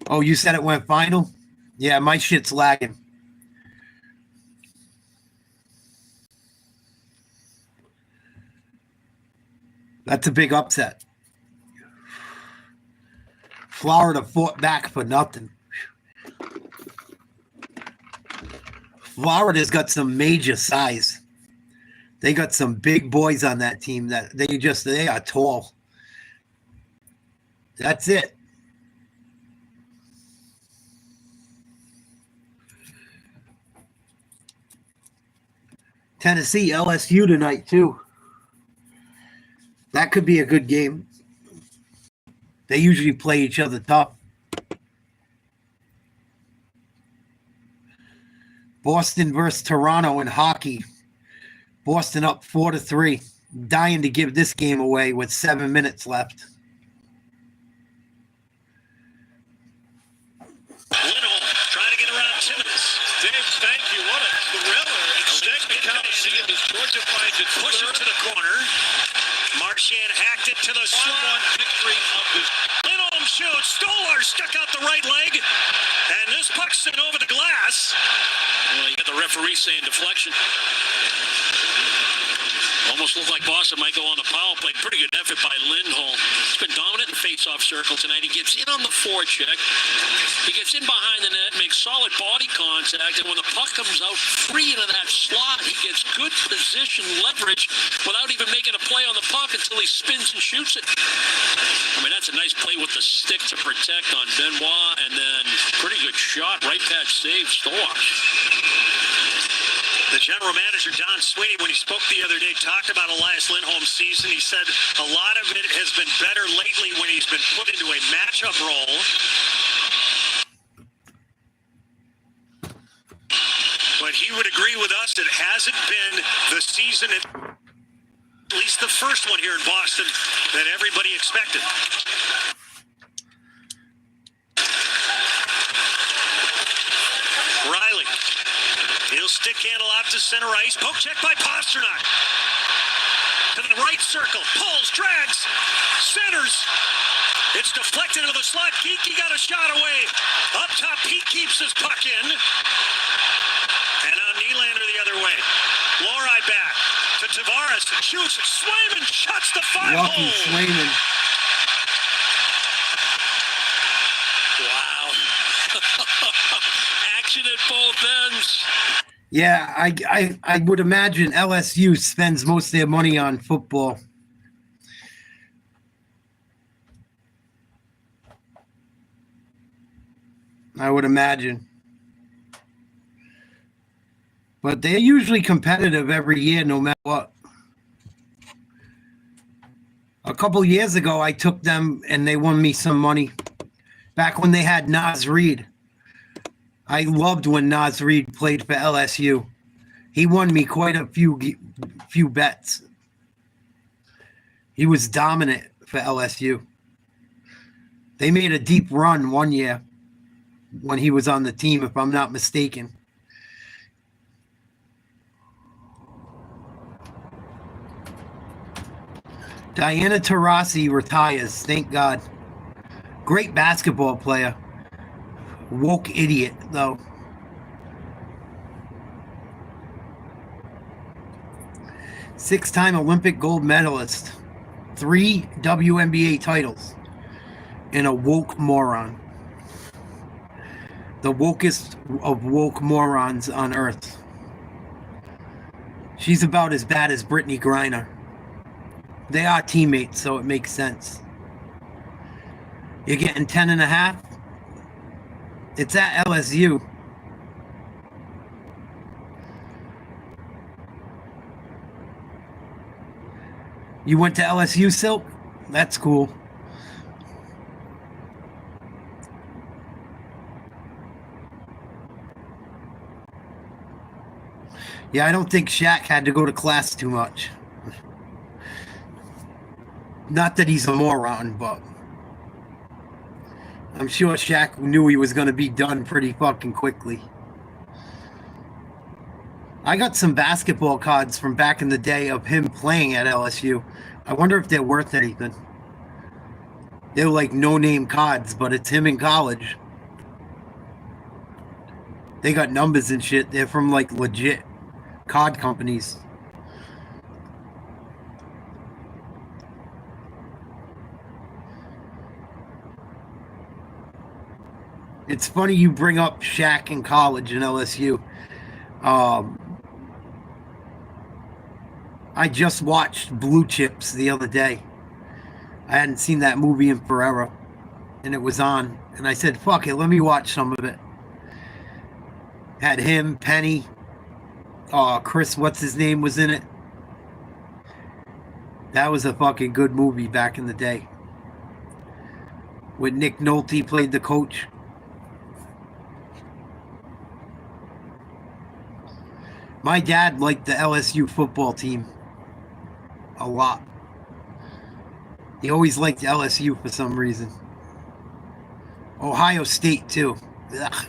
Oh, you said it went final? Yeah, my shit's lagging. That's a big upset. Florida fought back for nothing. Florida's got some major size. They got some big boys on that team that they are tall. That's it. Tennessee, LSU tonight too. That could be a good game. They usually play each other tough. Boston versus Toronto in hockey. Boston up 4-3. Dying to give this game away with 7 minutes left. Lindholm trying to get around Timmons. Dave, thank you. What a thriller. Extended see as Georgia finds it. Push it to the corner. Marchand hacked it to the slot. Victory of the Lindholm shoots. Stolar stuck out the right leg. And this puck's sent over the glass. Well, you got the referee saying deflection. Almost looked like Boston might go on the power play. Pretty good effort by Lindholm. He's been dominant in face-off circle tonight. He gets in on the forecheck. He gets in behind the net, makes solid body contact, and when the puck comes out free into that slot, he gets good position leverage without even making a play on the puck until he spins and shoots it. I mean, that's a nice play with the stick to protect on Benoit, and then pretty good shot, right pad save, Stolar. The general manager, Don Sweeney, when he spoke the other day, talked about Elias Lindholm's season. He said a lot of it has been better lately when he's been put into a matchup role. But he would agree with us, it hasn't been the season, at least the first one here in Boston, that everybody expected. Riley. He'll stick handle out to center ice. Poke check by Pasternak. To the right circle. Pulls, drags, centers. It's deflected into the slot. Geeky got a shot away. Up top, Pete keeps his puck in. And now Nylander the other way. Lori back to Tavares. Shoots. Swayman shuts the 5-hole. Lucky Swayman. Wow. Action at both ends. Yeah, I would imagine LSU spends most of their money on football. I would imagine. But they're usually competitive every year, no matter what. A couple years ago, I took them and they won me some money. Back when they had Naz Reid. I loved when Naz Reid played for LSU. He won me quite a few bets. He was dominant for LSU. They made a deep run one year when he was on the team, if I'm not mistaken. Diana Taurasi retires, thank God. Great basketball player. Woke idiot, though. Six-time Olympic gold medalist. 3 WNBA titles. And a woke moron. The wokest of woke morons on earth. She's about as bad as Brittany Griner. They are teammates, so it makes sense. You're getting 10.5? It's at LSU. You went to LSU, Silk? That's cool. Yeah, I don't think Shaq had to go to class too much. Not that he's a moron, but I'm sure Shaq knew he was going to be done pretty fucking quickly. I got some basketball cards from back in the day of him playing at LSU. I wonder if they're worth anything. They're like no-name cards, but it's him in college. They got numbers and shit. They're from like legit card companies. It's funny you bring up Shaq in college and LSU. I just watched Blue Chips the other day. I hadn't seen that movie in forever. And it was on. And I said, fuck it, let me watch some of it. Had him, Penny, Chris, what's his name, was in it. That was a fucking good movie back in the day. When Nick Nolte played the coach. My dad liked the LSU football team a lot. He always liked LSU for some reason. Ohio State, too. Ugh.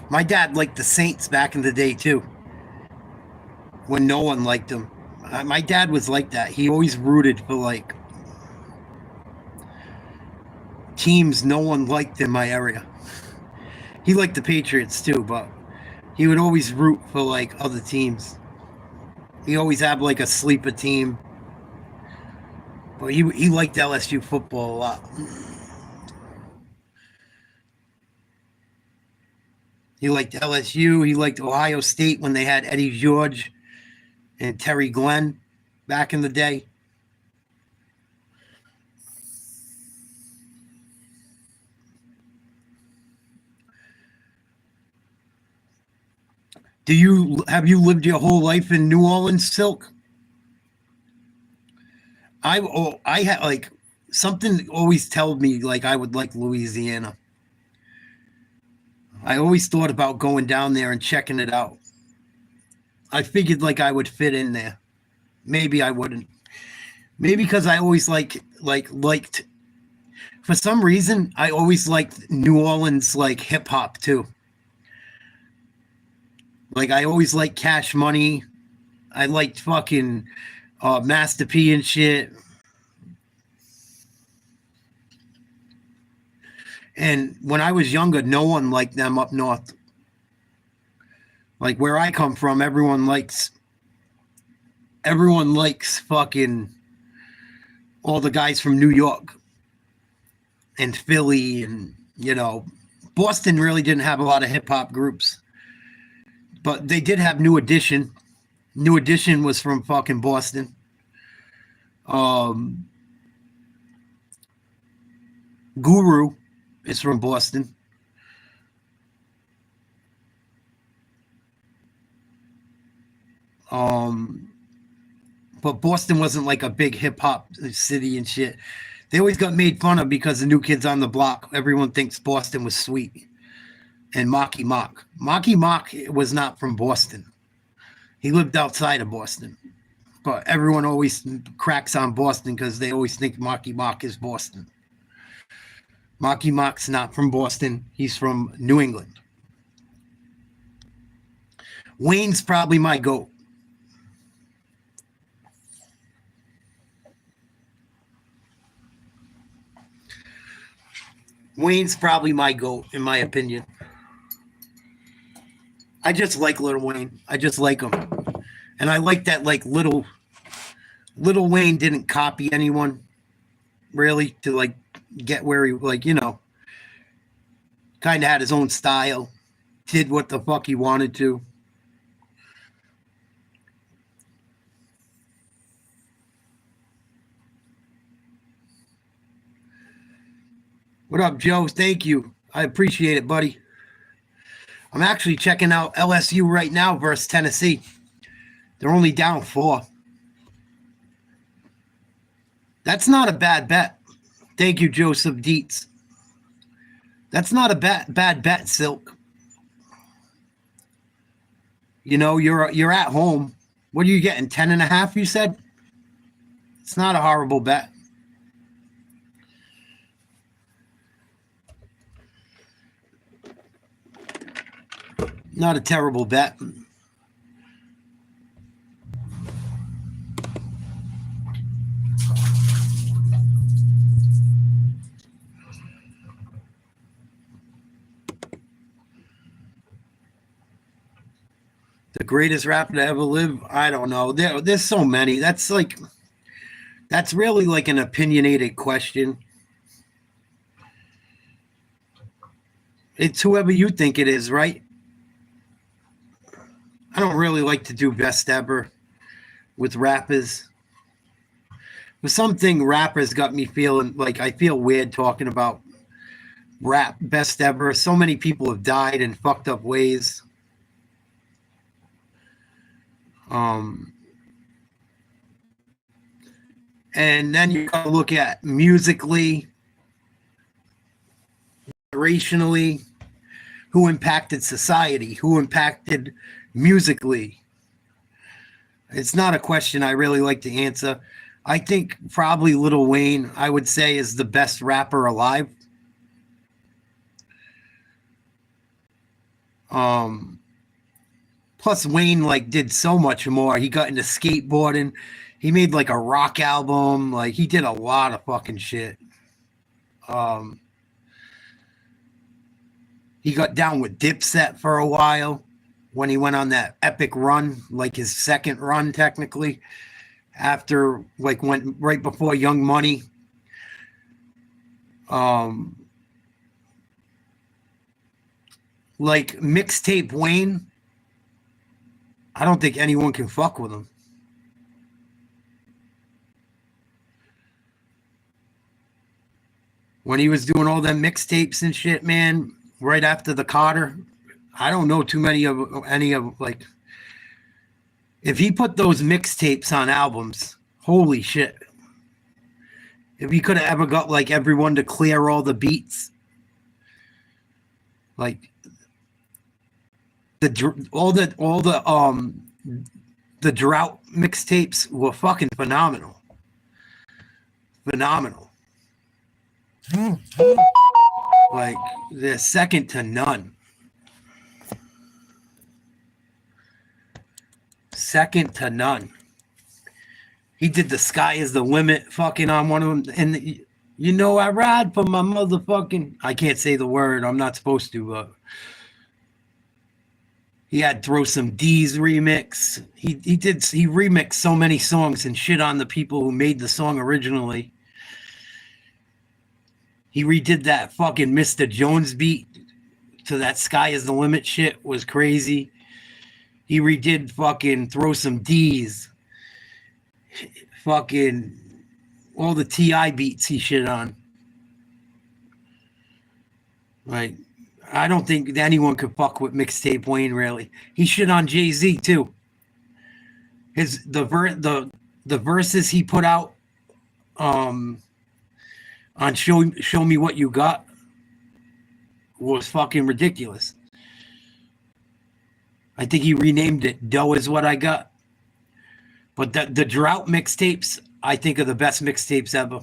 My dad liked the Saints back in the day too, when no one liked them. My dad was like that. He always rooted for like teams no one liked in my area. He liked the Patriots too, but he would always root for like other teams. He always had like a sleeper team. But he liked LSU football a lot. He liked LSU. He liked Ohio State when they had Eddie George and Terry Glenn back in the day. Have you lived your whole life in New Orleans, Silk? I had like something always told me like I would like Louisiana. I always thought about going down there and checking it out. I figured like I would fit in there. Maybe I wouldn't. Maybe because I always liked for some reason I always liked New Orleans like hip hop too. Like I always liked Cash Money. I liked fucking Master P and shit. And when I was younger, no one liked them up north. Like where I come from, everyone likes fucking all the guys from New York and Philly and, you know, Boston really didn't have a lot of hip hop groups. But they did have New Edition. New Edition was from fucking Boston. Guru is from Boston. But Boston wasn't like a big hip hop city and shit. They always got made fun of because the New Kids on the Block. Everyone thinks Boston was sweet. And Marky Mark. Marky Mark was not from Boston. He lived outside of Boston. But everyone always cracks on Boston because they always think Marky Mark is Boston. Marky Mark's not from Boston. He's from New England. Wayne's probably my GOAT. Wayne's probably my GOAT, in my opinion. I just like Lil Wayne. I just like him. And I like that, like, Little Wayne didn't copy anyone, really, to, like, get where he, like, you know, kind of had his own style, did what the fuck he wanted to. What up, Joe? Thank you. I appreciate it, buddy. I'm actually checking out LSU right now versus Tennessee. They're only down 4. That's not a bad bet. Thank you, Joseph Dietz. That's not a bad bet, Silk. You know, you're at home. What are you getting? 10.5, you said? It's not a horrible bet. Not a terrible bet. The greatest rapper to ever live? I don't know. There's so many. That's really like an opinionated question. It's whoever you think it is, right? I don't really like to do best ever with rappers. But something rappers got me feeling like I feel weird talking about rap best ever. So many people have died in fucked up ways. And then you gotta look at musically, generationally, who impacted society, who impacted musically. It's not a question I really like to answer. I think probably Lil Wayne, I would say, is the best rapper alive. Plus Wayne like did so much more. He got into skateboarding. He made like a rock album. Like he did a lot of fucking shit. He got down with Dipset for a while when he went on that epic run, like his second run technically, after like went right before Young Money. Like mixtape Wayne, I don't think anyone can fuck with him. When he was doing all them mixtapes and shit, man, right after the Carter, I don't know too many of any of like. If he put those mixtapes on albums, holy shit! If he could have ever got like everyone to clear all the beats, like the drought mixtapes were fucking phenomenal. Phenomenal. Like they're second to none. Second to none. He did the Sky is the Limit fucking on one of them. And I ride for my motherfucking, I can't say the word, I'm not supposed to, but he had Throw Some D's remix. He remixed so many songs and shit on the people who made the song originally. He redid that fucking Mr. Jones beat to that Sky is the Limit shit was crazy. He redid fucking Throw Some D's. Fucking all the T.I. beats he shit on. Like, I don't think anyone could fuck with mixtape Wayne, really. He shit on Jay-Z, too. The verses he put out on Show Me What You Got was fucking ridiculous. I think he renamed it Dough Is What I Got. But the drought mixtapes, I think, are the best mixtapes ever.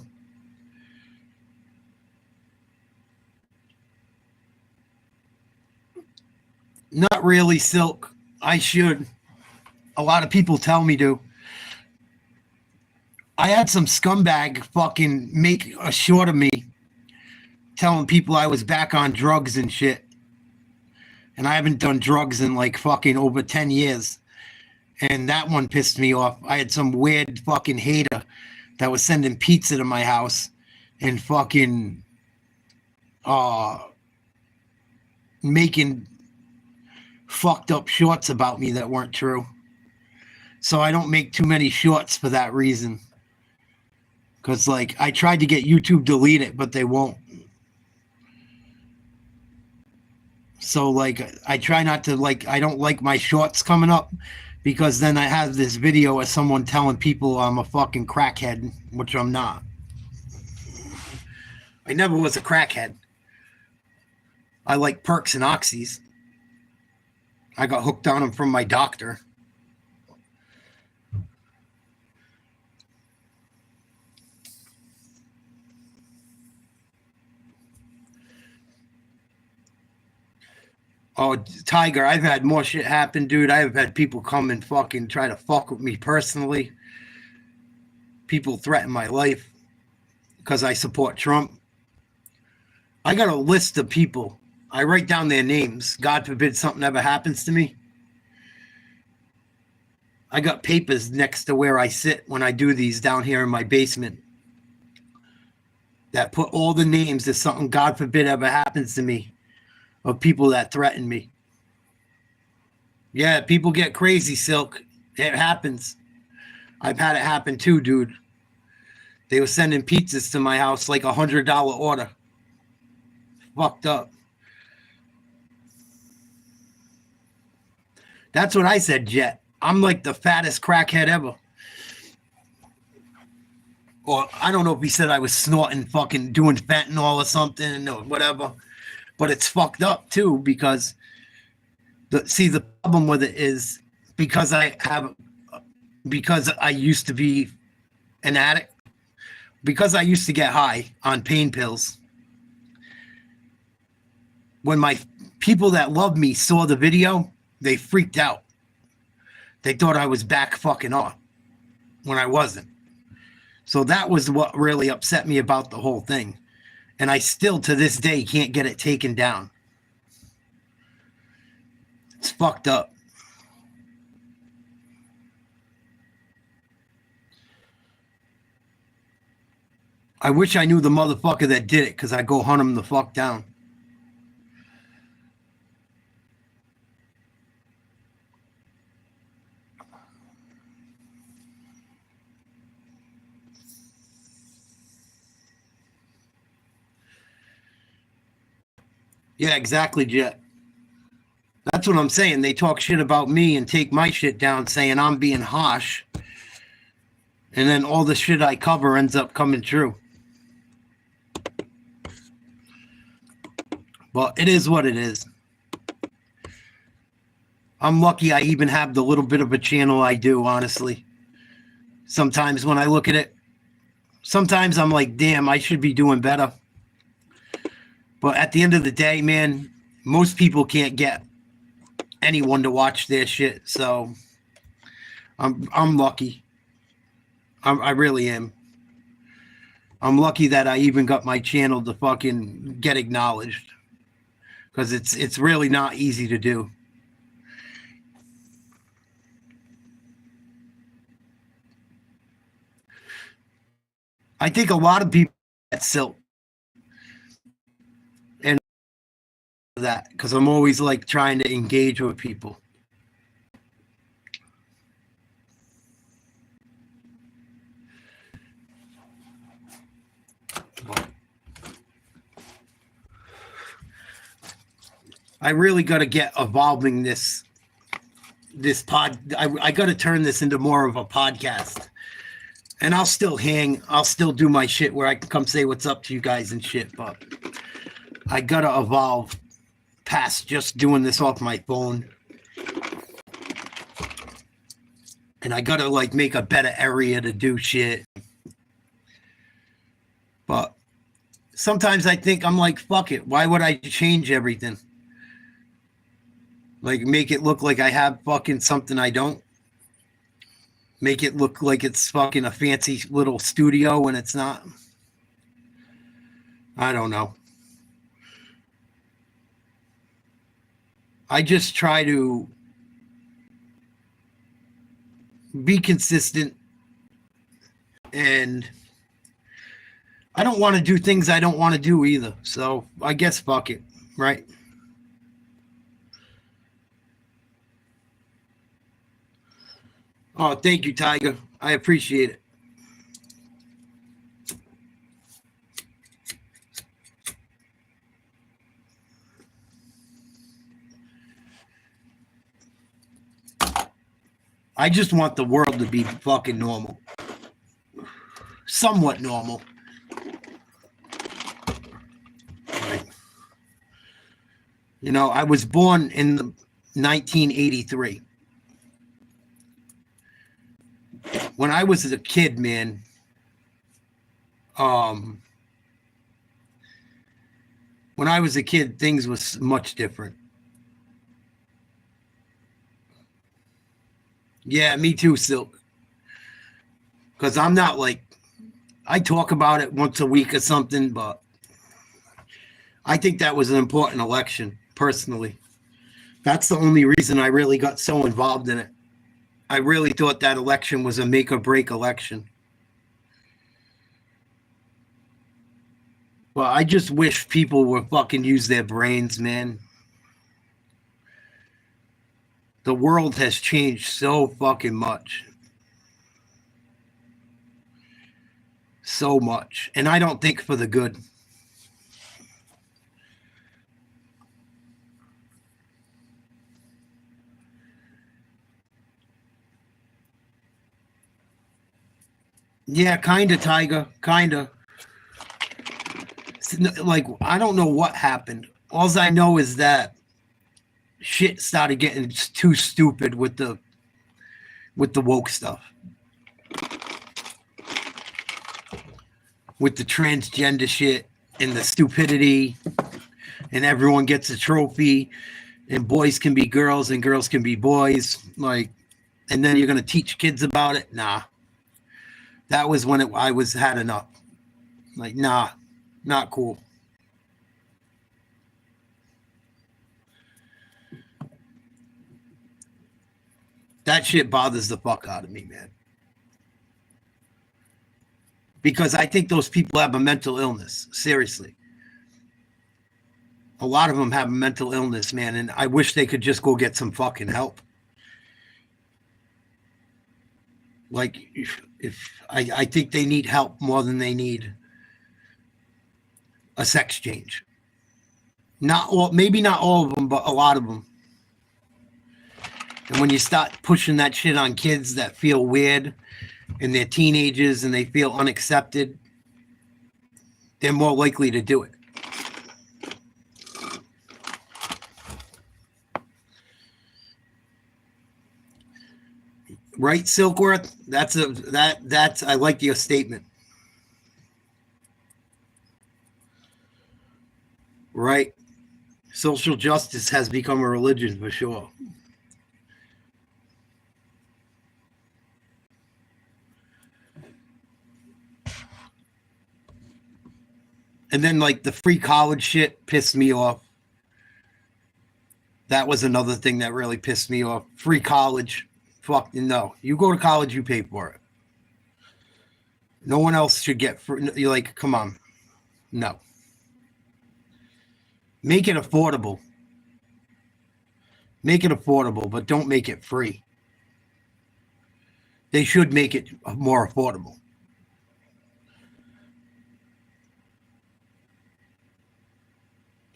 Not really, Silk. I should. A lot of people tell me to. I had some scumbag fucking make a short of me telling people I was back on drugs and shit. And I haven't done drugs in like fucking over 10 years. And that one pissed me off. I had some weird fucking hater that was sending pizza to my house and fucking making fucked up shorts about me that weren't true. So I don't make too many shorts for that reason. Because, like, I tried to get YouTube delete it, but they won't. So, like, I try not to, like, I don't like my shorts coming up because then I have this video of someone telling people I'm a fucking crackhead, which I'm not. I never was a crackhead. I like perks and oxys. I got hooked on them from my doctor. Oh, Tiger, I've had more shit happen, dude. I have had people come and fucking try to fuck with me personally. People threaten my life because I support Trump. I got a list of people. I write down their names. God forbid something ever happens to me. I got papers next to where I sit when I do these down here in my basement that put all the names if something, God forbid, ever happens to me, of people that threaten me. Yeah, people get crazy, Silk. It happens. I've had it happen too, dude. They were sending pizzas to my house like $100 order. Fucked up. That's what I said, Jet. I'm like the fattest crackhead ever. Or I don't know if he said I was snorting fucking doing fentanyl or something or whatever. But it's fucked up too because the problem with it is because I used to be an addict, because I used to get high on pain pills. When my people that love me saw the video, they freaked out. They thought I was back fucking off when I wasn't. So that was what really upset me about the whole thing. And I still, to this day, can't get it taken down. It's fucked up. I wish I knew the motherfucker that did it, because I'd go hunt him the fuck down. Yeah, exactly, Jet. That's what I'm saying. They talk shit about me and take my shit down, saying I'm being harsh. And then all the shit I cover ends up coming true. But it is what it is. I'm lucky I even have the little bit of a channel I do, honestly. Sometimes when I look at it, sometimes I'm like, damn, I should be doing better. But at the end of the day, man, most people can't get anyone to watch their shit. So I'm lucky. I really am. I'm lucky that I even got my channel to fucking get acknowledged. Because it's really not easy to do. I think a lot of people at Silk and that, because I'm always like trying to engage with people. I really got to get evolving this pod. I got to turn this into more of a podcast. And I'll still do my shit where I can come say what's up to you guys and shit, but I got to evolve past just doing this off my phone. And I got to like make a better area to do shit. But sometimes I think I'm like, fuck it. Why would I change everything? Like, make it look like I have fucking something I don't. Make it look like it's fucking a fancy little studio when it's not. I don't know. I just try to be consistent, and I don't want to do things I don't want to do either. So I guess fuck it, right? Oh, thank you, Tiger. I appreciate it. I just want the world to be fucking normal. Somewhat normal. Right. You know, I was born in 1983. When I was a kid, man, when I was a kid, things was much different. Yeah, me too, Silk. Because I'm not like, I talk about it once a week or something, but I think that was an important election, personally. That's the only reason I really got so involved in it. I really thought that election was a make or break election. Well, I just wish people would fucking use their brains, man. The world has changed so fucking much. So much. And I don't think for the good. Yeah, kind of, Tiger. Kind of. Like, I don't know what happened. All I know is that shit started getting too stupid with the woke stuff. With the transgender shit and the stupidity and everyone gets a trophy, and boys can be girls and girls can be boys. Like, and then you're going to teach kids about it? Nah. That was when I had enough. Like, nah, not cool. That shit bothers the fuck out of me, man. Because I think those people have a mental illness. Seriously. A lot of them have a mental illness, man, and I wish they could just go get some fucking help. Like, if I think they need help more than they need a sex change. Maybe not all of them, but a lot of them. And when you start pushing that shit on kids that feel weird and they're teenagers and they feel unaccepted, they're more likely to do it. Right, Silkworth? That's I like your statement. Right. Social justice has become a religion for sure. And then, like, the free college shit pissed me off. That was another thing that really pissed me off. Free college. Fuck no. You go to college, you pay for it. No one else should get free. You're like, come on. No. Make it affordable. Make it affordable, but don't make it free. They should make it more affordable.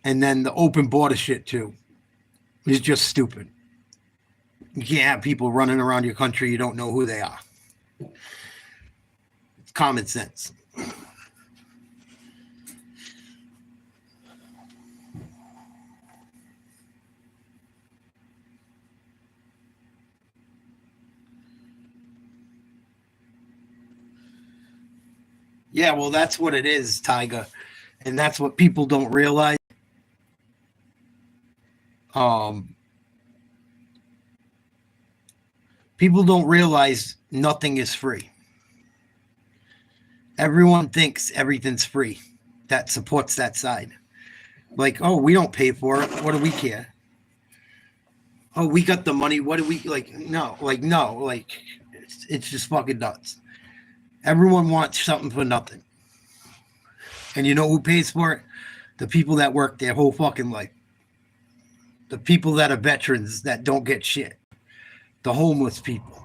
And then the open border shit, too, is just stupid. You can't have people running around your country you don't know who they are. It's common sense. Yeah, well, that's what it is, Tiger. And that's what people don't realize. People don't realize nothing is free. Everyone thinks everything's free that supports that side. Like, oh, we don't pay for it. What do we care? Oh, we got the money. What do we no, it's just fucking nuts. Everyone wants something for nothing. And you know who pays for it? The people that work their whole fucking life. The people that are veterans that don't get shit. The homeless people.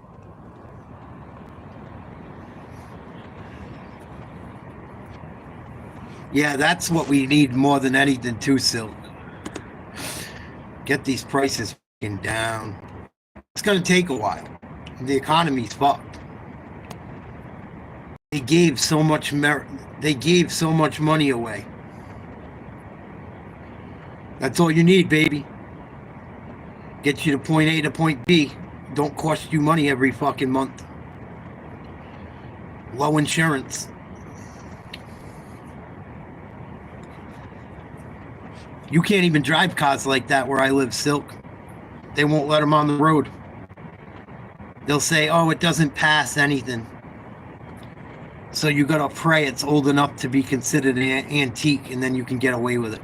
Yeah, that's what we need more than anything too, Silk. Get these prices fucking down. It's going to take a while. The economy's fucked. They gave so much money away. That's all you need, baby. Get you to point A to point B. Don't cost you money every fucking month. Low insurance. You can't even drive cars like that where I live, Silk. They won't let them on the road. They'll say, oh, it doesn't pass anything. So you gotta pray it's old enough to be considered an antique, and then you can get away with it.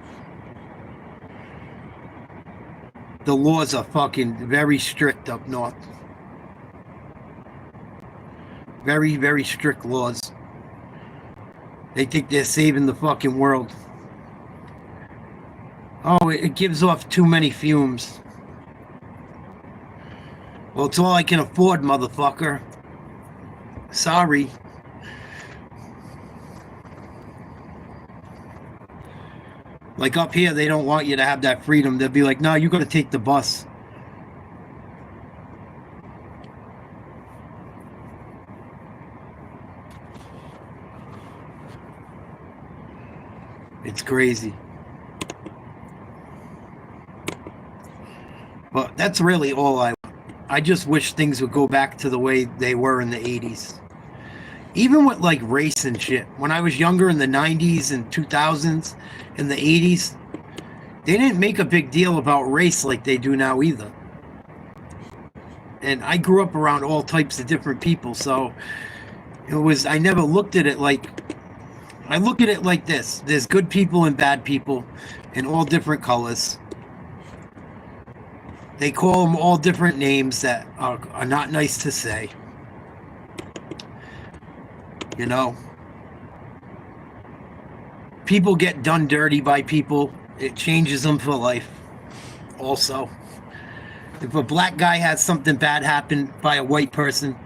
The laws are fucking very strict up north. Very, very strict laws. They think they're saving the fucking world. Oh, it gives off too many fumes. Well, it's all I can afford, motherfucker. Sorry. Like up here, they don't want you to have that freedom. They'll be like, no, you got to take the bus. It's crazy. But that's really all I just wish things would go back to the way they were in the 80s. Even with like race and shit. When I was younger in the 90s and 2000s and the 80s, They didn't make a big deal about race like they do now either. And I grew up around all types of different people, so I never looked at it like, I look at it like this. There's good people and bad people in all different colors. They call them all different names that are not nice to say. You know? People get done dirty by people. It changes them for life. Also, if a black guy has something bad happen by a white person,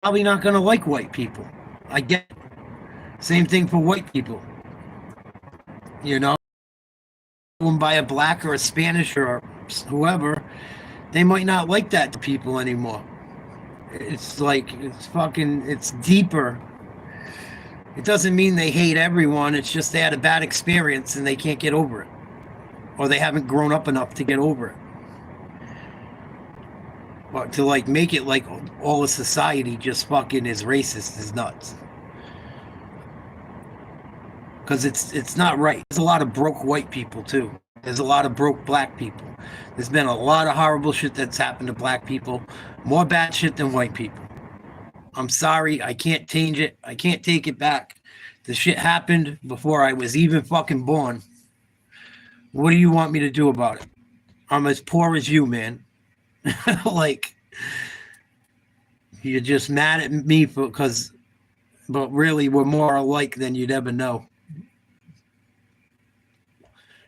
probably not going to like white people. I get it. Same thing for white people. You know, by a black or a Spanish or whoever, they might not like that to people anymore. It's like, it's deeper. It doesn't mean they hate everyone. It's just they had a bad experience and they can't get over it. Or they haven't grown up enough to get over it. But to like make it like all of society just fucking is racist is nuts. Because it's not right. There's a lot of broke white people too. There's a lot of broke black people. There's been a lot of horrible shit that's happened to black people. More bad shit than white people. I'm sorry. I can't change it. I can't take it back. The shit happened before I was even fucking born. What do you want me to do about it? I'm as poor as you, man. Like, you're just mad at me but really we're more alike than you'd ever know.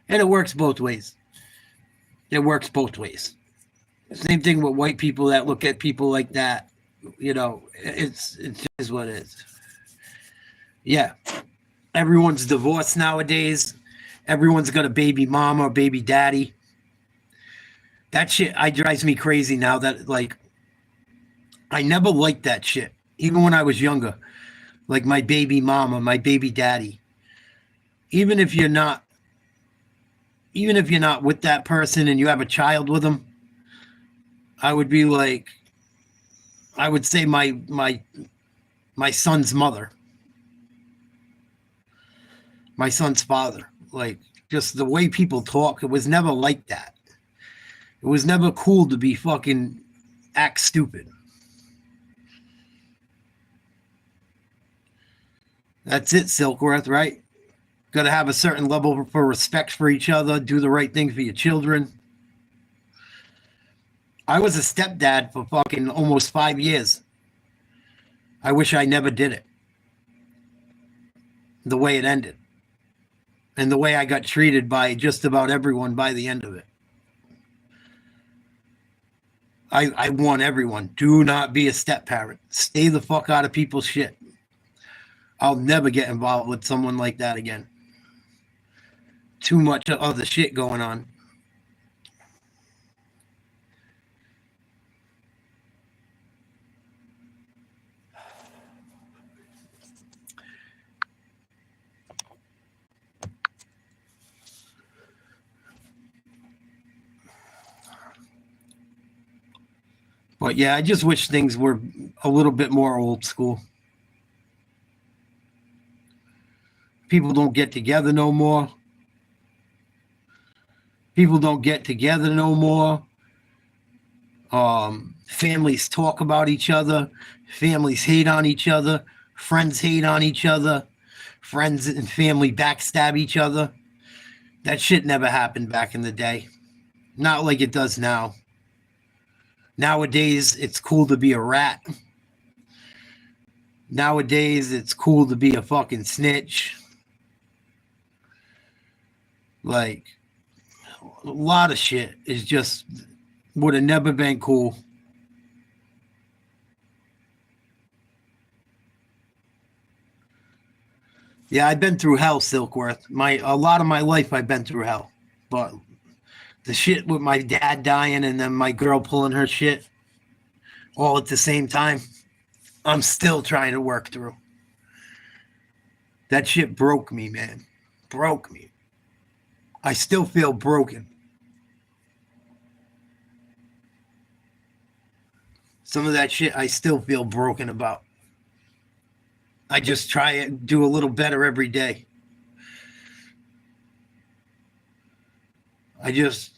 And it works both ways. It works both ways. Same thing with white people that look at people like that. You know, it's just what it is. Yeah. Everyone's divorced nowadays. Everyone's got a baby mama or baby daddy. That shit drives me crazy now that, like, I never liked that shit. Even when I was younger. Like my baby mama, my baby daddy. Even if you're not with that person and you have a child with them, I would be like, I would say my son's mother. My son's father. Like, just the way people talk, it was never like that. It was never cool to be fucking act stupid. That's it, Silkworth, right? Got to have a certain level for respect for each other, do the right thing for your children. I was a stepdad for fucking almost 5 years. I wish I never did it. The way it ended. And the way I got treated by just about everyone by the end of it. I warn everyone, do not be a step parent. Stay the fuck out of people's shit. I'll never get involved with someone like that again. Too much other shit going on. But yeah, I just wish things were a little bit more old school. People don't get together no more. People don't get together no more. Families talk about each other. Families hate on each other. Friends hate on each other. Friends and family backstab each other. That shit never happened back in the day. Not like it does now. Nowadays, it's cool to be a rat. Nowadays, it's cool to be a fucking snitch. Like, a lot of shit is just would have never been cool. Yeah, I've been through hell, Silkworth. A lot of my life I've been through hell. But the shit with my dad dying and then my girl pulling her shit all at the same time, I'm still trying to work through. That shit broke me, man. Broke me. I still feel broken. Some of that shit I still feel broken about. I just try and do a little better every day. As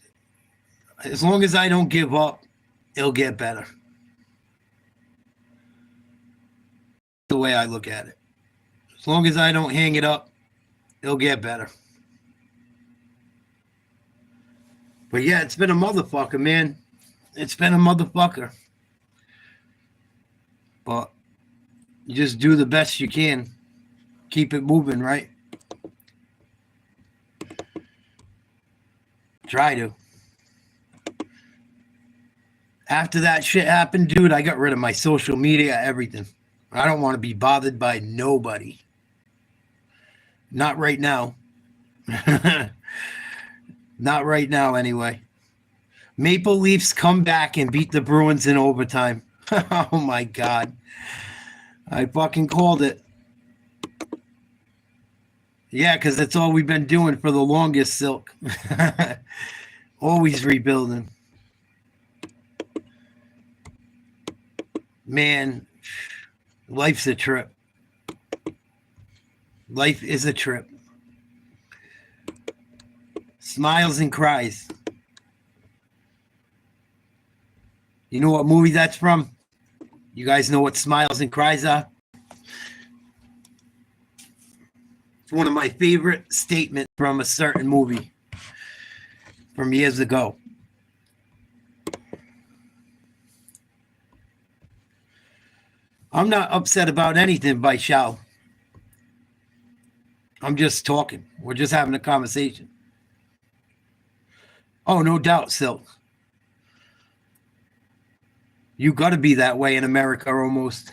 long as I don't give up, it'll get better. The way I look at it. As long as I don't hang it up, it'll get better. But yeah, it's been a motherfucker, man. It's been a motherfucker. But you just do the best you can. Keep it moving, right? Try to. After that shit happened, dude, I got rid of my social media, everything. I don't want to be bothered by nobody. Not right now. Not right now, anyway. Maple Leafs come back and beat the Bruins in overtime. Oh, my God. I fucking called it. Yeah, because that's all we've been doing for the longest, Silk. Always rebuilding. Man, life's a trip. Life is a trip. Smiles and cries. You know what movie that's from? You guys know what Smiles and Cries are? It's one of my favorite statements from a certain movie from years ago. I'm not upset about anything by Shao. I'm just talking. We're just having a conversation. Oh, no doubt, Silk. You got to be that way in America almost.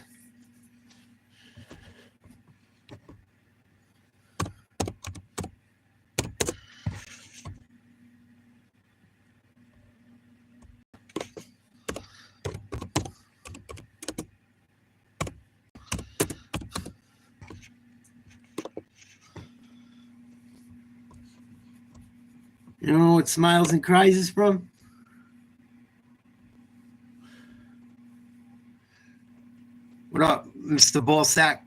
You know what Smiles and Cries is from? What up, Mr. Ballsack?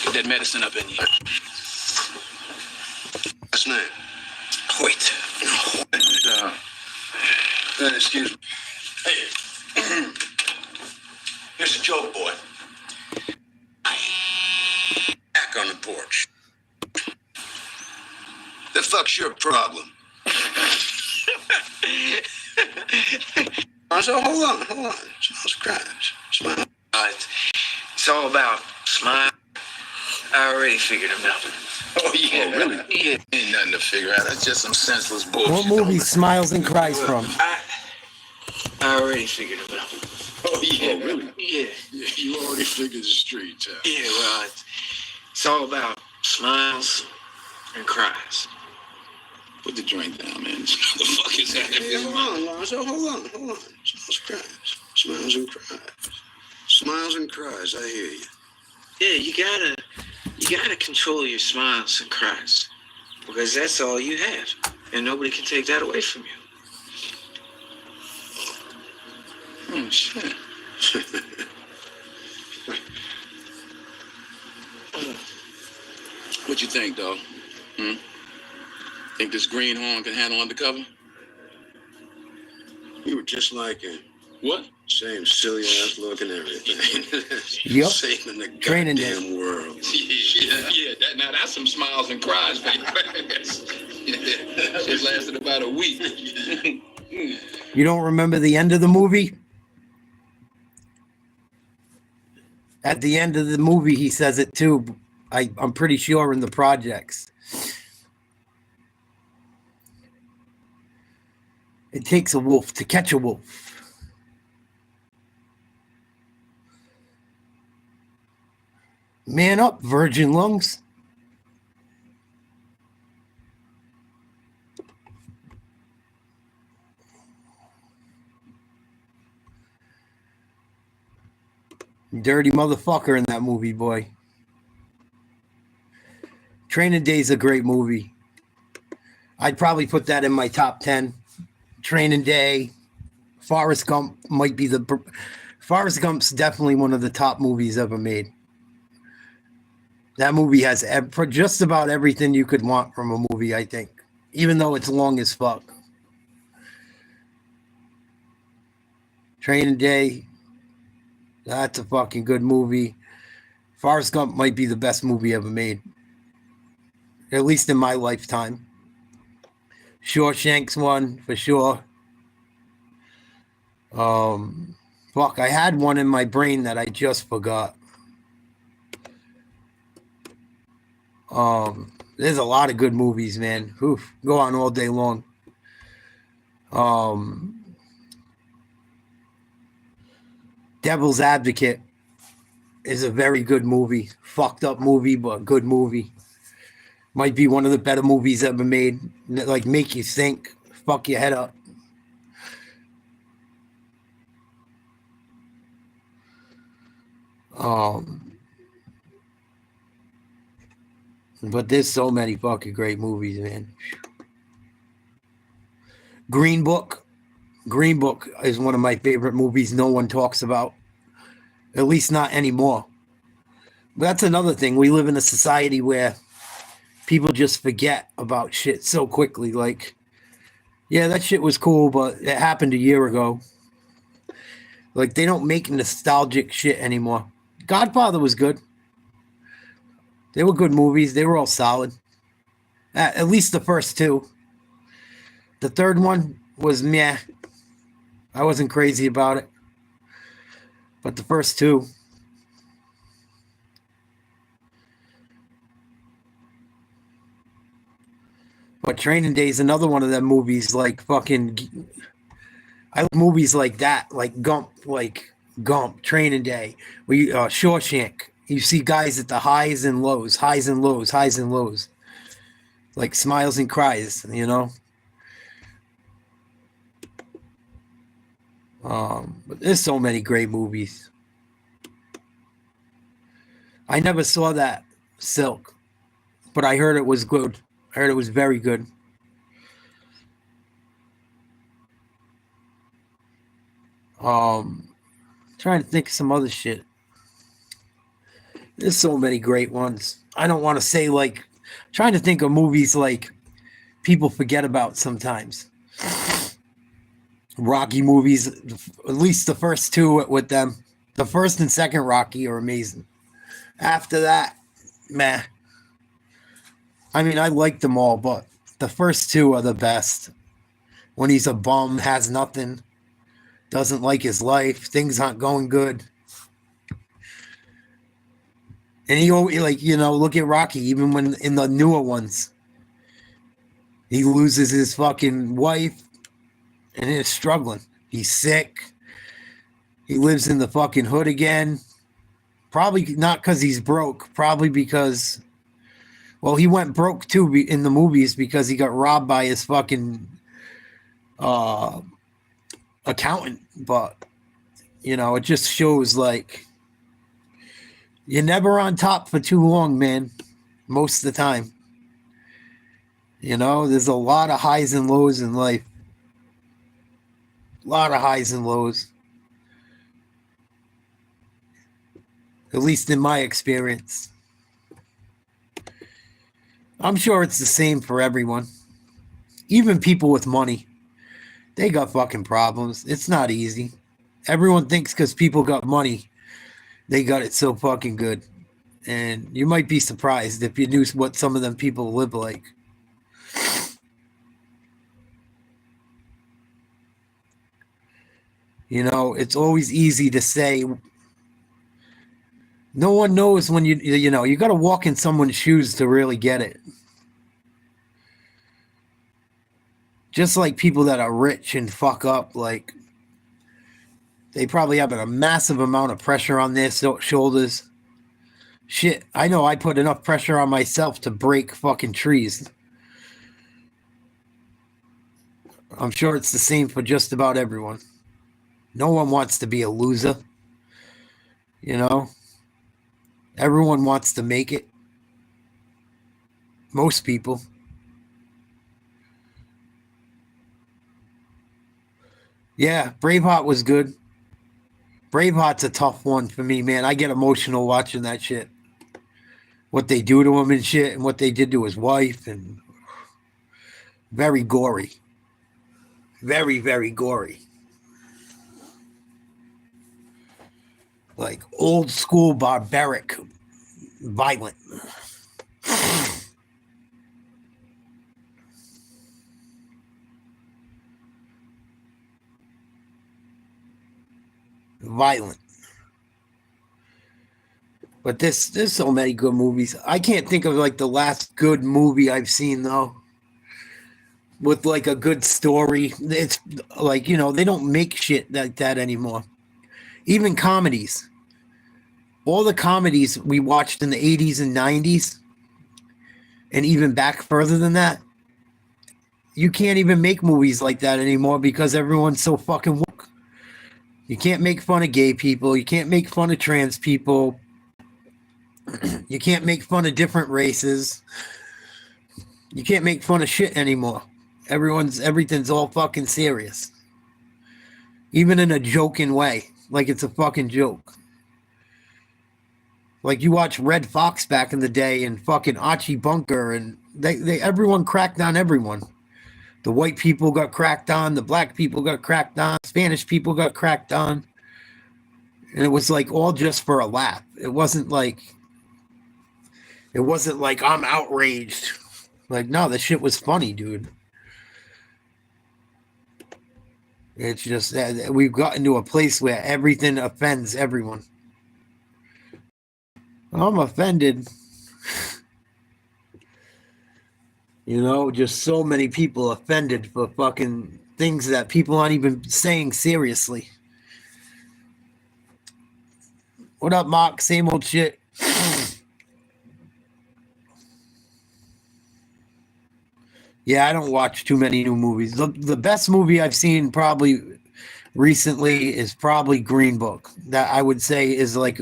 Get that medicine up in you. That's name. Wait. Excuse me. Hey. Here's a joke, boy. Back on the porch. The fuck's your problem? So hold on. Smiles cries. Smile. It's all about smile. I already figured him out. Oh, yeah. Oh, really? Yeah. Ain't nothing to figure out. That's just some senseless bullshit. What movie Smiles and Cries from? I already figured him out. Oh, yeah. Oh, really? Yeah. You already figured the streets out. Yeah, well, it's all about smiles and cries. Put the drink down, man. This motherfucker's out of his mind. Hold on. Smiles and cries. Smiles and cries. Smiles and cries, I hear you. Yeah, you gotta control your smiles and cries. Because that's all you have. And nobody can take that away from you. Oh, shit. What you think, dog? Think this greenhorn can handle undercover? You were just like him. What? Same silly ass look and everything. Yep. Saving the Training goddamn world. Yeah. That's some smiles and cries, baby. Just lasted about a week. You don't remember the end of the movie? At the end of the movie, he says it too. I'm pretty sure in the projects. It takes a wolf to catch a wolf. Man up, virgin lungs. Dirty motherfucker in that movie, boy. Training Day's a great movie. I'd probably put that in my top 10. Training Day, Forrest Gump might be Forrest Gump's definitely one of the top movies ever made. That movie has just about everything you could want from a movie, I think, even though it's long as fuck. Training Day, that's a fucking good movie. Forrest Gump might be the best movie ever made, at least in my lifetime. Shawshank's one for sure. Fuck, I had one in my brain that I just forgot. There's a lot of good movies, man. Oof, go on all day long. Devil's Advocate is a very good movie. Fucked up movie, but good movie. Might be one of the better movies ever made. Like, make you think, fuck your head up. But there's so many fucking great movies, man. Green Book. Green Book is one of my favorite movies no one talks about. At least not anymore. But that's another thing. We live in a society where people just forget about shit so quickly. Like, yeah, that shit was cool, but it happened a year ago. Like, they don't make nostalgic shit anymore. Godfather was good. They were good movies. They were all solid. At least the first two. The third one was meh. I wasn't crazy about it. But the first two. But Training Day is another one of them movies, like fucking. I like movies like that, like Gump, Training Day, Shawshank. You see guys at the highs and lows, highs and lows, highs and lows. Like smiles and cries, you know? But there's so many great movies. I never saw that Silk, but I heard it was good. I heard it was very good. Trying to think of some other shit. There's so many great ones. I don't want to say like, trying to think of movies like people forget about sometimes. Rocky movies, at least the first two with them. The first and second Rocky are amazing. After that, meh. I mean, I like them all, but the first two are the best. When he's a bum, has nothing, doesn't like his life, things aren't going good. And he, like, you know, look at Rocky, even when in the newer ones, he loses his fucking wife and is struggling. He's sick. He lives in the fucking hood again. Probably not because he's broke. Probably because, well, he went broke too in the movies because he got robbed by his fucking accountant. But, you know, it just shows like you're never on top for too long, man. Most of the time. You know, there's a lot of highs and lows in life. A lot of highs and lows. At least in my experience. I'm sure it's the same for everyone. Even people with money. They got fucking problems. It's not easy. Everyone thinks because people got money, they got it so fucking good. And you might be surprised if you knew what some of them people live like. You know, it's always easy to say. No one knows when you know, you got to walk in someone's shoes to really get it. Just like people that are rich and fuck up, like they probably have a massive amount of pressure on their shoulders. Shit, I know I put enough pressure on myself to break fucking trees. I'm sure it's the same for just about everyone. No one wants to be a loser. You know? Everyone wants to make it. Most people. Yeah, Braveheart was good. Braveheart's a tough one for me, man. I get emotional watching that shit. What they do to him and shit, and what they did to his wife, and very gory. Very, very gory. Like old school barbaric, violent. Violent. But there's so many good movies. I can't think of like the last good movie I've seen though. With like a good story. It's like, they don't make shit like that anymore. Even comedies. All the comedies we watched in the 80s and 90s, and even back further than that, you can't even make movies like that anymore because everyone's so fucking woke. You can't make fun of gay people. You can't make fun of trans people. You can't make fun of different races. You can't make fun of shit anymore. Everything's all fucking serious. Even in a joking way. Like it's a fucking joke. Like you watch Red Fox back in the day and fucking Archie Bunker, and everyone cracked on everyone. The white people got cracked on, the black people got cracked on, Spanish people got cracked on. And it was like all just for a laugh. It wasn't like I'm outraged. Like, no, the shit was funny, dude. It's just that we've gotten to a place where everything offends everyone. I'm offended. Just so many people offended for fucking things that people aren't even saying seriously. What up, Mark? Same old shit. Yeah, I don't watch too many new movies. The best movie I've seen probably recently is probably Green Book. That I would say is like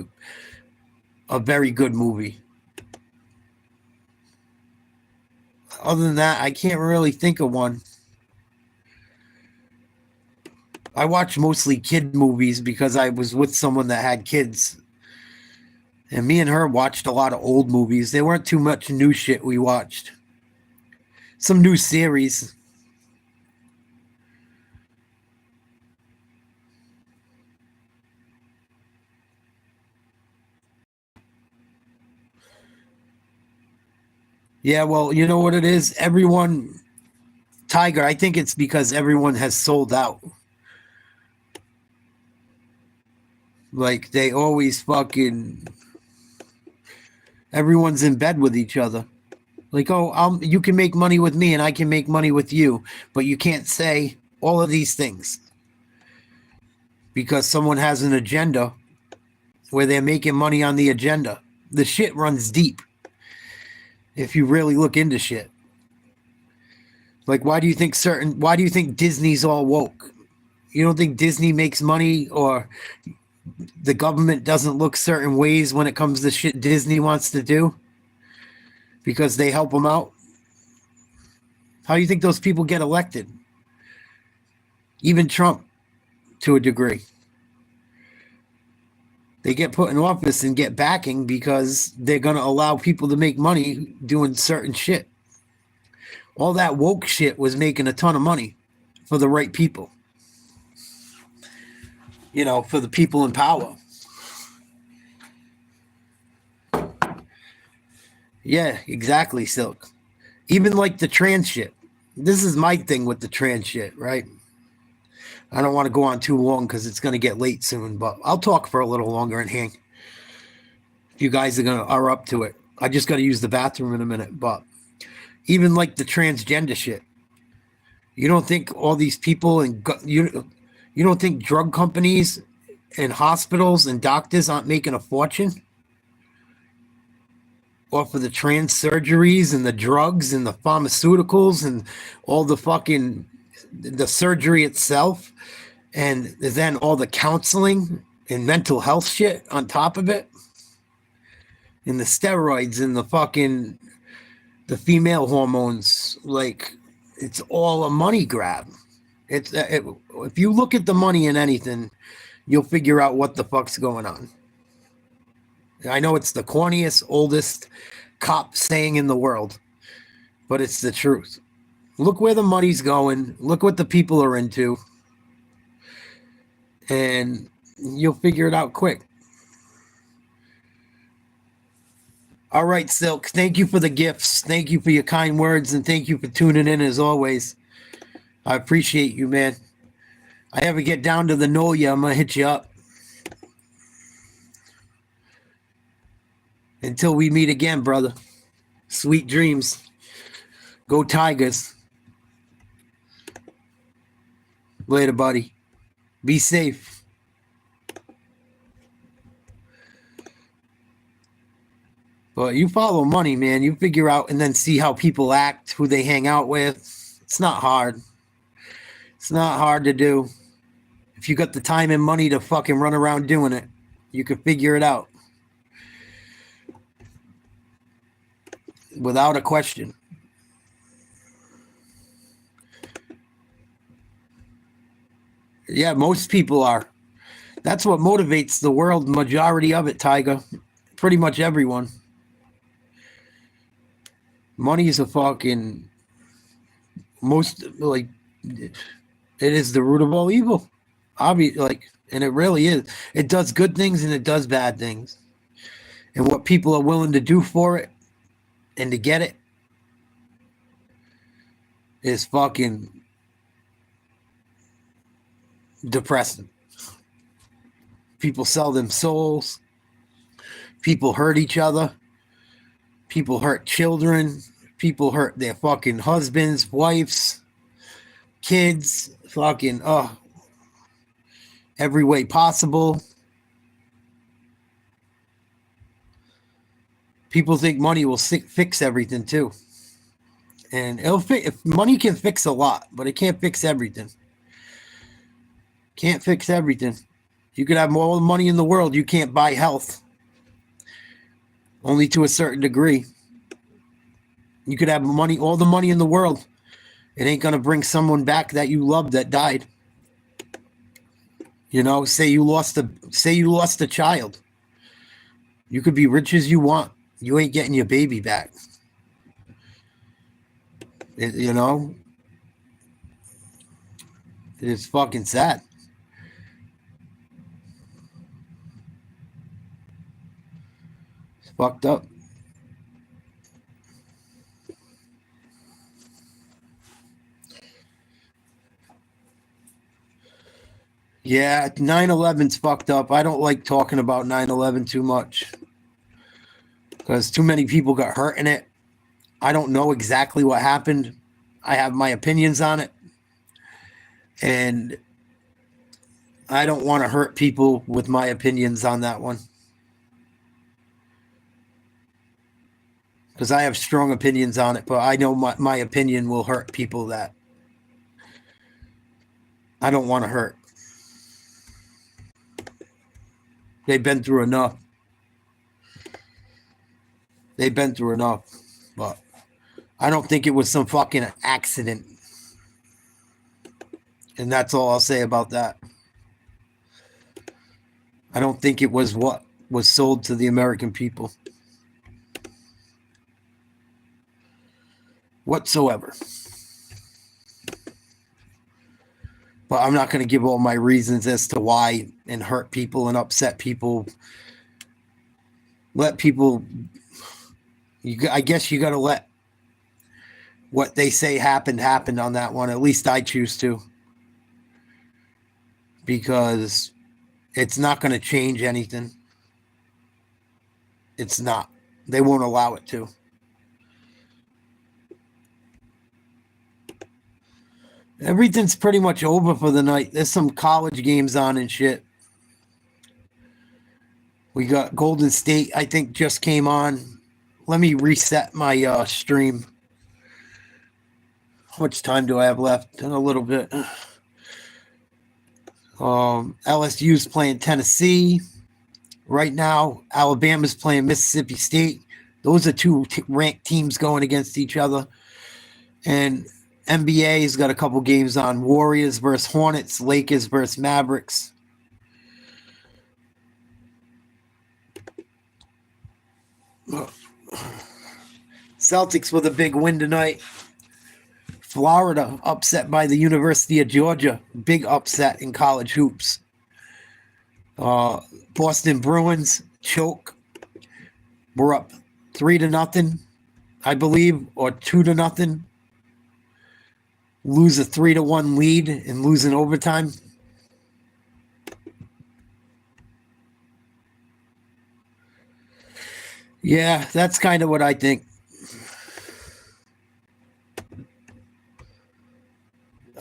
a very good movie. Other than that, I can't really think of one. I watch mostly kid movies because I was with someone that had kids. And me and her watched a lot of old movies. There weren't too much new shit we watched. Some new series. Yeah, well, you know what it is? Tiger, I think it's because everyone has sold out. Like, they always everyone's in bed with each other. Like, you can make money with me and I can make money with you, but you can't say all of these things because someone has an agenda where they're making money on the agenda. The shit runs deep if you really look into shit. Like, why do you think Disney's all woke? You don't think Disney makes money, or the government doesn't look certain ways when it comes to shit Disney wants to do because they help them out? How do you think those people get elected? Even Trump, to a degree. They get put in office and get backing because they're going to allow people to make money doing certain shit. All that woke shit was making a ton of money for the right people. For the people in power. Yeah, exactly, Silk. Even like the trans shit. This is my thing with the trans shit, right? I don't want to go on too long because it's going to get late soon, but I'll talk for a little longer and hang. If you guys are up to it. I just got to use the bathroom in a minute, but even like the transgender shit. You don't think all these people and you don't think drug companies and hospitals and doctors aren't making a fortune? Or for the trans surgeries and the drugs and the pharmaceuticals and all the fucking the surgery itself, and then all the counseling and mental health shit on top of it, and the steroids and the female hormones. Like, it's all a money grab. If you look at the money in anything, you'll figure out what the fuck's going on. I know it's the corniest, oldest cop saying in the world, but it's the truth. Look where the money's going. Look what the people are into. And you'll figure it out quick. All right, Silk. Thank you for the gifts. Thank you for your kind words. And thank you for tuning in as always. I appreciate you, man. I ever get down to the know ya, I'm going to hit you up. Until we meet again, brother. Sweet dreams. Go Tigers. Later, buddy. Be safe. But you follow money, man. You figure out and then see how people act, who they hang out with. It's not hard. It's not hard to do. If you got the time and money to fucking run around doing it, you can figure it out. Without a question. Yeah, most people are. That's what motivates the world, majority of it, Tiger. Pretty much everyone. Money is a fucking most, like, it is the root of all evil. And it really is. It does good things and it does bad things. And what people are willing to do for it and to get it is fucking depressing. People sell them souls. People hurt each other. People hurt children. People hurt their fucking husbands, wives, kids, fucking, every way possible. People think money will fix everything too. And if money can fix a lot, but it can't fix everything. Can't fix everything. You could have more money in the world. You can't buy health. Only to a certain degree. You could have money, all the money in the world. It ain't going to bring someone back that you love that died. You know, say you lost a child. You could be rich as you want. You ain't getting your baby back. You know? It is fucking sad. It's fucked up. Yeah, 9/11's fucked up. I don't like talking about 9/11 too much because too many people got hurt in it. I don't know exactly what happened. I have my opinions on it. And I don't want to hurt people with my opinions on that one. Because I have strong opinions on it, but I know my opinion will hurt people that I don't want to hurt. They've been through enough. They've been through enough. But I don't think it was some fucking accident. And that's all I'll say about that. I don't think it was what was sold to the American people. Whatsoever. But I'm not going to give all my reasons as to why and hurt people and upset people. Let people... I guess you got to let what they say happened on that one. At least I choose to. Because it's not going to change anything. It's not. They won't allow it to. Everything's pretty much over for the night. There's some college games on and shit. We got Golden State, I think, just came on. Let me reset my stream. How much time do I have left? In a little bit. LSU's playing Tennessee. Right now, Alabama's playing Mississippi State. Those are two ranked teams going against each other. And NBA's got a couple games on. Warriors versus Hornets, Lakers versus Mavericks. Celtics with a big win tonight. Florida upset by the University of Georgia. Big upset in college hoops. Boston Bruins choke. We're up 3-0, I believe, or 2-0. Lose a 3-1 lead and lose in overtime. Yeah, that's kind of what I think.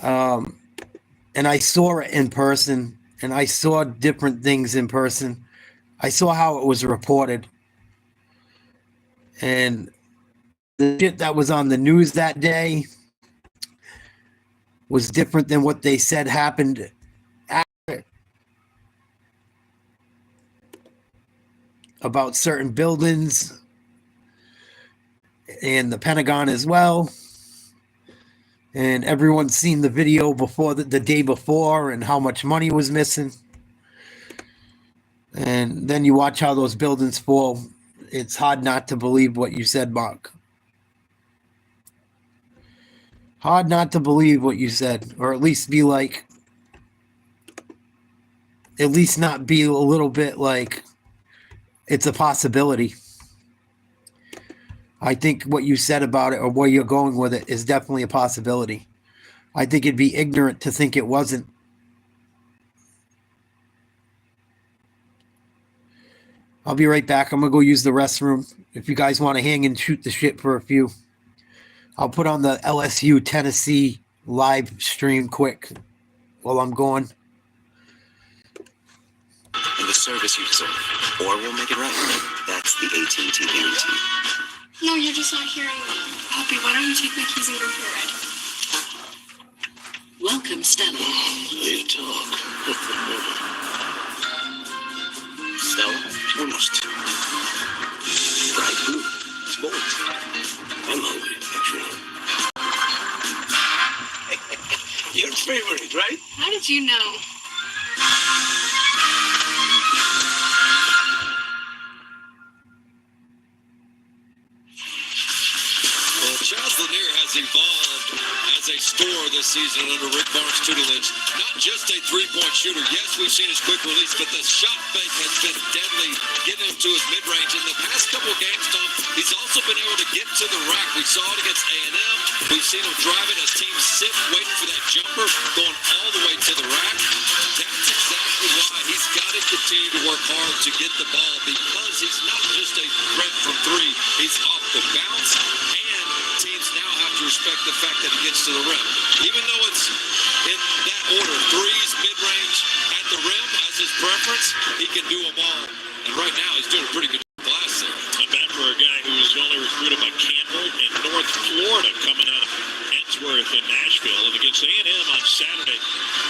And I saw it in person, and I saw different things in person. I saw how it was reported. And the shit that was on the news that day was different than what they said happened after. About certain buildings and the Pentagon as well. And everyone's seen the video before the day before and how much money was missing. And then you watch how those buildings fall. It's hard not to believe what you said, Mark. Hard not to believe what you said, or at least be like, at least not be a little bit like it's a possibility. I think what you said about it or where you're going with it is definitely a possibility. I think it'd be ignorant to think it wasn't. I'll be right back. I'm going to go use the restroom. If you guys want to hang and shoot the shit for a few, I'll put on the LSU Tennessee live stream quick while I'm going. And the service you deserve, or we'll make it right. That's the AT&T guarantee. No, you're just not hearing me. Poppy, why don't you take my keys and go for a ride? Welcome, Stella. You talk. Stella? Almost. Bright blue. It's bold. I'm hungry, actually. Your favorite, right? How did you know? Charles Lanier has evolved as a scorer this season under Rick Barnes' tutelage. Not just a three-point shooter. Yes, we've seen his quick release, but the shot fake has been deadly, getting him to his mid-range. In the past couple of games, Tom, he's also been able to get to the rack. We saw it against A&M. We've seen him drive it as teams sit, waiting for that jumper, going all the way to the rack. That's exactly why he's got to continue to work hard to get the ball, because he's not just a threat from three. He's off the bounce, and teams now have to respect the fact that he gets to the rim. Even though it's in that order, threes, mid-range, at the rim as his preference, he can do them all. And right now, he's doing a pretty good glass there. Not bad for a guy who was only recruited by Campbell in North Florida, coming out of Ensworth in Nashville. And against A&M on Saturday,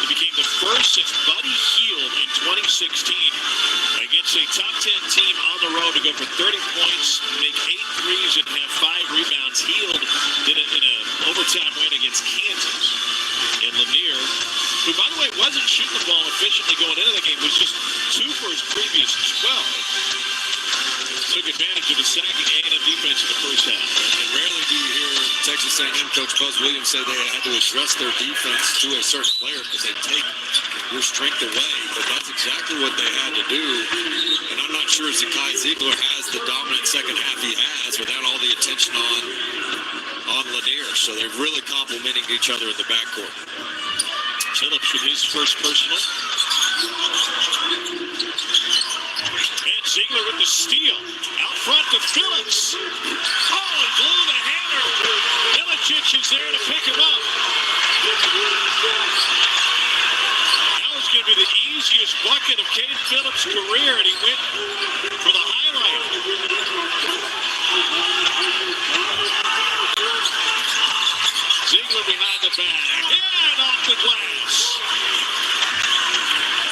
he became the first since Buddy Hield in 2016 against a top 10 team on the road to go for 30 points, make 8 threes, and have 5 rebounds. Hield did it in an overtime win against Kansas. And Lanier, who, by the way, wasn't shooting the ball efficiently going into the game, was just 2 for his previous 12. Took advantage of the sacking A&M defense in the first half. And rarely do you hear Texas A&M coach Buzz Williams say they had to address their defense to a certain player because they take your strength away. But that's exactly what they had to do. And I'm not sure Zakai Ziegler has the dominant second half he has without all the attention on Lanier. So they're really complimenting each other in the backcourt. Phillips with his first personal. And Ziegler with the steal. Out front to Phillips. Oh, he blew the hammer. Ilicic is there to pick him up. That was going to be the easiest bucket of Cade Phillips' career, and he went for the highlight. Ziegler behind the back. And off the glass.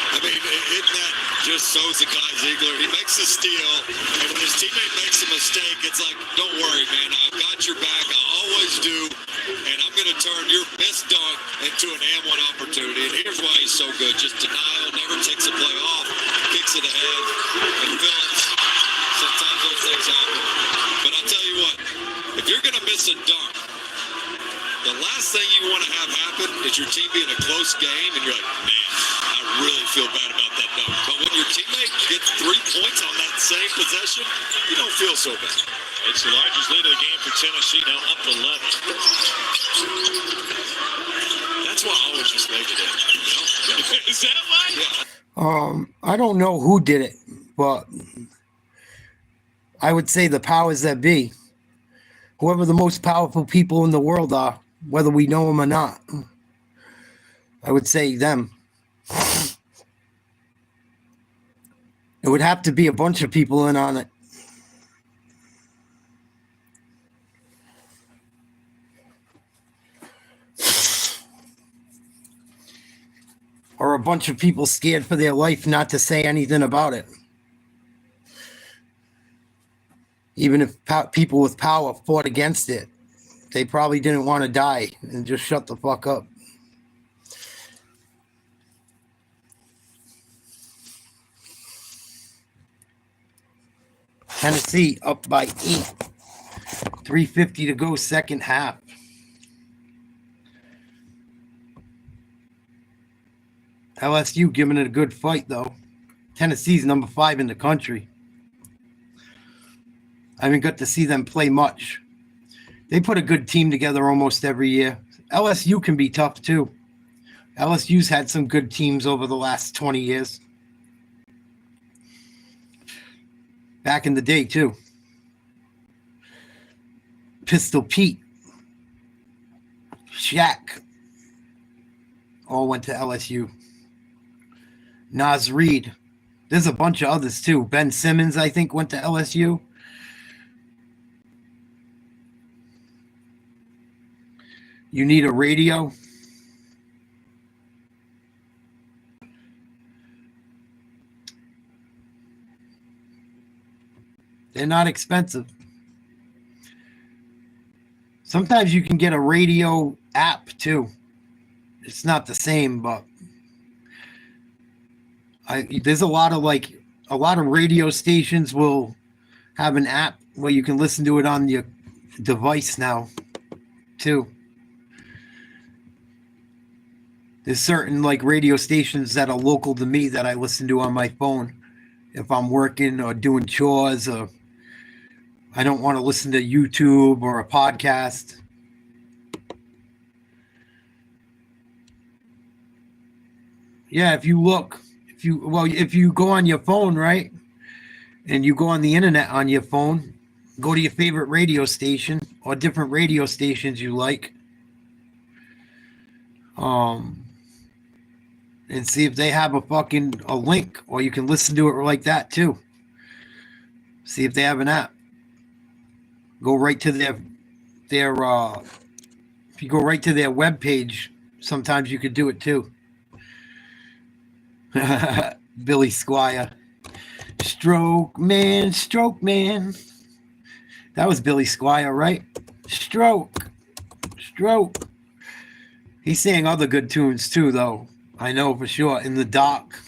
I mean, isn't that just so Zakai Ziegler? He makes a steal, and when his teammate makes a mistake, it's like, don't worry, man. I've got your back. I always do, and I'm going to turn your missed dunk into an and one opportunity. And here's why he's so good. Just denial, never takes a play off, kicks it ahead, and Phillips. Sometimes those things happen. But I'll tell you what, if you're going to miss a dunk, the last thing you want to have happen is your team be in a close game and you're like, man, I really feel bad about that dunk. But when your teammate gets 3 points on that same possession, you don't feel so bad. It's the largest lead of the game for Tennessee, now up 11. That's why I always just make it in. You know? Is that why? Yeah. I don't know who did it, but I would say the powers that be. Whoever the most powerful people in the world are, whether we know them or not. I would say them. It would have to be a bunch of people in on it. Or a bunch of people scared for their life not to say anything about it. Even if people with power fought against it, they probably didn't want to die and just shut the fuck up. Tennessee up by 8. 3:50 to go, second half. LSU giving it a good fight, though. Tennessee's number 5 in the country. I haven't got to see them play much. They put a good team together almost every year. LSU can be tough, too. LSU's had some good teams over the last 20 years. Back in the day, too. Pistol Pete. Shaq. All went to LSU. Nas Reed. There's a bunch of others, too. Ben Simmons, I think, went to LSU. You need a radio. They're not expensive. Sometimes you can get a radio app too. It's not the same, but there's a lot of radio stations will have an app where you can listen to it on your device now too. There's certain radio stations that are local to me that I listen to on my phone if I'm working or doing chores, or I don't want to listen to YouTube or a podcast. Yeah, if you go on your phone, right? And you go on the internet on your phone, go to your favorite radio station or different radio stations you like. And see if they have a link, or you can listen to it like that too. See if they have an app. Go right to their if you go right to their webpage, sometimes you could do it too. Billy Squire. Stroke man. That was Billy Squire, right? Stroke. He sang other good tunes too, though. I know for sure. In the Dark.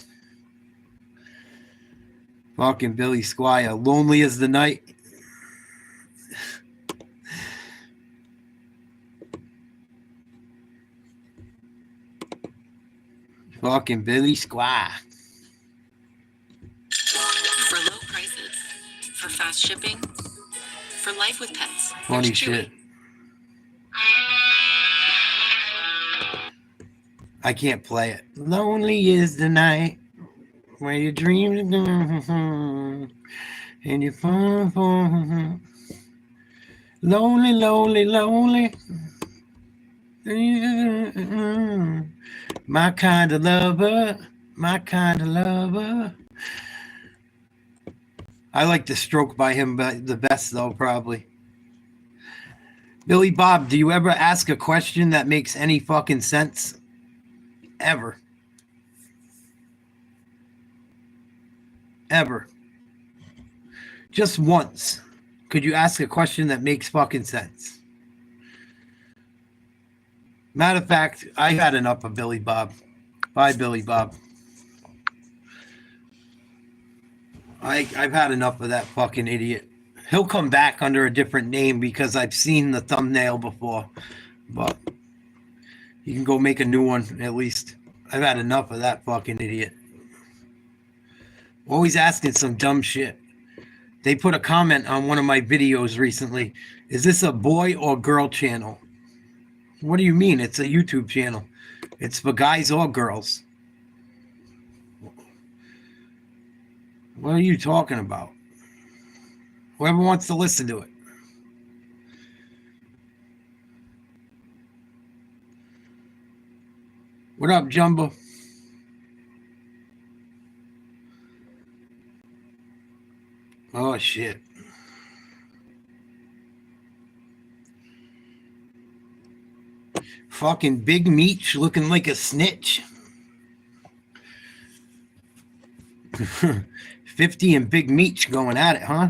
Fucking Billy Squire. Lonely as the Night. Fucking Billy Squire. For low prices, for fast shipping, for life with pets. Funny shit. I can't play it. Lonely is the night where your dreams are gone and you fall for lonely. My kind of lover. I like the Stroke by him, but the best though, probably. Billy Bob, do you ever ask a question that makes any fucking sense? Ever. Just once. Could you ask a question that makes fucking sense? Matter of fact, I had enough of Billy Bob. Bye, Billy Bob. I've had enough of that fucking idiot. He'll come back under a different name because I've seen the thumbnail before. But you can go make a new one at least. I've had enough of that fucking idiot. Always asking some dumb shit. They put a comment on one of my videos recently. Is this a boy or girl channel? What do you mean? It's a YouTube channel. It's for guys or girls. What are you talking about? Whoever wants to listen to it. What up, Jumbo? Oh, shit. Fucking Big Meech looking like a snitch. 50 and Big Meech going at it, huh?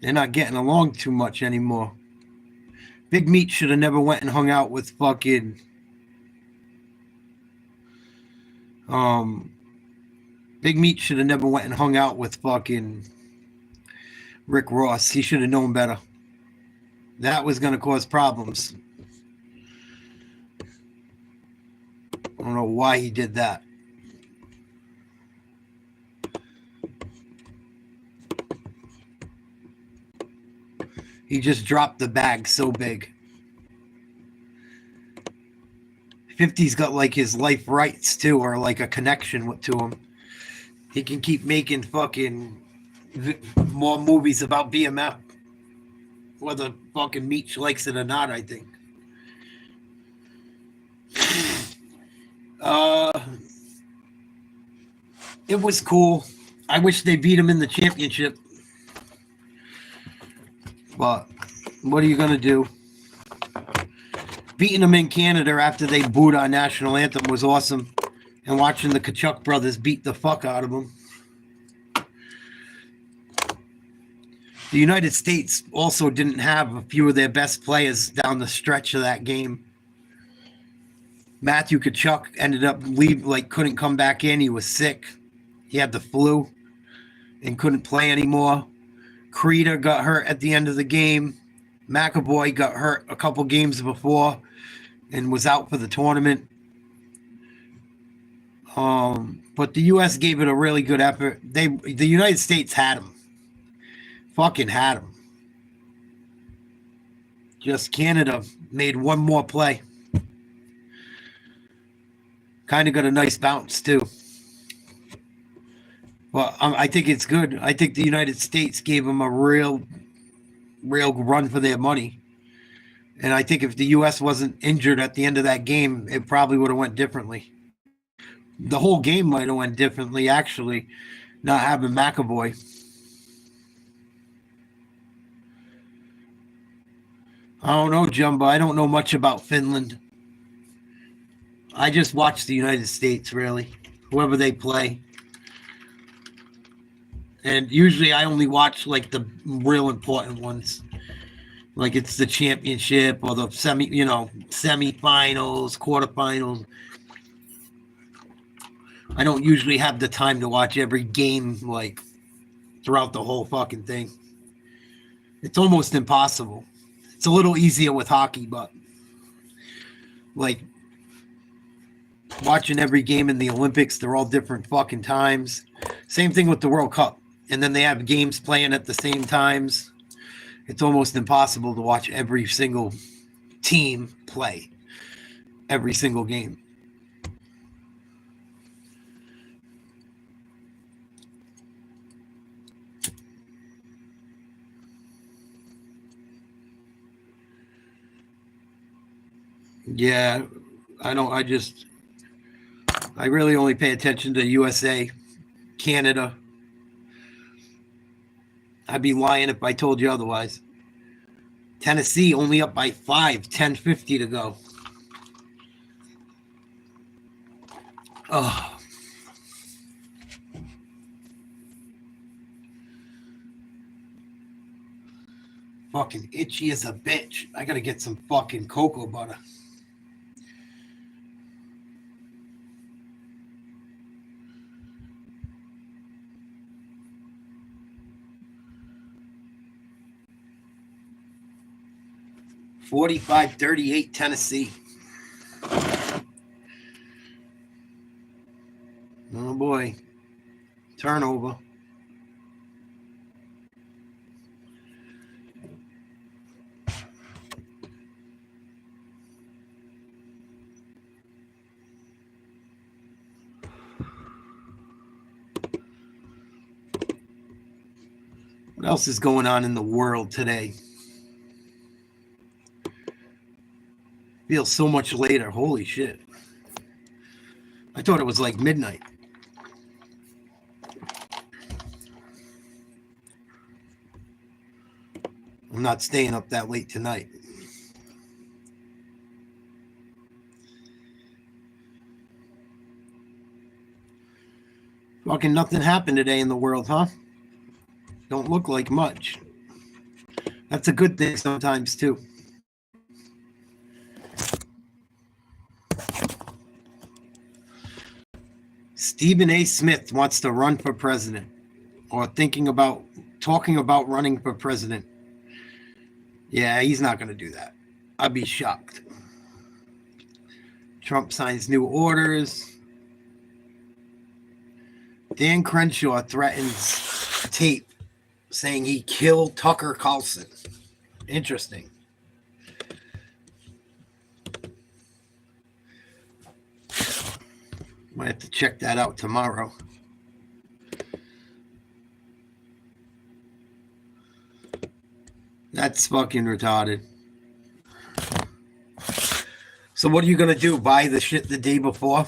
They're not getting along too much anymore. Big Meech should have never went and hung out with fucking Big Meech should have never went and hung out with fucking Rick Ross. He should have known better. That was going to cause problems. I don't know why he did that. He just dropped the bag so big. 50's got like his life rights too, or like a connection to him. He can keep making fucking more movies about BMF. Whether fucking Meech likes it or not, I think. It was cool. I wish they beat him in the championship. But what are you going to do? Beating them in Canada after they booed our national anthem was awesome. And watching the Kachuk brothers beat the fuck out of them. The United States also didn't have a few of their best players down the stretch of that game. Matthew Kachuk ended up couldn't come back in. He was sick. He had the flu and couldn't play anymore. Krita got hurt at the end of the game. McAvoy got hurt a couple games before and was out for the tournament. But the U.S. gave it a really good effort. The United States had him. Fucking had him. Just Canada made one more play. Kind of got a nice bounce, too. Well, I think it's good. I think the United States gave them a real run for their money. And I think if the U.S. wasn't injured at the end of that game, it probably would have went differently. The whole game might have went differently, actually, not having McAvoy. I don't know, Jumbo. I don't know much about Finland. I just watch the United States, really. Whoever they play. And usually I only watch like the real important ones. Like it's the championship or the semifinals, quarterfinals. I don't usually have the time to watch every game like throughout the whole fucking thing. It's almost impossible. It's a little easier with hockey, but like watching every game in the Olympics, they're all different fucking times. Same thing with the World Cup. And then they have games playing at the same times. It's almost impossible to watch every single team play every single game. Yeah, I really only pay attention to USA, Canada. I'd be lying if I told you otherwise. Tennessee only up by 5, 10:50 to go. Oh. Fucking itchy as a bitch. I gotta get some fucking cocoa butter. (45-38) Tennessee. Oh boy. Turnover. What else is going on in the world today? Feels so much later. Holy shit. I thought it was like midnight. I'm not staying up that late tonight. Fucking nothing happened today in the world, huh? Don't look like much. That's a good thing sometimes, too. Stephen A. Smith wants to run for president, or talking about running for president. Yeah, he's not going to do that. I'd be shocked. Trump signs new orders. Dan Crenshaw threatens tape saying he killed Tucker Carlson. Interesting. Might have to check that out tomorrow. That's fucking retarded. So what are you going to do? Buy the shit the day before?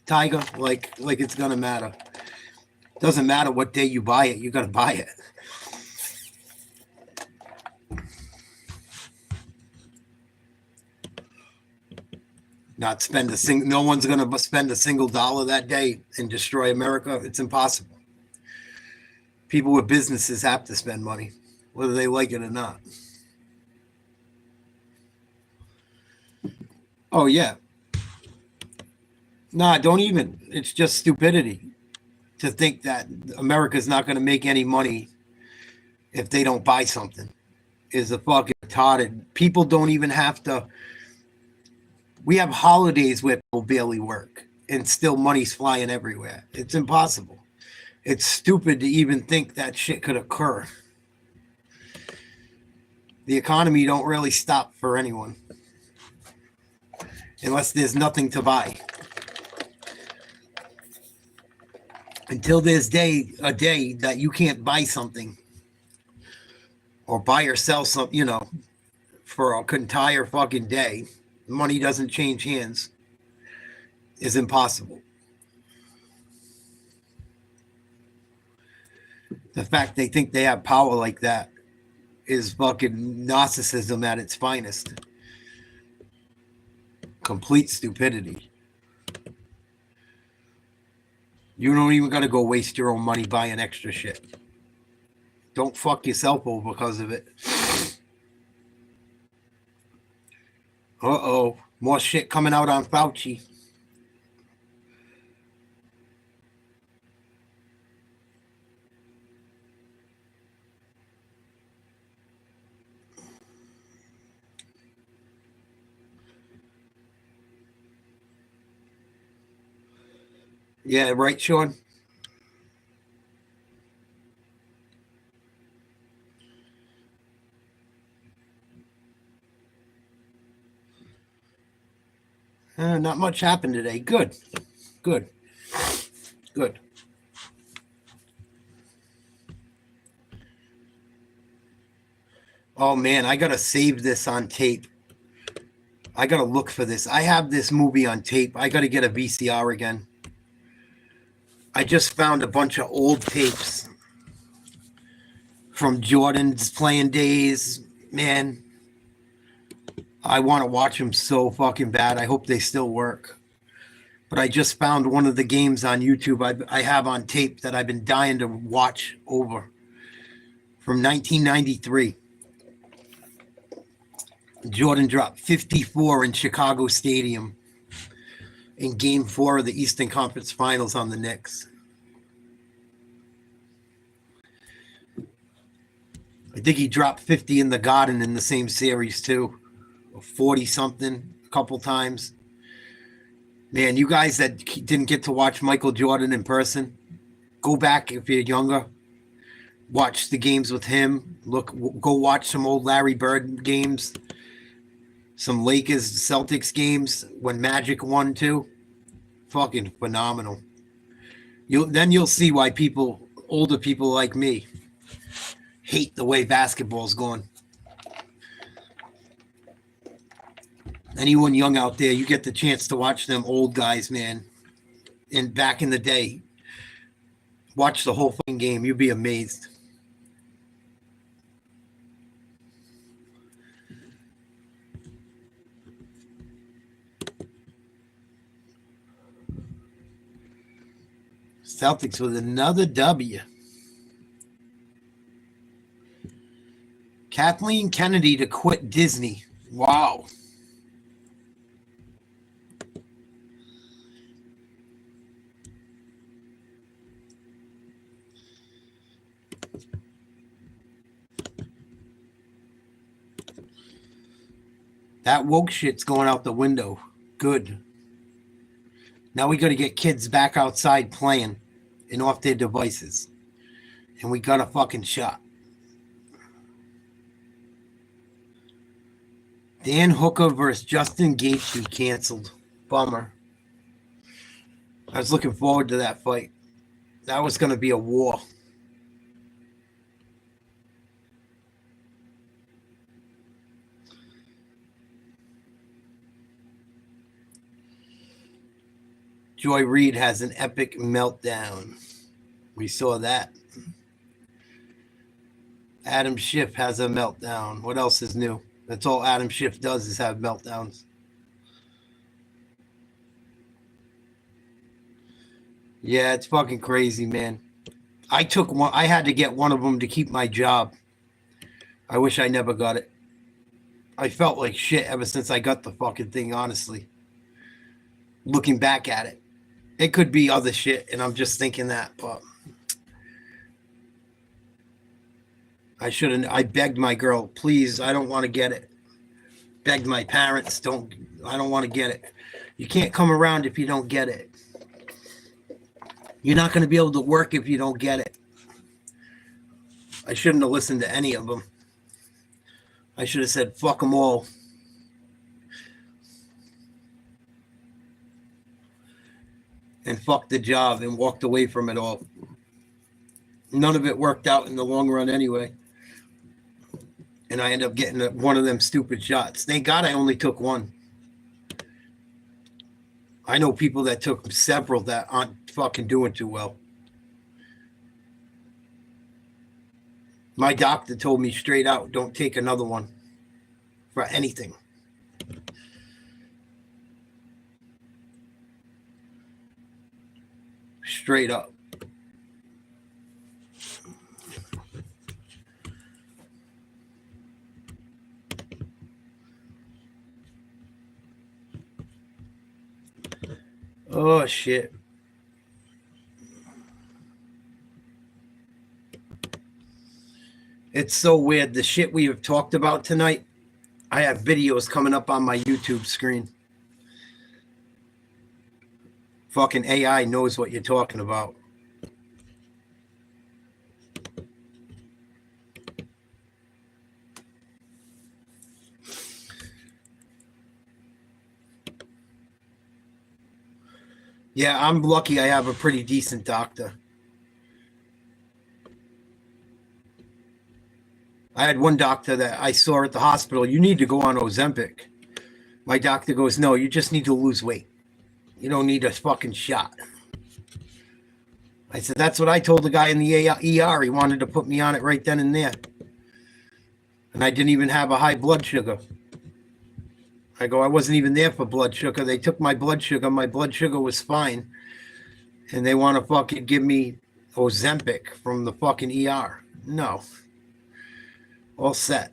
Tiger? Like it's going to matter. Doesn't matter what day you buy it. You got to buy it. Not spend no one's going to spend a single dollar that day and destroy America. It's impossible. People with businesses have to spend money, whether they like it or not. Oh, yeah. Nah, don't even. It's just stupidity to think that America's not going to make any money if they don't buy something. Is a fucking retarded. People don't even have to. We have holidays where people barely work and still money's flying everywhere. It's impossible. It's stupid to even think that shit could occur. The economy don't really stop for anyone unless there's nothing to buy. Until there's a day that you can't buy something or buy or sell something, for an entire fucking day, money doesn't change hands, is impossible. The fact they think they have power like that is fucking narcissism at its finest. Complete stupidity. You don't even got to go waste your own money buying extra shit. Don't fuck yourself over because of it. Uh-oh. More shit coming out on Fauci. Yeah, right, Sean? Not much happened today. Good. Good. Good. Oh, man, I got to save this on tape. I got to look for this. I have this movie on tape. I got to get a VCR again. I just found a bunch of old tapes from Jordan's playing days. Man, I want to watch them so fucking bad. I hope they still work. But I just found one of the games on YouTube I have on tape that I've been dying to watch over from 1993. Jordan dropped 54 in Chicago Stadium in Game 4 of the Eastern Conference Finals on the Knicks. I think he dropped 50 in the Garden in the same series too, 40-something a couple times. Man, you guys that didn't get to watch Michael Jordan in person, go back if you're younger. Watch the games with him. Go watch some old Larry Bird games. Some Lakers, Celtics games when Magic won too. Fucking phenomenal. Then you'll see why older people like me, hate the way basketball's going. Anyone young out there, you get the chance to watch them old guys, man. And back in the day, watch the whole fucking game. You'll be amazed. Celtics with another W. Kathleen Kennedy to quit Disney. Wow. That woke shit's going out the window. Good. Now we got to get kids back outside playing and off their devices. And we got a fucking shot. Dan Hooker versus Justin Gaethje canceled. Bummer. I was looking forward to that fight. That was going to be a war. Joy Reid has an epic meltdown. We saw that. Adam Schiff has a meltdown. What else is new? That's all Adam Schiff does is have meltdowns. Yeah, it's fucking crazy, man. I had to get one of them to keep my job. I wish I never got it. I felt like shit ever since I got the fucking thing, honestly. Looking back at it. It could be other shit, and I'm just thinking that, but I begged my girl, please, I don't want to get it. Begged my parents, I don't want to get it. You can't come around if you don't get it. You're not going to be able to work if you don't get it. I shouldn't have listened to any of them. I should have said, fuck them all. And fucked the job and walked away from it all. None of it worked out in the long run anyway. And I ended up getting one of them stupid shots. Thank God I only took one. I know people that took several that aren't fucking doing too well. My doctor told me straight out, don't take another one for anything. Straight up. Oh, shit. It's so weird. The shit we have talked about tonight, I have videos coming up on my YouTube screen. Fucking AI knows what you're talking about. Yeah, I'm lucky I have a pretty decent doctor. I had one doctor that I saw at the hospital, you need to go on Ozempic. My doctor goes, no, you just need to lose weight. You don't need a fucking shot. I said, that's what I told the guy in the ER. He wanted to put me on it right then and there. And I didn't even have a high blood sugar. I go, I wasn't even there for blood sugar. They took my blood sugar. My blood sugar was fine. And they want to fucking give me Ozempic from the fucking ER. No. All set.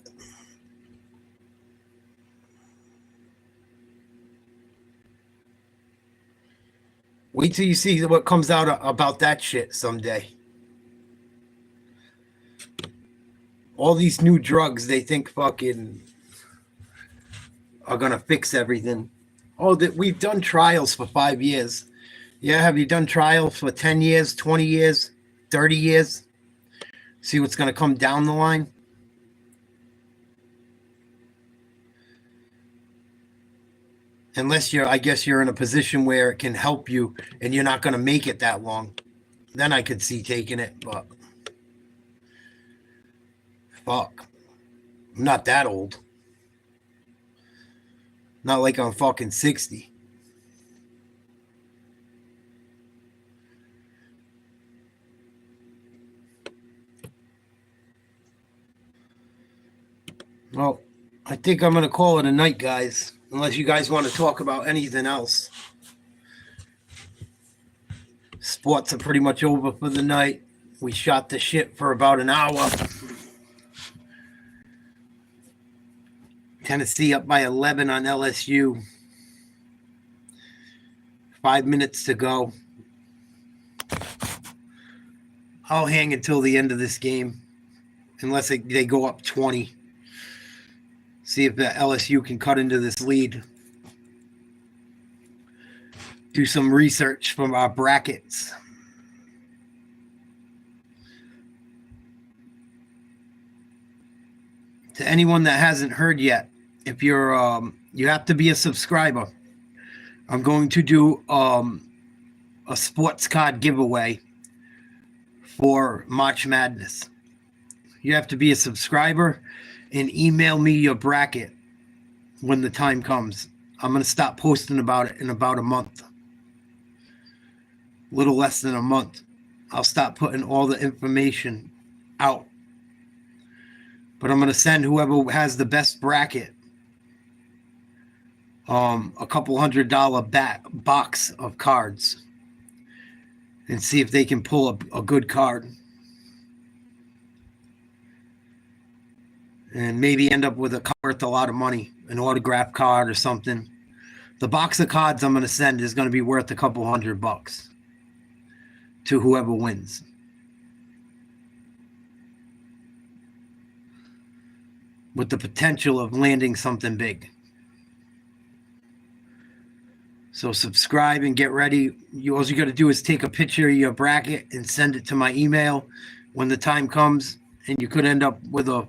Wait till you see what comes out about that shit someday. All these new drugs they think fucking are gonna fix everything. Oh, that we've done trials for 5 years. Yeah, have you done trials for 10 years, 20 years, 30 years? See what's gonna come down the line? Unless I guess you're in a position where it can help you and you're not gonna make it that long. Then I could see taking it, but fuck. I'm not that old. Not like I'm fucking 60. Well, I think I'm going to call it a night, guys. Unless you guys want to talk about anything else. Sports are pretty much over for the night. We shot the shit for about an hour. Tennessee up by 11 on LSU. 5 minutes to go. I'll hang until the end of this game. Unless they go up 20. See if the LSU can cut into this lead. Do some research from our brackets. To anyone that hasn't heard yet, if you're you have to be a subscriber. I'm going to do a sports card giveaway for March Madness. You have to be a subscriber and email me your bracket when the time comes. I'm going to stop posting about it in about a month. A little less than a month. I'll stop putting all the information out. But I'm going to send whoever has the best bracket a couple $100 box of cards and see if they can pull a good card. And maybe end up with a card worth a lot of money, an autograph card or something. The box of cards I'm going to send is going to be worth a couple $100 to whoever wins. With the potential of landing something big. So subscribe and get ready. All you got to do is take a picture of your bracket and send it to my email when the time comes. And you could end up with a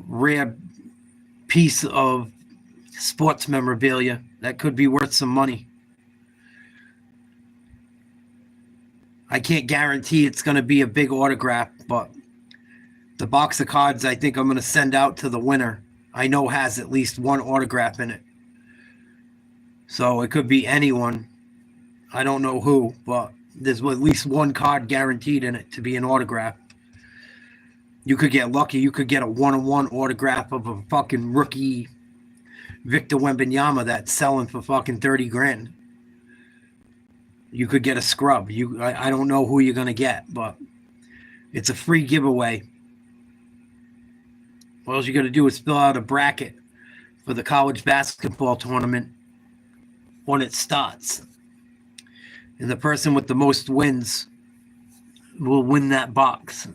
rare piece of sports memorabilia that could be worth some money. I can't guarantee it's going to be a big autograph, but the box of cards I think I'm going to send out to the winner, I know has at least one autograph in it. So it could be anyone. I don't know who, but there's at least one card guaranteed in it to be an autograph. You could get lucky. You could get a one-on-one autograph of a fucking rookie Victor Wembanyama that's selling for fucking 30 grand. You could get a scrub. I don't know who you're going to get, but it's a free giveaway. All you got to do is fill out a bracket for the college basketball tournament when it starts. And the person with the most wins will win that box.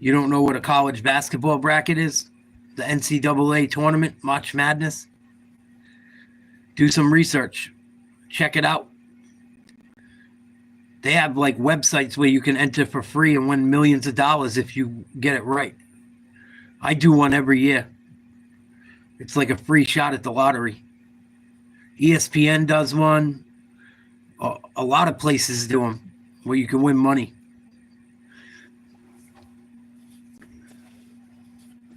You don't know what a college basketball bracket is? The NCAA tournament, March Madness? Do some research. Check it out. They have like websites where you can enter for free and win millions of dollars if you get it right. I do one every year. It's like a free shot at the lottery. ESPN does one. A lot of places do them where you can win money.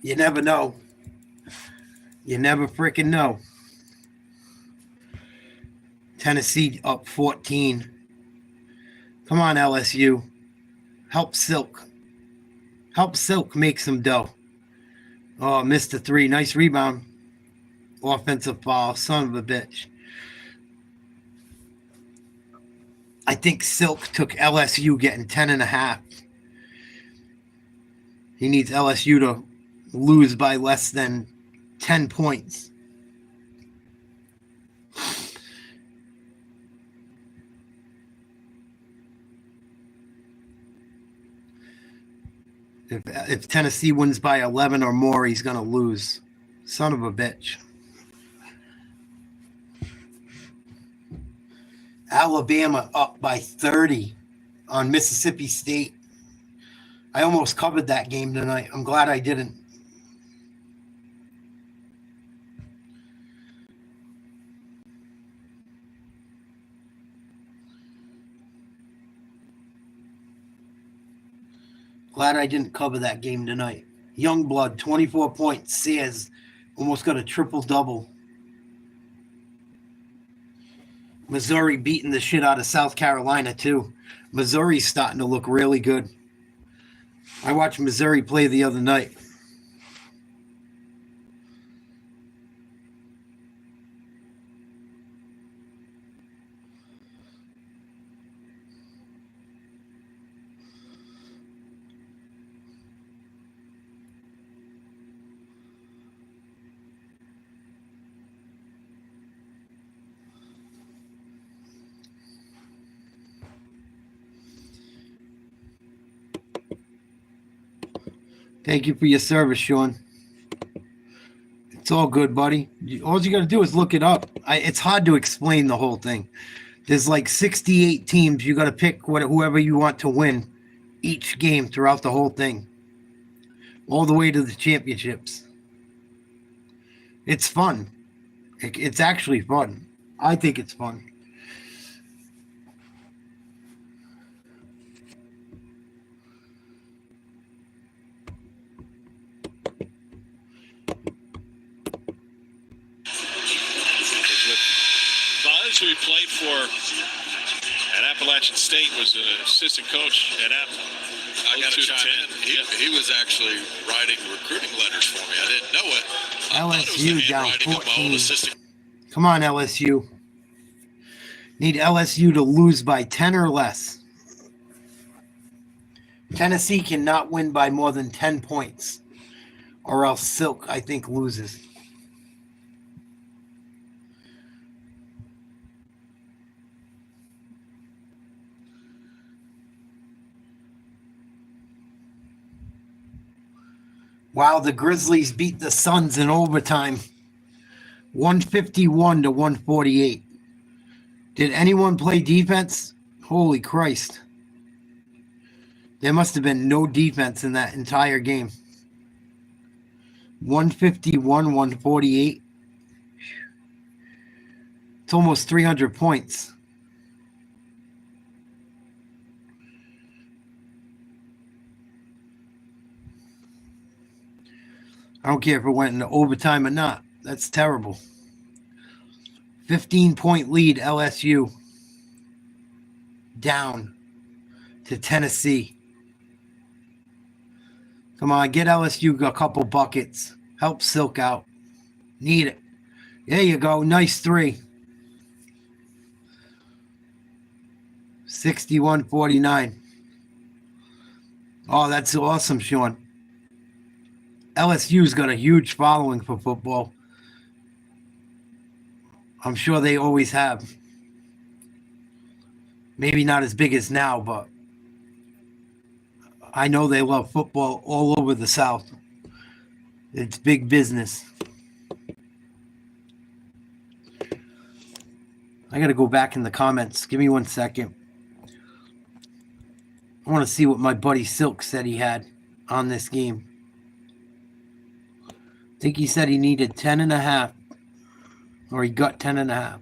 You never know. You never freaking know. Tennessee up 14. Come on, LSU. Help Silk. Help Silk make some dough. Oh, missed the three. Nice rebound. Offensive foul. Son of a bitch. I think Silk took LSU getting 10.5. He needs LSU to lose by less than 10 points. If Tennessee wins by 11 or more, he's going to lose. Son of a bitch. Alabama up by 30 on Mississippi State. I almost covered that game tonight. I'm glad I didn't. Glad I didn't cover that game tonight. Youngblood, 24 points. Sears almost got a triple-double. Missouri beating the shit out of South Carolina, too. Missouri's starting to look really good. I watched Missouri play the other night. Thank you for your service, Sean. It's all good, buddy. All you got to do is look it up. It's hard to explain the whole thing. There's like 68 teams. You got to pick whoever you want to win each game throughout the whole thing, all the way to the championships. It's fun. It's actually fun. I think it's fun. Who he played for at Appalachian State was an assistant coach at App. I got to chime in. He was actually writing recruiting letters for me. I didn't know it. LSU down 14. Come on, LSU. Need LSU to lose by 10 or less. Tennessee cannot win by more than 10 points, or else Silk, I think, loses. Wow, the Grizzlies beat the Suns in overtime, 151 to 148. Did anyone play defense? Holy Christ. There must have been no defense in that entire game. 151, 148. It's almost 300 points. I don't care if it went into overtime or not. That's terrible. 15-point lead, LSU. Down to Tennessee. Come on, get LSU a couple buckets. Help Silk out. Need it. There you go. Nice three. 61-49. Oh, that's awesome, Sean. LSU's got a huge following for football. I'm sure they always have. Maybe not as big as now, but I know they love football all over the South. It's big business. I got to go back in the comments. Give me 1 second. I want to see what my buddy Silk said he had on this game. I think he said he needed 10.5, or he got 10.5.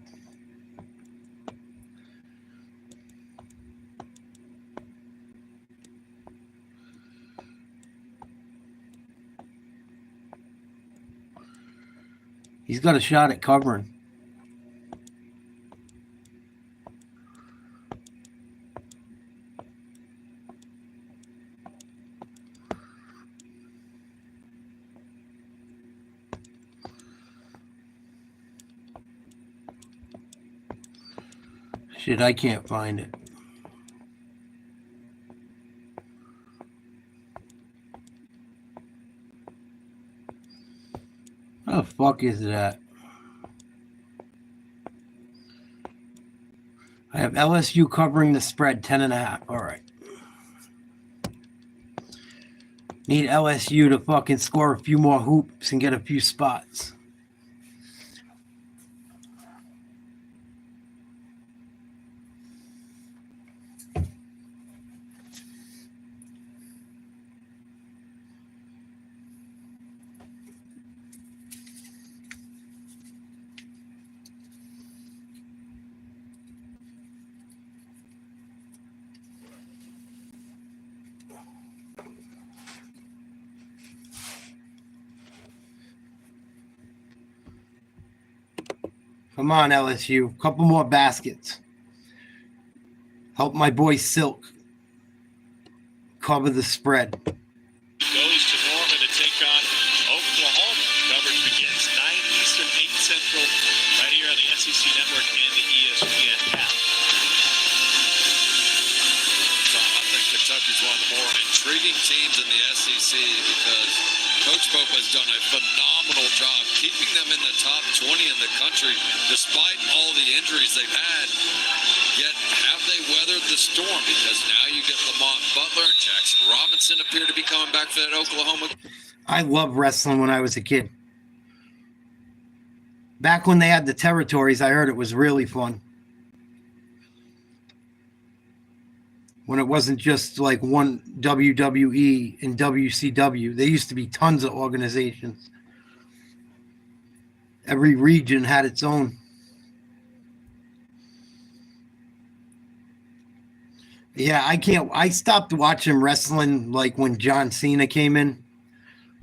He's got a shot at covering. Shit, I can't find it. The fuck is that? I have LSU covering the spread 10.5. All right. Need LSU to fucking score a few more hoops and get a few spots. Come on, LSU. Couple more baskets. Help my boy Silk cover the spread. Goes to Norman to take on Oklahoma. Coverage begins 9 Eastern, 8 Central, right here on the SEC Network and the ESPN app. Tom, I think Kentucky's one of the more intriguing teams in the SEC because Coach Pope has done a phenomenal job keeping them in the top 20 in the country despite all the injuries they've had. Yet have they weathered the storm? Because now you get Lamont Butler and Jackson Robinson appear to be coming back for that Oklahoma. I loved wrestling when I was a kid. Back when they had the territories, I heard it was really fun. When it wasn't just like one WWE and WCW. There used to be tons of organizations. Every region had its own. Yeah, I stopped watching wrestling like when John Cena came in.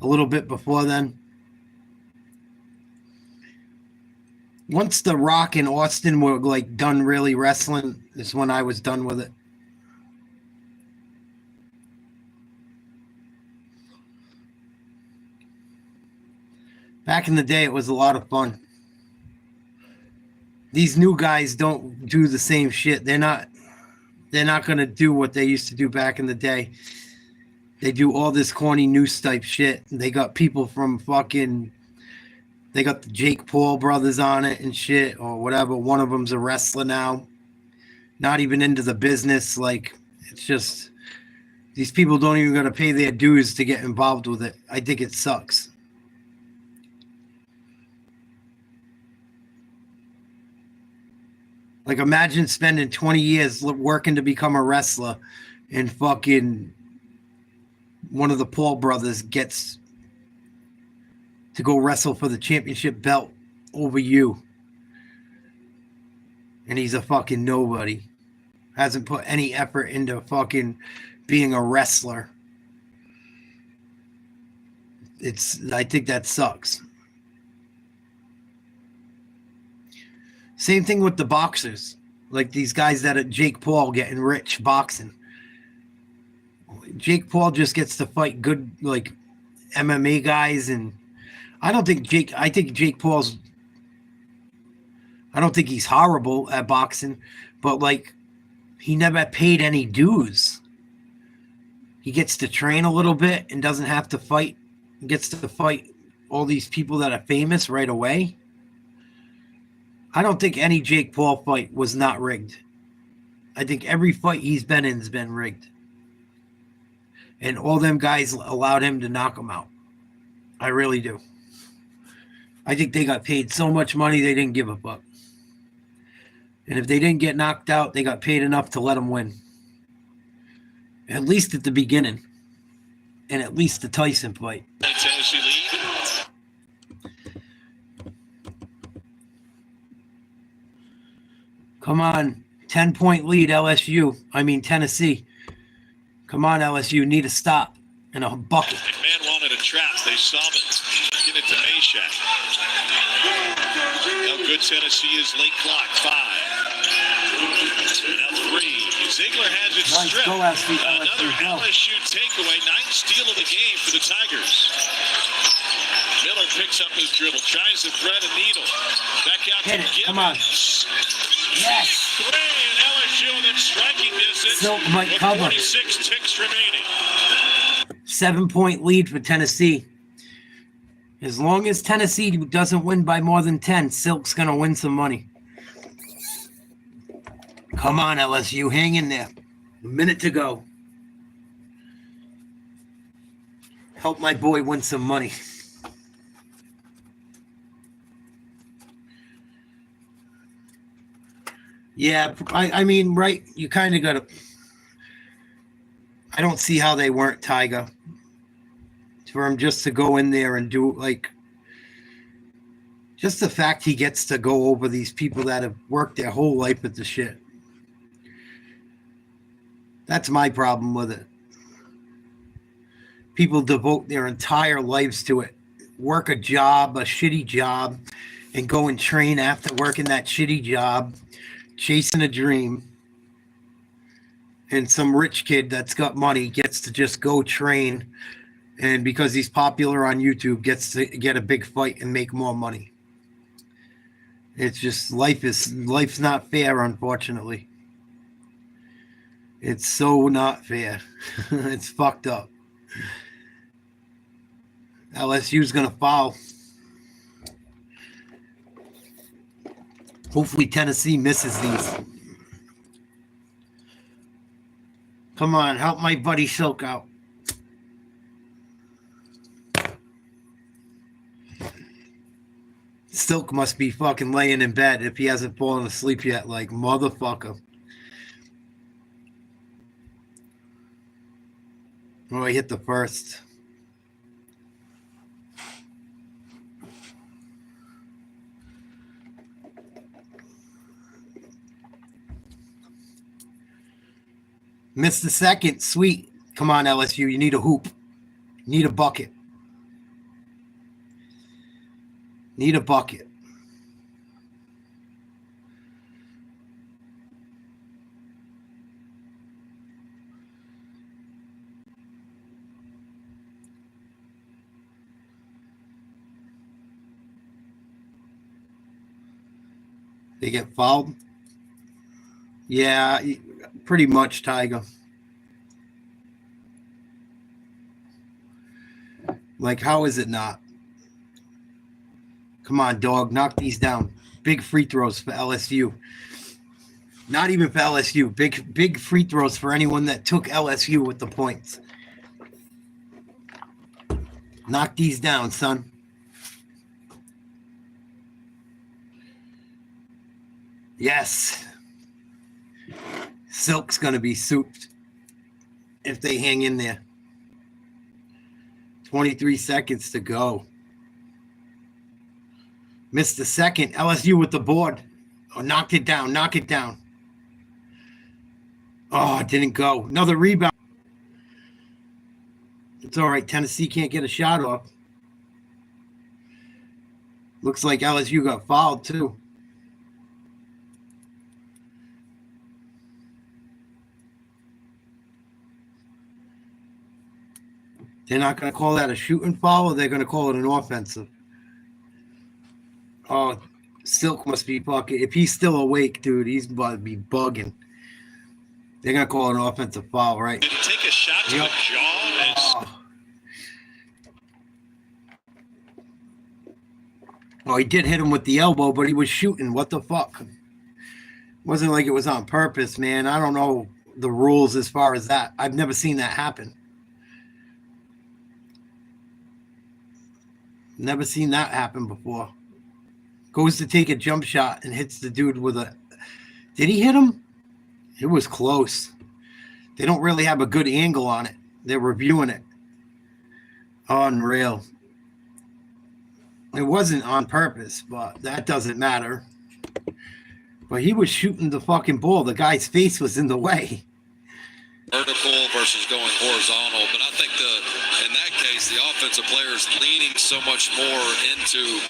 A little bit before then. Once The Rock and Austin were like done really wrestling, is when I was done with it. Back in the day, it was a lot of fun. These new guys don't do the same shit. They're not going to do what they used to do back in the day. They do all this corny news type shit. They got people from fucking... They got the Jake Paul brothers on it and shit or whatever. One of them's a wrestler now. Not even into the business. Like, it's just... These people don't even got to pay their dues to get involved with it. I think it sucks. Like, imagine spending 20 years working to become a wrestler and fucking one of the Paul brothers gets to go wrestle for the championship belt over you. And he's a fucking nobody. Hasn't put any effort into fucking being a wrestler. I think that sucks. Same thing with the boxers. Like these guys that are Jake Paul getting rich boxing. Jake Paul just gets to fight good like MMA guys, and I think Jake Paul's, I don't think he's horrible at boxing, but like he never paid any dues. He gets to train a little bit and doesn't have to fight. He gets to fight all these people that are famous right away. I don't think any Jake Paul fight was not rigged. I think every fight he's been in has been rigged. And all them guys allowed him to knock him out. I really do. I think they got paid so much money they didn't give a fuck. And if they didn't get knocked out, they got paid enough to let them win. At least at the beginning. And at least the Tyson fight. Tennessee lead. Come on. 10-point lead, LSU. I mean, Tennessee. Come on, LSU. Need a stop and a bucket. McMahon wanted a trap. They solve it. Get it to Meshack. How good Tennessee is. Late clock. 5. Now 3. Ziegler has it stripped. Another LSU takeaway. 9th steal of the game for the Tigers. Miller picks up his dribble. Tries to thread a needle. Back out to Gibbons. Come on. Yes. 3 and LSU within striking distance. Silk might cover. 46 ticks remaining. 7-point lead for Tennessee. As long as Tennessee doesn't win by more than 10, Silk's going to win some money. Come on, LSU. Hang in there. A minute to go. Help my boy win some money. Yeah, I mean, right, you kind of got to... I don't see how they weren't Tiger. For him just to go in there and do, like... Just the fact he gets to go over these people that have worked their whole life at the shit. That's my problem with it. People devote their entire lives to it. Work a job, a shitty job, and go and train after working that shitty job, chasing a dream. And some rich kid that's got money gets to just go train, and because he's popular on YouTube, gets to get a big fight and make more money. It's just life's not fair, unfortunately. It's so not fair. It's fucked up. LSU's gonna foul. Hopefully Tennessee misses these. Come on, help my buddy Silk out. Silk must be fucking laying in bed if he hasn't fallen asleep yet, like motherfucker. Oh, I hit the first. Missed the second. Sweet. Come on, LSU. You need a hoop. Need a bucket. Need a bucket. They get fouled? Yeah, pretty much, Tiger. Like, how is it not? Come on, dog. Knock these down. Big free throws for LSU. Not even for LSU. Big free throws for anyone that took LSU with the points. Knock these down, son. Yes. Silk's going to be souped if they hang in there. 23 seconds to go. Missed the second. LSU with the board. Oh, knocked it down. Knock it down. Oh, it didn't go. Another rebound. It's all right. Tennessee can't get a shot off. Looks like LSU got fouled, too. They're not going to call that a shooting foul, or they're going to call it an offensive. Oh, Silk must be fucking. If he's still awake, dude, he's about to be bugging. They're going to call it an offensive foul, right? Did he take a shot to the jaw? Oh, he did hit him with the elbow, but he was shooting. What the fuck? Wasn't like it was on purpose, man. I don't know the rules as far as that. I've never seen that happen. Never seen that happen before. Goes to take a jump shot and hits the dude with a... Did he hit him? It was close. They don't really have a good angle on it. They're reviewing it. Unreal. It wasn't on purpose, but that doesn't matter. But he was shooting the fucking ball. The guy's face was in the way. Vertical versus going horizontal, but I think in that case the offensive player is leaning so much more into.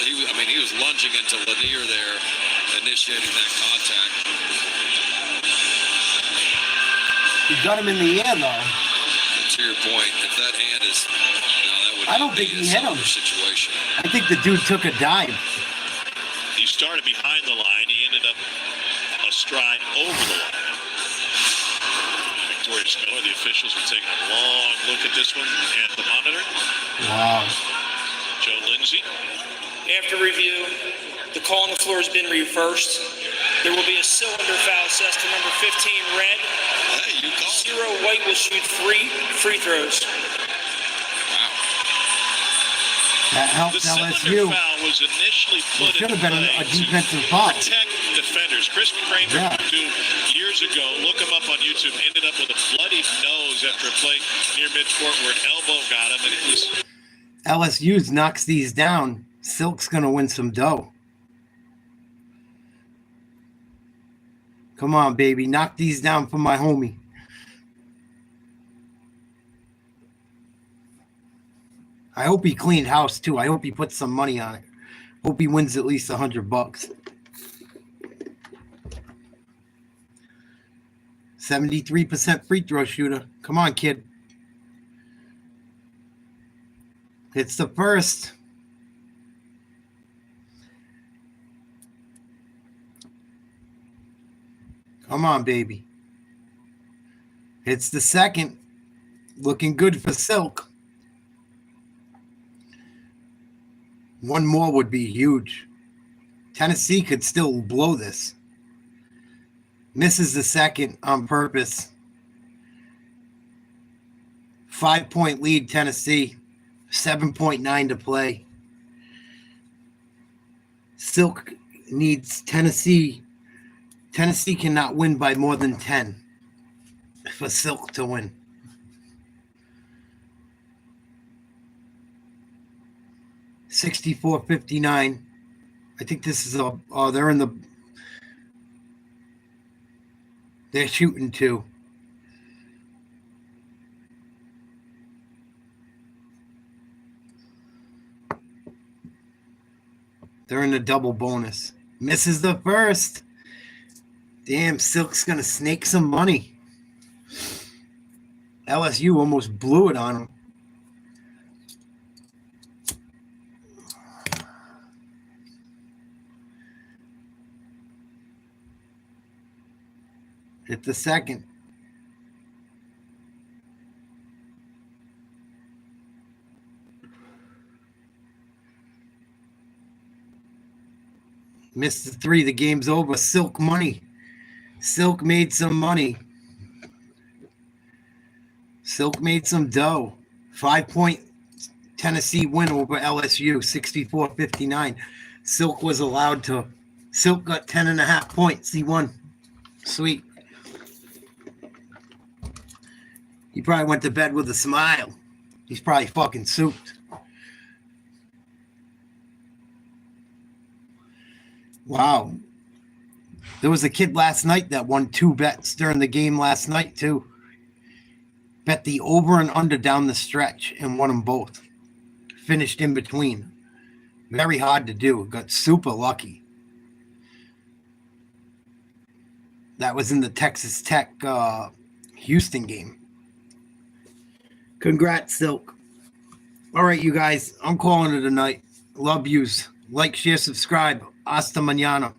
He was lunging into Lanier there, initiating that contact. He got him in the air though. To your point, if that hand is, that would. I don't think he hit him. Situation. I think the dude took a dive. He started behind the line. He ended up a stride over the line. The officials are taking a long look at this one at the monitor. Wow. Joe Lindsay. After review, the call on the floor has been reversed. There will be a cylinder foul assessed to number 15, red. Hey, you called. Zero white will shoot 3 free throws. That helped The cylinder LSU. foul was initially put It should have in been play a defensive foul. to protect defenders. Chris Kramer, Yeah. who years ago, look him up on YouTube, ended up with a bloody nose after a play near midcourt where an elbow got him, and it was. LSU's knocks these down. Silk's gonna win some dough. Come on, baby, knock these down for my homie. I hope he cleaned house too. I hope he puts some money on it. Hope he wins at least $100. 73% free throw shooter. Come on, kid. It's the first. Come on, baby. It's the second. Looking good for Silk. One more would be huge. Tennessee could still blow this. Misses the second on purpose. 5-point lead, Tennessee. 7.9 to play. Silk needs Tennessee. Tennessee cannot win by more than 10 for Silk to win. $64.59. I think this is they're in the. They're shooting too. They're in the double bonus. Misses the first. Damn, Silk's gonna snake some money. LSU almost blew it on them. Hit the second. Missed the three. The game's over. Silk money. Silk made some money. Silk made some dough. 5-point Tennessee win over LSU. 64-59. Silk was allowed to. Silk got 10.5 points. He won. Sweet. He probably went to bed with a smile. He's probably fucking souped. Wow. There was a kid last night that won 2 bets during the game last night, too. Bet the over and under down the stretch and won them both. Finished in between. Very hard to do. Got super lucky. That was in the Texas Tech Houston game. Congrats, Silk. All right, you guys. I'm calling it a night. Love yous. Like, share, subscribe. Hasta mañana.